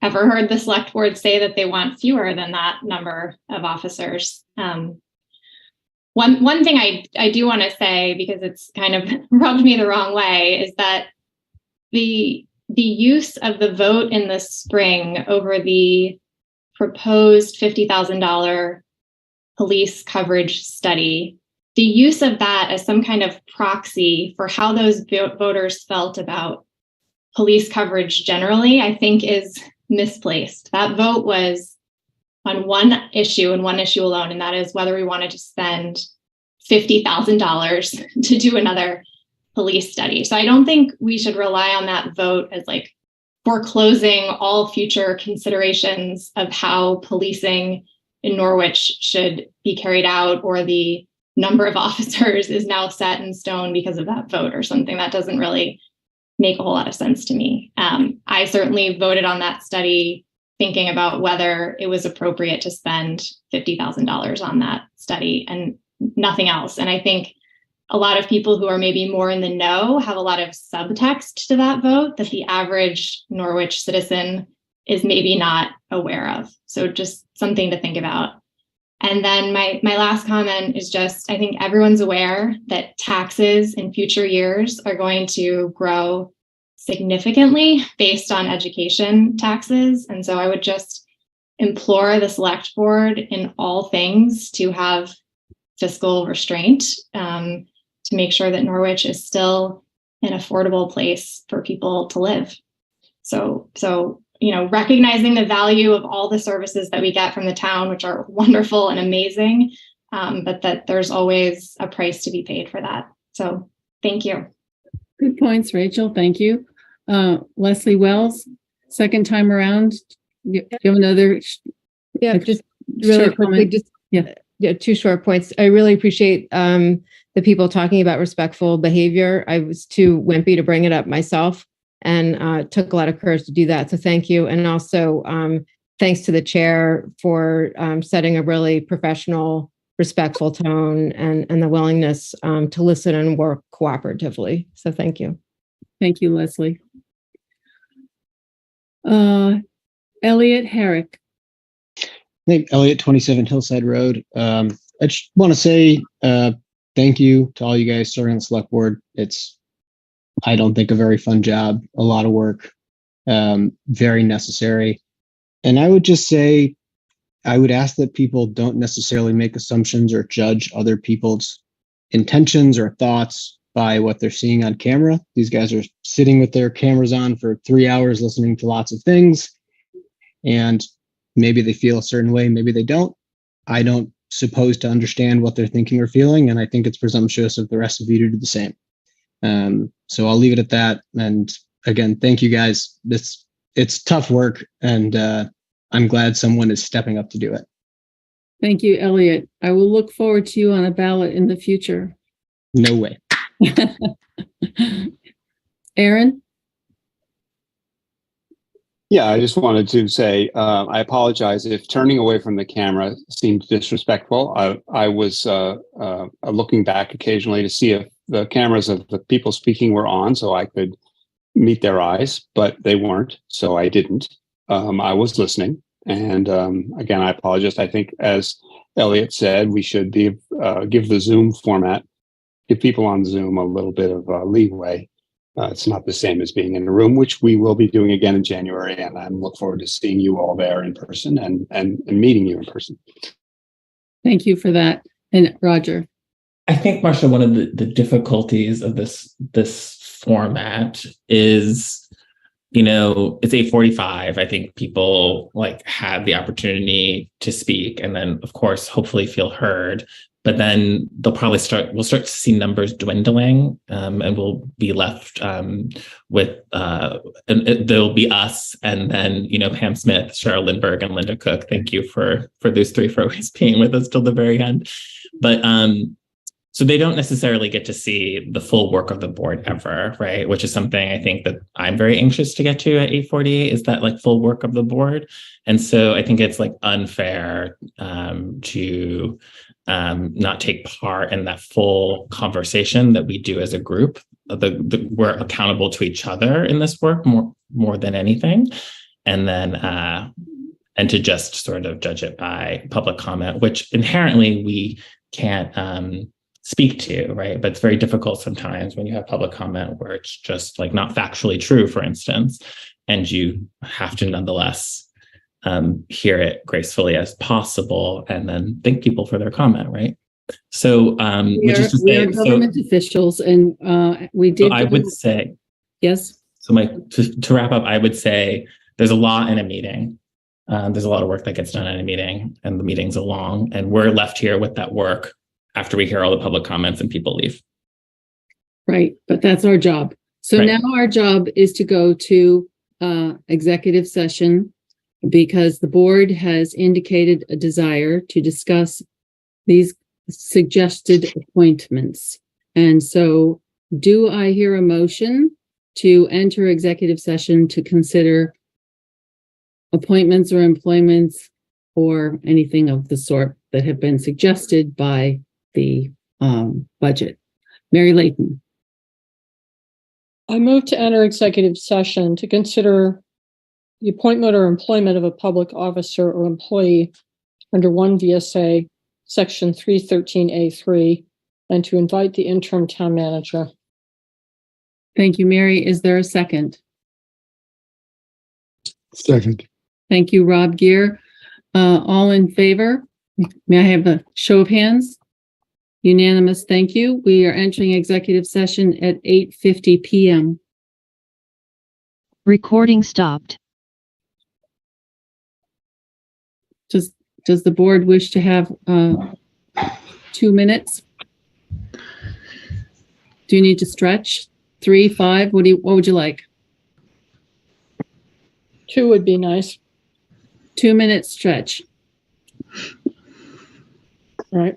ever heard the select board say that they want fewer than that number of officers. One thing I do want to say, because it's kind of rubbed me the wrong way, is that the use of the vote in the spring over the proposed $50,000 police coverage study, the use of that as some kind of proxy for how those voters felt about police coverage generally, I think is misplaced. That vote was on one issue and one issue alone, and that is whether we wanted to spend $50,000 to do another police study. So I don't think we should rely on that vote as like foreclosing all future considerations of how policing in Norwich should be carried out, or the number of officers is now set in stone because of that vote or something. That doesn't really make a whole lot of sense to me. I certainly voted on that study thinking about whether it was appropriate to spend $50,000 on that study and nothing else. And I think a lot of people who are maybe more in the know have a lot of subtext to that vote that the average Norwich citizen is maybe not aware of. So just something to think about. And then my last comment is just, I think everyone's aware that taxes in future years are going to grow significantly based on education taxes. And so I would just implore the select board in all things to have fiscal restraint, to make sure that Norwich is still an affordable place for people to live. So, recognizing the value of all the services that we get from the town, which are wonderful and amazing, but that there's always a price to be paid for that. So thank you. Good points, Rachel. Thank you. Leslie Wells, second time around. You have another? Yeah, just really quickly, two short points. I really appreciate the people talking about respectful behavior. I was too wimpy to bring it up myself, and took a lot of courage to do that. So thank you. And also thanks to the chair for setting a really professional, respectful tone and the willingness to listen and work cooperatively. So thank you. Thank you, Leslie. Elliot Herrick. Hey, Elliot, 27 Hillside Road. I just want to say thank you to all you guys serving on the select board. It's, I don't think, a very fun job, a lot of work, very necessary. And I would just say, I would ask that people don't necessarily make assumptions or judge other people's intentions or thoughts by what they're seeing on camera. These guys are sitting with their cameras on for 3 hours, listening to lots of things. And maybe they feel a certain way, maybe they don't. I don't suppose to understand what they're thinking or feeling, and I think it's presumptuous of the rest of you to do the same. So I'll leave it at that. And again, thank you guys. It's tough work, and I'm glad someone is stepping up to do it. Thank you, Elliot. I will look forward to you on a ballot in the future. No way. Aaron? Yeah, I just wanted to say I apologize if turning away from the camera seemed disrespectful. I was looking back occasionally to see if the cameras of the people speaking were on so I could meet their eyes, but they weren't, so I didn't. I was listening. And again, I apologize. I think, as Elliot said, we should give the Zoom format, give people on Zoom a little bit of leeway. It's not the same as being in a room, which we will be doing again in January. And I look forward to seeing you all there in person and meeting you in person. Thank you for that. And Roger? I think, Marcia, one of the difficulties of this format is, it's 8:45. I think people have the opportunity to speak and then, of course, hopefully feel heard. But then we'll start to see numbers dwindling, and we'll be left with, and there'll be us, and then, Pam Smith, Cheryl Lindbergh, and Linda Cook. Thank you for those three for always being with us till the very end. But so they don't necessarily get to see the full work of the board ever, right? Which is something I think that I'm very anxious to get to at 8:48, is that full work of the board. And so I think it's unfair to not take part in that full conversation that we do as a group. We're accountable to each other in this work more than anything. And then and to just sort of judge it by public comment, which inherently we can't speak to, right? But it's very difficult sometimes when you have public comment where it's just not factually true, for instance, and you have to nonetheless hear it gracefully as possible and then thank people for their comment, right? So we are government officials, and we did. So I would say, yes. So to wrap up, I would say there's a lot in a meeting. There's a lot of work that gets done in a meeting, and the meetings are long, and we're left here with that work after we hear all the public comments and people leave. Right, but that's our job. So Right. Now our job is to go to executive session, because the board has indicated a desire to discuss these suggested appointments. And so do I hear a motion to enter executive session to consider appointments or employments or anything of the sort that have been suggested by the budget? Mary Layton. I move to enter executive session to consider the appointment or employment of a public officer or employee under 1 V.S.A. Section 313A3, and to invite the interim town manager. Thank you, Mary. Is there a second? Second. Thank you, Rob Gear. All in favor? May I have a show of hands? Unanimous, thank you. We are entering executive session at 8:50 p.m. Recording stopped. Does the board wish to have 2 minutes? Do you need to stretch? 3, 5? What would you like? 2 would be nice. 2-minute stretch. Right.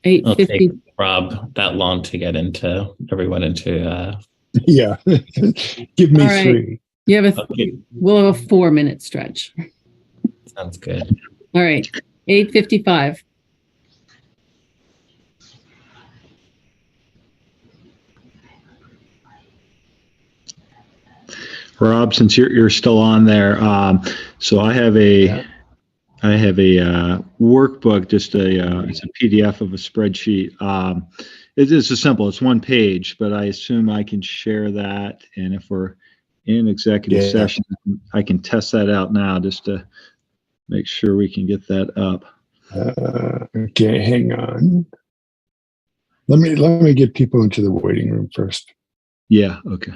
It'll take 8:50. Rob that long to get everyone into. Yeah. Give me All right. 3. You have we'll have a 4-minute stretch. Sounds good. All right. 8:55. Rob, since you're still on there, so I have a workbook, just it's a PDF of a spreadsheet. It's a simple, it's 1 page, but I assume I can share that. And if we're in executive session, I can test that out now just to make sure we can get that up. Okay, hang on. Let me get people into the waiting room first. Yeah, okay.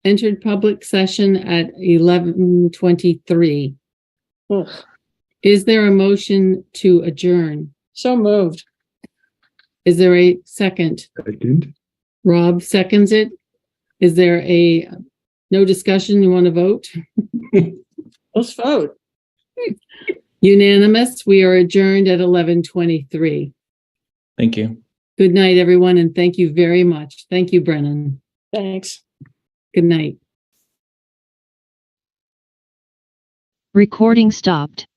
Entered public session at 11:23. Is there a motion to adjourn? So moved. Is there a second? Second. Rob seconds it. Is there no discussion? You want to vote? Let's vote. Unanimous. We are adjourned at 11:23. Thank you. Good night, everyone, and thank you very much. Thank you, Brennan. Thanks. Good night. Recording stopped.